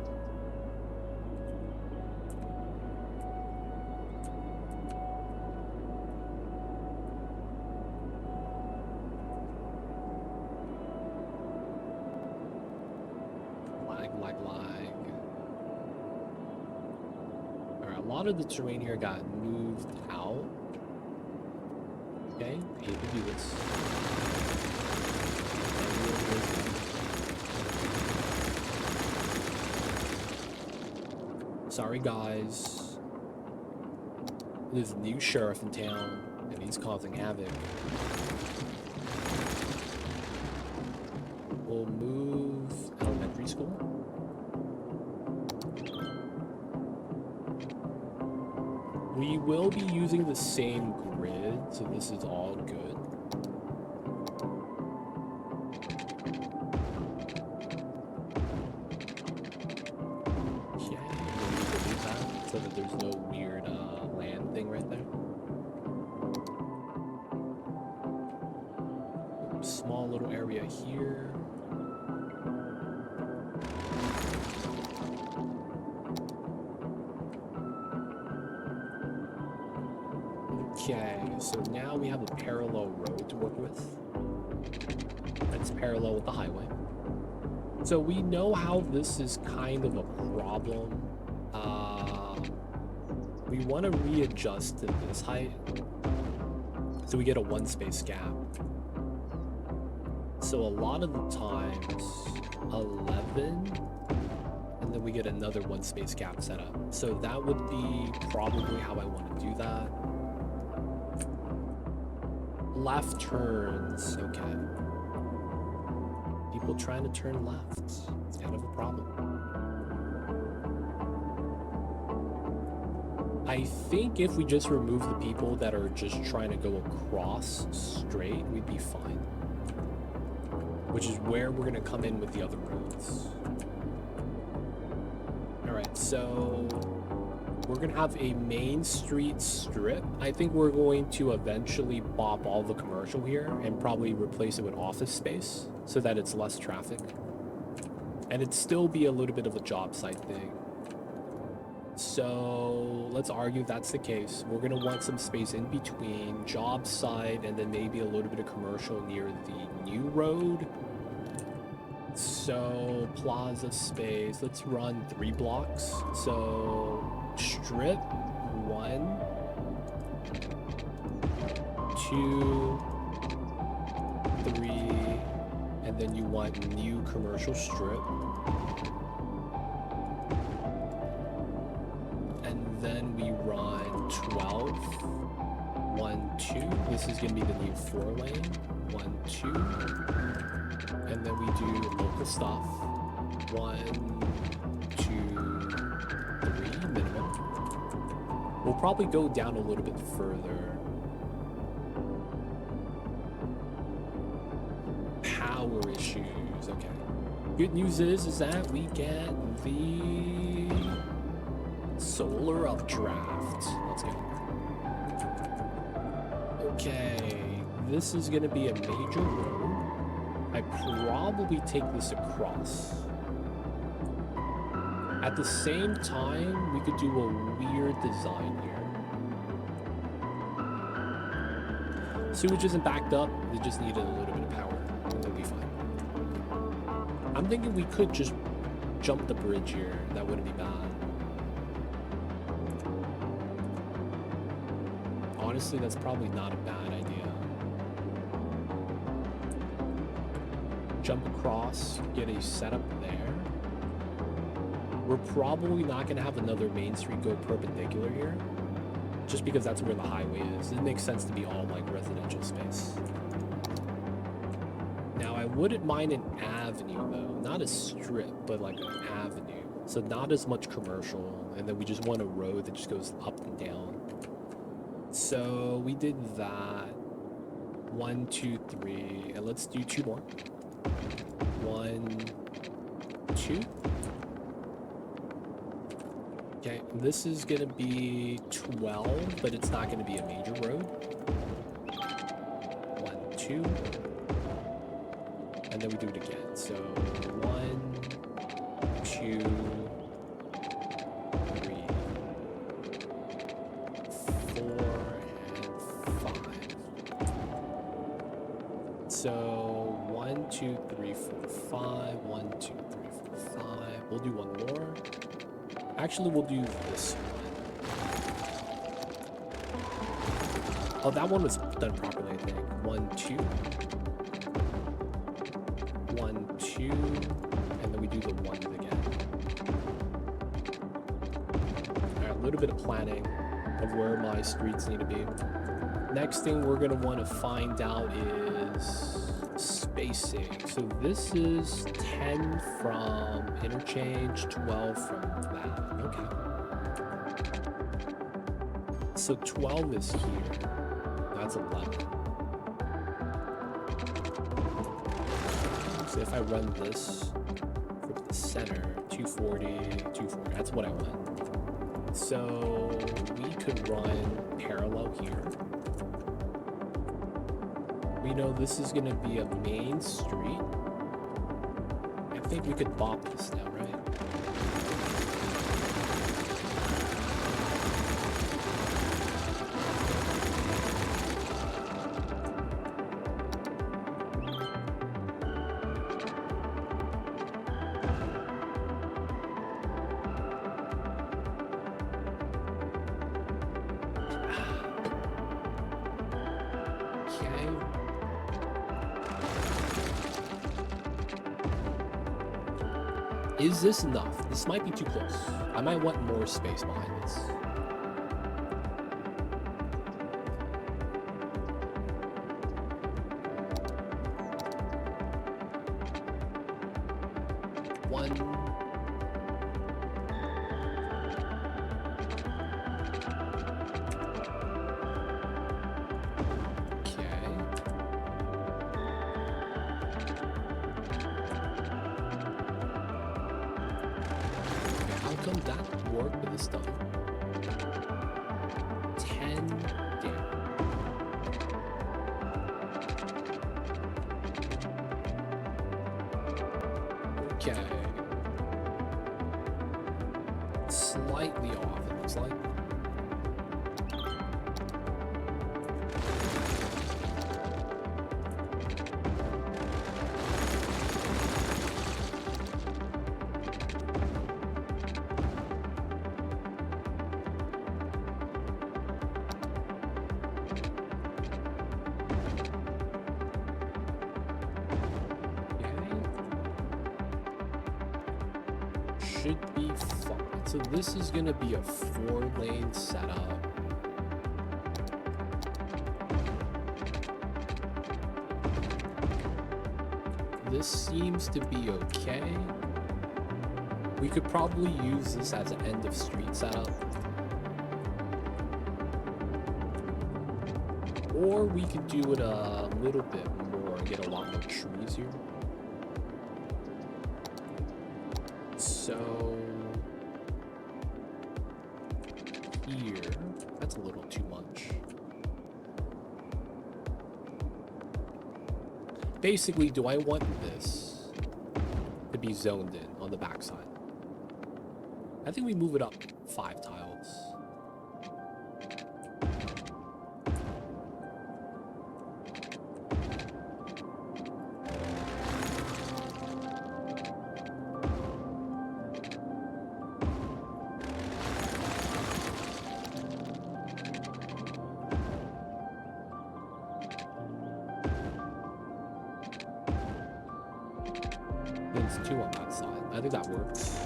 Alright, a lot of the terrain here got moved out. Okay, able to do this. Sorry guys. There's a new sheriff in town, and he's causing havoc. We'll move elementary school. We will be using the same grid, so this is all good. Yeah, we'll delete that so that there's no weird land thing right there. Small little area here. Okay, so now we have a parallel road to work with. That's parallel with the highway. So we know how this is kind of a problem. We want to readjust to this height. So we get a 1 space gap. So a lot of the times, 11, and then we get another 1 space gap set up. So that would be probably how I want to do that. Left turns, okay. People trying to turn left. It's kind of a problem. I think if we just remove the people that are just trying to go across straight, we'd be fine. Which is where we're going to come in with the other roads. Alright, so we're going to have a main street strip. I think we're going to eventually bop all the commercial here and probably replace it with office space so that it's less traffic. And it'd still be a little bit of a job site thing. So let's argue that's the case. We're going to want some space in between job site and then maybe a little bit of commercial near the new road. So plaza space, let's run 3 blocks. So strip 1, 2, 3, and then you want new commercial strip. And then we run 12, 1, 2. This is gonna be the new 4-lane, 1, 2. And then we do local stuff, 1, 2, 3 minimum. We'll probably go down a little bit further. Power issues, okay. Good news is that we get the solar updraft. Let's go. Okay, this is gonna be a major road. I probably take this across. At the same time, we could do a weird design here. Sewage isn't backed up, they just needed a little bit of power, and they'll be fine. I'm thinking we could just jump the bridge here, that wouldn't be bad. Honestly, that's probably not a bad idea. Jump across, get a setup there. We're probably not going to have another main street go perpendicular here, just because that's where the highway is. It makes sense to be all like residential space. Now, I wouldn't mind an avenue though, not a strip, but like an avenue. So not as much commercial, and then we just want a road that just goes up and down. So we did that. 1, 2, 3, and let's do 2 more. 1, 2. Okay, this is gonna be 12, but it's not gonna be a major road. 1, 2. And then we do it again. So 1, 2, 3, 4, and 5. So 1, 2, 3, 4, 5. 1, 2, 3, 4, 5. We'll do one more. Actually, we'll do this one. Oh, that one was done properly, I think. 1, 2. 1, 2. And then we do the 1 again. Alright, a little bit of planning of where my streets need to be. Next thing we're going to want to find out is spacing. So this is 10 from interchange, 12 from that. Okay. So 12 is here. That's 11. So if I run this from the center, 240, 240, that's what I want. So we could run parallel here. We know this is going to be a main street. I think we could bop this now, right? Is this enough? This might be too close. I might want more space behind this. One. Stuff. 10 down. Okay. Slightly off, it looks like. should be fine. So this is gonna be a 4-lane setup. This seems to be okay. We could probably use this as an end of street setup. Or we could do it a little bit more and get a lot more trees here. So here, that's a little too much. Basically, do I want this to be zoned in on the backside? I think we move it up 5 tiles. There's 2 on that side. I think that works.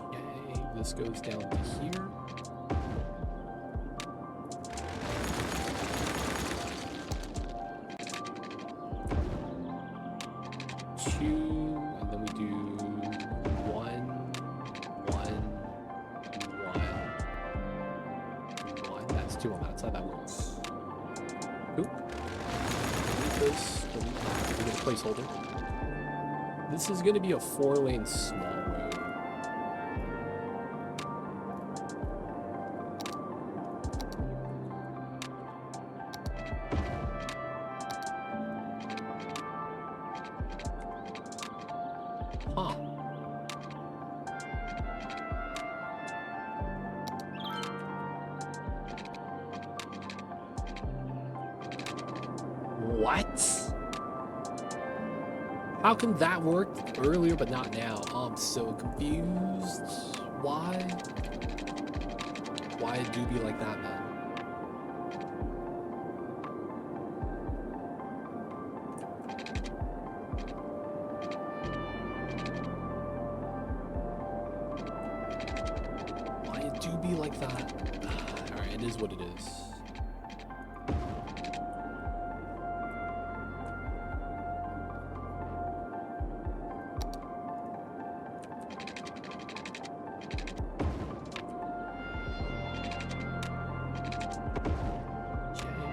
Okay, this goes down to here. Two, and then we do 1, 1, 1, 1. That's 2 on that side. That works. Oop. This, we get a placeholder. This is going to be a 4-lane small road. Huh. What? How can that work earlier but not now? Oh, I'm so confused. Why? Why do be like that, man? Why it do be like that? Alright, it is what it is.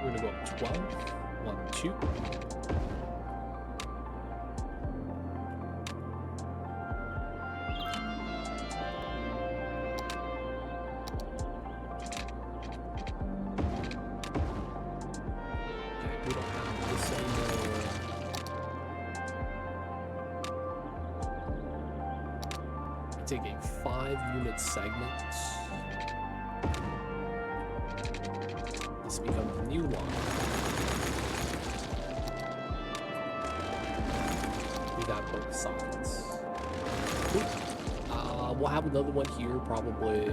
We're gonna go up 12. 1, 2. Okay, we don't have this anymore. Take a 5-unit segment. This becomes a new line. Do that both sides. We'll have another one here, probably.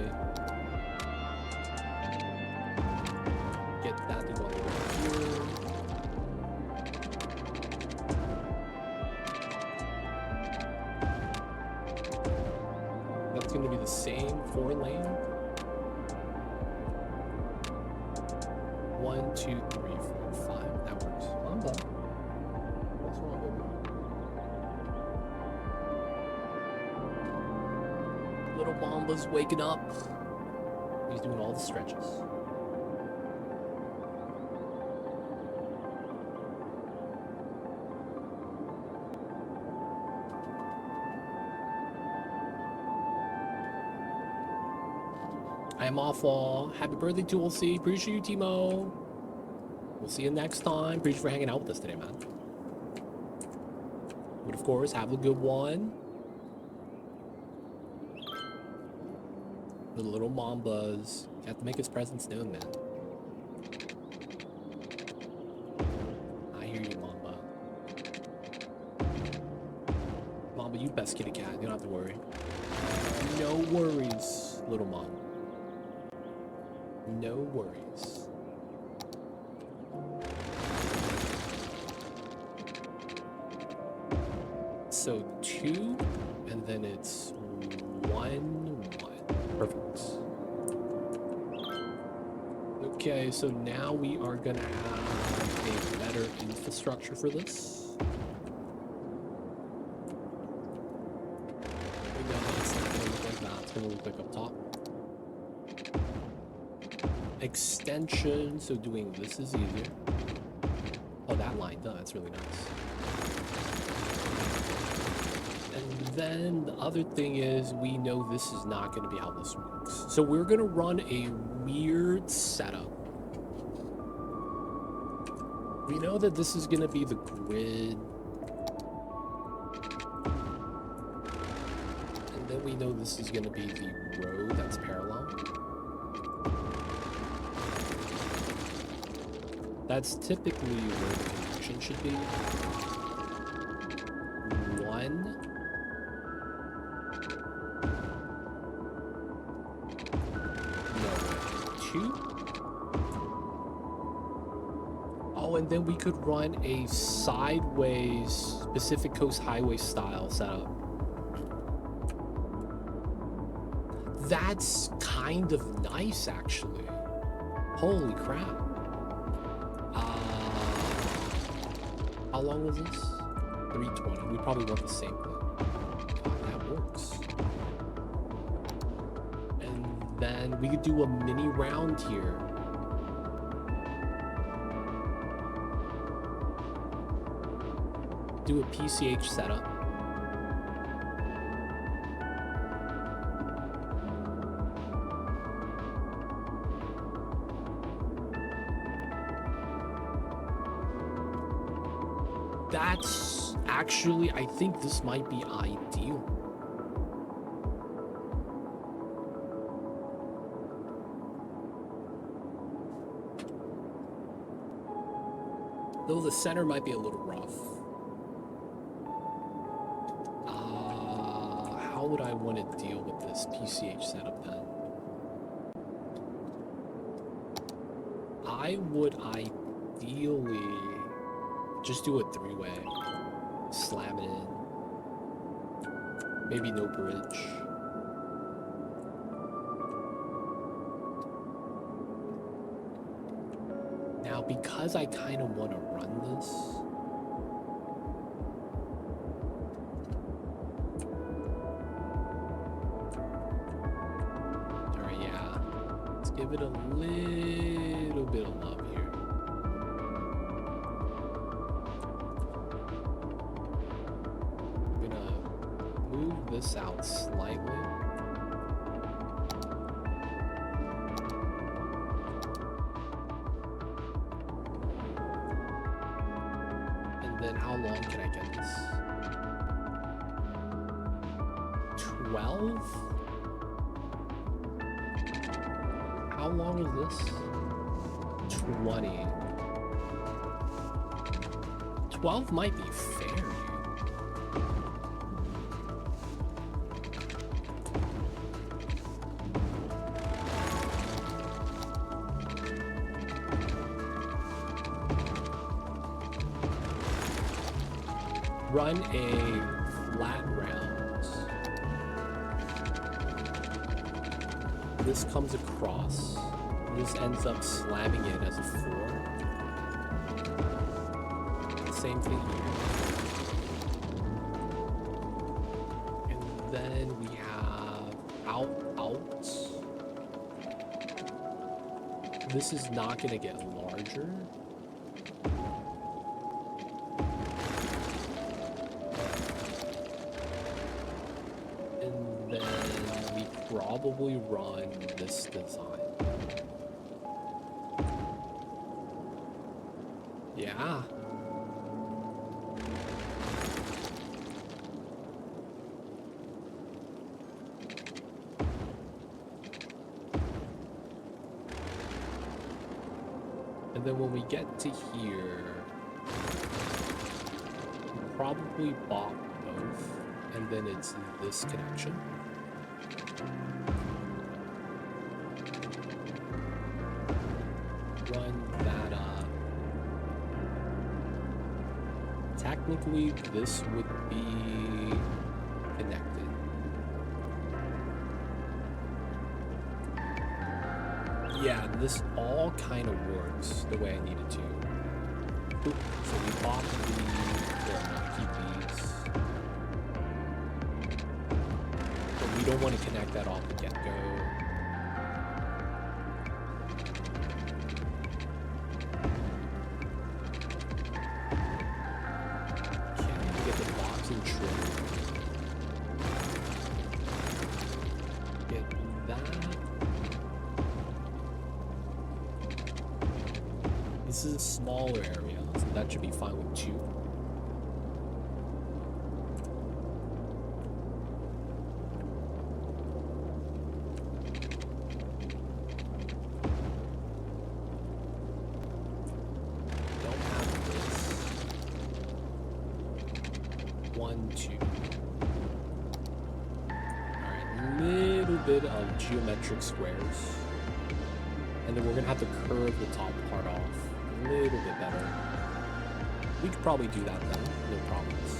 Get that to go over here. That's going to be the same 4-lane. 1, 2, 3, 4, 5. That works. I'm done. What's wrong with me? Little Mamba's waking up. He's doing all the stretches. I am awful. Happy birthday, Tulsi. Appreciate you, Timo. We'll see you next time. Appreciate you for hanging out with us today, man. But of course, have a good one. The little Mambas. You have to make his presence known, man. I hear you, Mamba. Mamba, you best kitty cat. You don't have to worry. No worries, little Mamba. No worries. So 2, and then it's 1, 1. Perfect. Okay, so now we are gonna have a better infrastructure for this. We know it's not gonna look like that, it's gonna look like up top. Extension, so doing this is easier. Oh, that lined up, that's really nice. And then the other thing is, we know this is not going to be how this works. So we're going to run a weird setup. We know that this is going to be the grid. And then we know this is going to be the road that's parallel. That's typically where the connection should be. 1. No, 2. Oh, and then we could run a sideways Pacific Coast Highway style setup. That's kind of nice, actually. Holy crap. How long was this? 320. We probably want the same thing. That works. And then we could do a mini round here. Do a PCH setup. That's actually, I think this might be ideal. Though the center might be a little rough. How would I want to deal with this PCH setup then? I would ideally just do a 3-way. Slam it in. Maybe no bridge. Now, because I kind of want to run this, alright, yeah. Let's give it a little bit of love here. Move this out slightly. And then how long can I get this? 12? How long is this? 20. 12 might be fair. Run a flat round. This comes across. This ends up slamming it as a 4. Same thing here. And then we have out. This is not going to get larger. Probably run this design. Yeah. And then when we get to here, we probably bop both, and then it's this connection. Run that up. Technically, this would be Yeah, this all kind of works the way I need it to. Oop, so we bought keep these. But we don't want to connect that off the get-go. Okay, we get the box and trim. Get that. This is a smaller area, so that should be fine with 2. Don't have this. 1, 2. Alright, little bit of geometric squares. And then we're gonna have to curve the top part off a little bit better. We could probably do that then, no problems.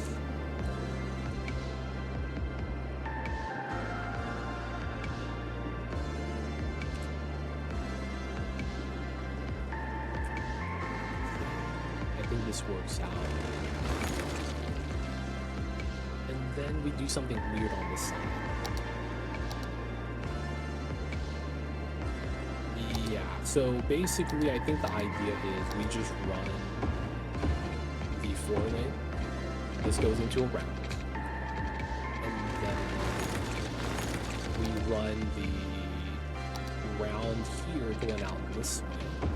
I think this works out. And then we do something weird on this side. Yeah, so basically I think the idea is we just run the 4-lane. This goes into a round. And then we run the round here going out this way.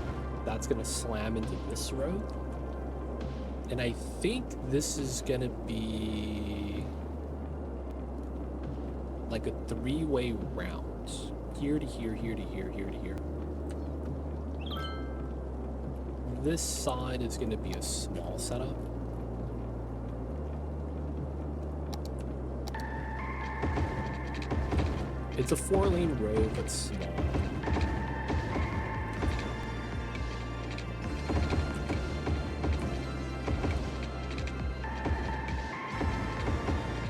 That's gonna slam into this road. And I think this is gonna be like a 3-way round. Here to here, here to here, here to here. This side is going to be a small setup. It's a 4-lane road, but small.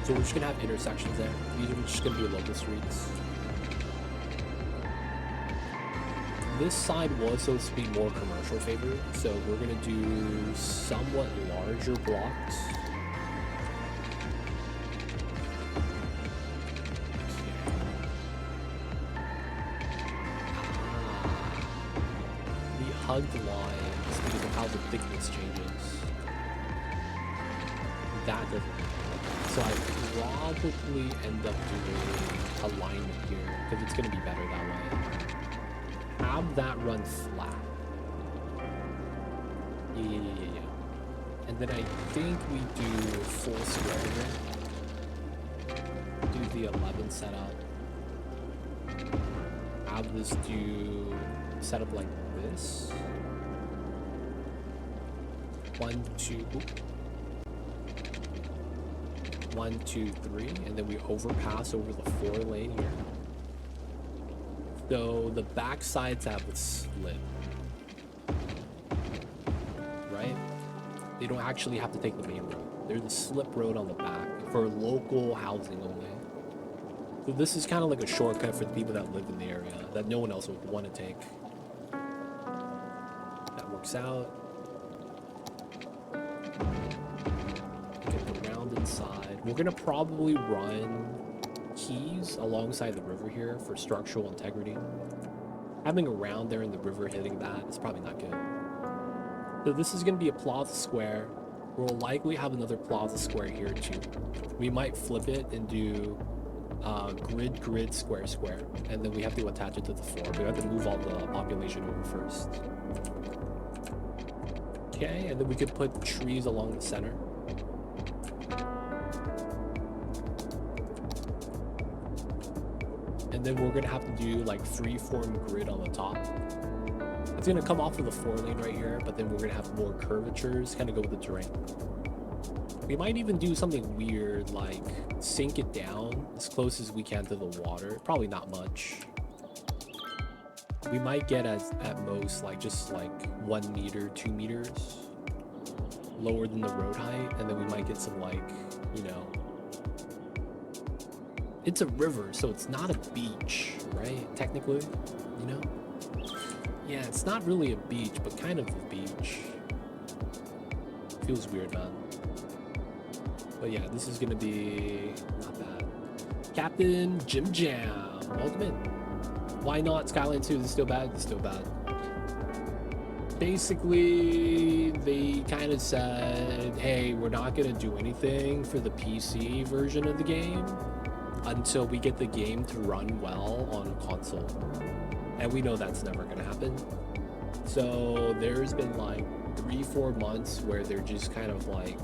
So we're just going to have intersections there. These are just going to be local streets. This side was supposed to be more commercial favored, so we're gonna do somewhat larger blocks. We hugged lines because of how the thickness changes. That doesn't. So I probably end up doing alignment here because it's gonna be better that way. Have that run flat. Yeah. And then I think we do full square here. Do the 11 setup. Have this do setup like this. 1, 2. 1, 2, 3, and then we overpass over the 4-lane here. So the back sides have a slit, right? They don't actually have to take the main road. There's a slip road on the back for local housing only. So this is kind of like a shortcut for the people that live in the area that no one else would want to take. That works out. Get the round inside. We're gonna probably run keys alongside the river here for structural integrity. Having a round there in the river hitting that is probably not good. So this is going to be a plaza square. We'll likely have another plaza square here too. We might flip it and do grid, square, and then we have to attach it to the floor. We have to move all the population over first. Okay, and then we could put trees along the center. And then we're gonna have to do like free-form grid on the top. It's gonna come off of the 4-lane right here, but then we're gonna have more curvatures, kind of go with the terrain. We might even do something weird, like sink it down as close as we can to the water. Probably not much. We might get at most like just like 1 meter, 2 meters lower than the road height, and then we might get some like, you know, it's a river, so it's not a beach, right? Technically, you know? Yeah, it's not really a beach, but kind of a beach. Feels weird, man. But yeah, this is gonna be not bad. Captain Jim Jam, welcome in. Why not Skyline 2? Is it still bad? It's still bad. Basically, they kind of said, hey, we're not gonna do anything for the PC version of the game until we get the game to run well on a console. And we know that's never gonna happen. So there's been like 3-4 months where they're just kind of like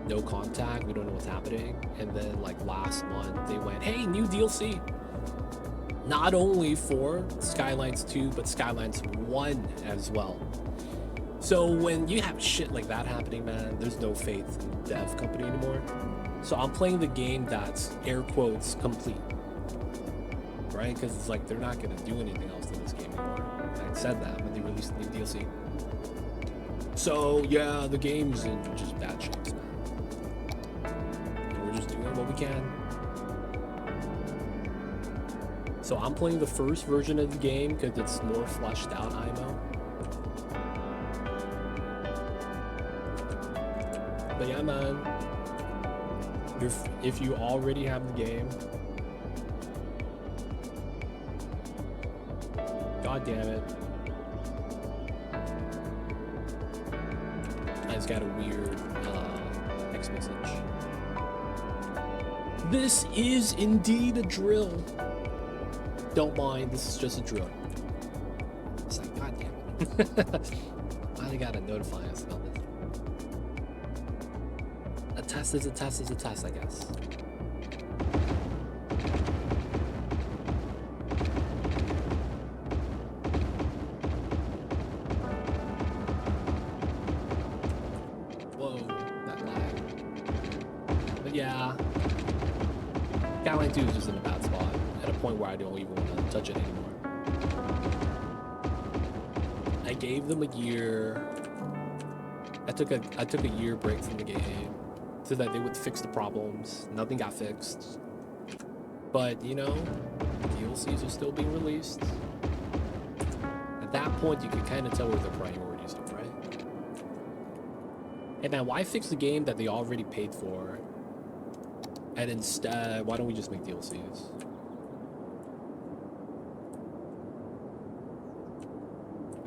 no contact, we don't know what's happening. And then like last month they went, hey, new DLC. Not only for Skylines 2, but Skylines 1 as well. So when you have shit like that happening, man, there's no faith in the dev company anymore. So I'm playing the game that's air quotes complete. Right? Because it's like they're not going to do anything else in this game anymore. I said that when they released the new DLC. So yeah, the game's in just bad shape, man. And we're just doing what we can. So I'm playing the first version of the game because it's more fleshed out IMO. But yeah, man. If you already have the game, god damn it. I just got a weird text message. This is indeed a drill. Don't mind, this is just a drill. It's like, god damn it. Why they gotta notify us about this? A test is a test is a test, I guess. Whoa, that lag. But yeah, Skyline 2 is just in a bad spot. At a point where I don't even want to touch it anymore. I gave them a year. I took a year break from the game so that they would fix the problems. Nothing got fixed. But you know, DLCs are still being released. At that point, you can kind of tell where their priorities are, right? Hey man, why fix the game that they already paid for? And instead, why don't we just make DLCs?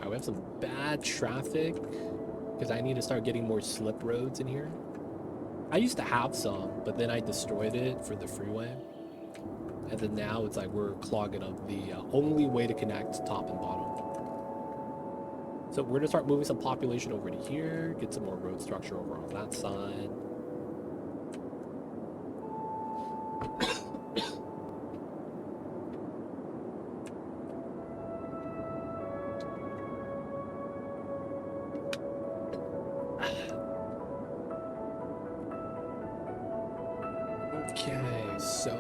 We have some bad traffic because I need to start getting more slip roads in here. I used to have some, but then I destroyed it for the freeway. And then now it's like we're clogging up the only way to connect top and bottom. So we're gonna start moving some population over to here, get some more road structure over on that side. Okay, so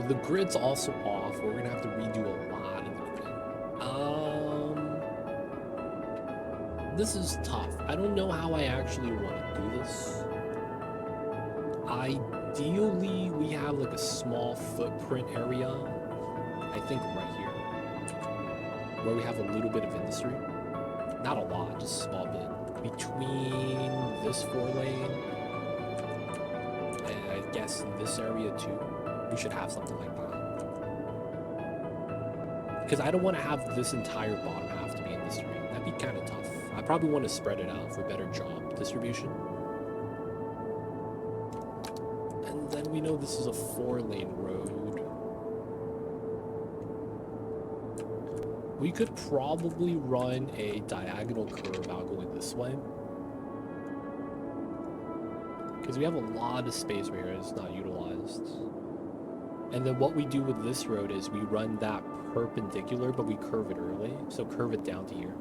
the grid's also off. We're gonna have to redo a lot of the grid. This is tough. I don't know how I actually want to do this. Ideally, we have like a small footprint area. I think right here, where we have a little bit of industry. Not a lot, just a small bit. Between this 4-lane and I guess in this area too, we should have something like that. Because I don't want to have this entire bottom half to be industry. That'd be kind of tough. I probably want to spread it out for better job distribution. And then we know this is a 4-lane road. We could probably run a diagonal curve out going this way. Because we have a lot of space where it's not utilized. And then what we do with this road is we run that perpendicular, but we curve it early. So curve it down to here.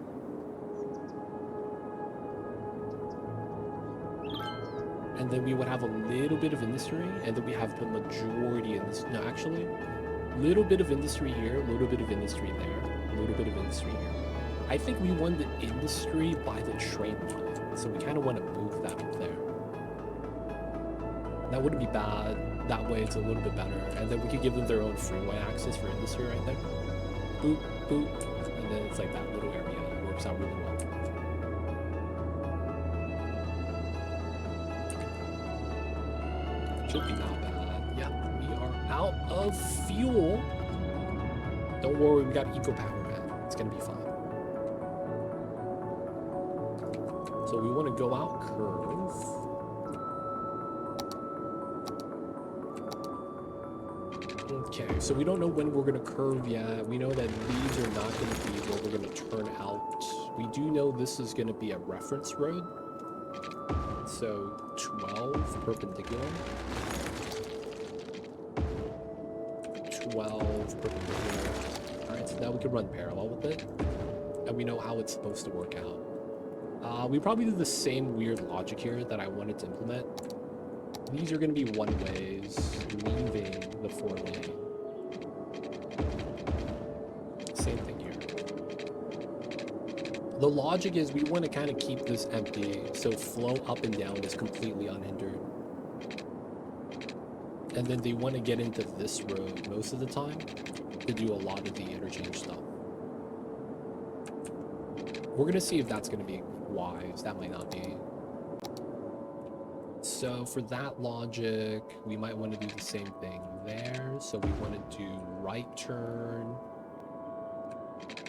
And then we would have a little bit of industry, and then we have the majority in this. No, actually, little bit of industry here, a little bit of industry there, a little bit of industry here. I think we want the industry by the train line, so we kind of want to move that up there. That wouldn't be bad. That way it's a little bit better. And then we could give them their own freeway access for industry right there. Boop, boop, and then it's like that little area. It works out really well. Should be not bad. Yeah, we are out of fuel. Don't worry, we got eco power, man. It's gonna be fine. So we want to go out curve. Okay, so we don't know when we're gonna curve yet. We know that these are not gonna be where we're gonna turn out. We do know this is gonna be a reference road. So 12 perpendicular. 12 perpendicular. Alright, so now we can run parallel with it. And we know how it's supposed to work out. We probably do the same weird logic here that I wanted to implement. These are going to be one-ways, leaving the 4-lane. Same thing here. The logic is we want to kind of keep this empty, so flow up and down is completely unhindered. And then they want to get into this road most of the time to do a lot of the interchange stuff. We're going to see if that's going to be wise. That might not be. So for that logic, we might want to do the same thing there. So we want to do right turn,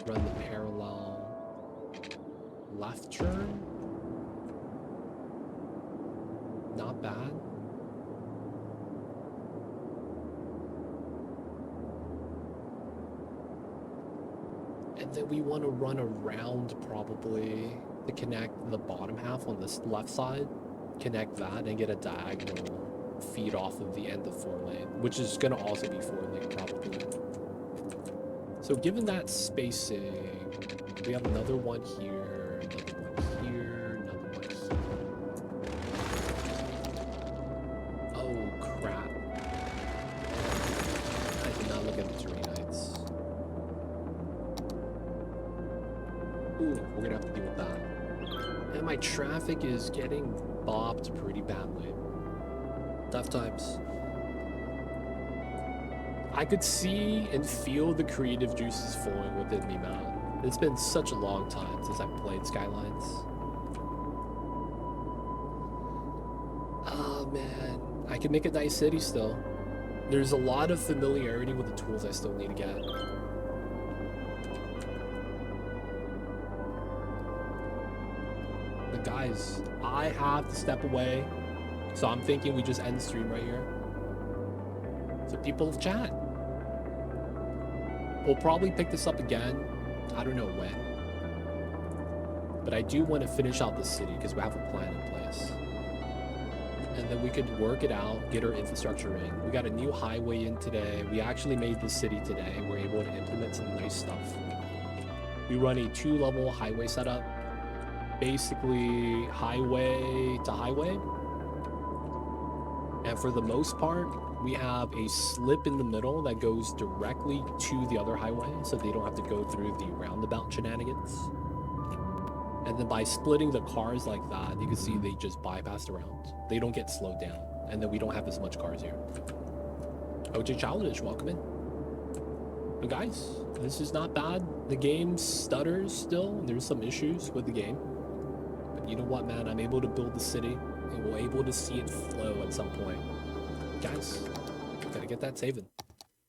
run the parallel, left turn. Not bad. And then we want to run around probably to connect the bottom half on this left side, connect that and get a diagonal feed off of the end of 4-lane, which is going to also be 4-lane probably. So given that spacing, we have another one here, another one here, another one here. Oh crap. I did not look at the terrain heights. Ooh, we're gonna have to deal with that. And my traffic is getting bopped pretty badly. Tough times. I could see and feel the creative juices flowing within me, man. It's been such a long time since I've played Skylines. Oh man, I can make a nice city still. There's a lot of familiarity with the tools I still need to get. But guys, I have to step away. So I'm thinking we just end the stream right here. So people chat. We'll probably pick this up again. I don't know when. But I do want to finish out the city because we have a plan in place. And then we could work it out, get our infrastructure in. We got a new highway in today. We actually made the city today. We're able to implement some nice stuff. We run a 2-level highway setup. Basically highway to highway. And for the most part, we have a slip in the middle that goes directly to the other highway, so they don't have to go through the roundabout shenanigans. And then by splitting the cars like that, you can see they just bypass around. They don't get slowed down, and then we don't have as much cars here. OJ Childish, welcome in. But guys, this is not bad. The game stutters still. There's some issues with the game. But you know what, man? I'm able to build the city. And we're able to see it flow at some point. Guys, gotta get that saving.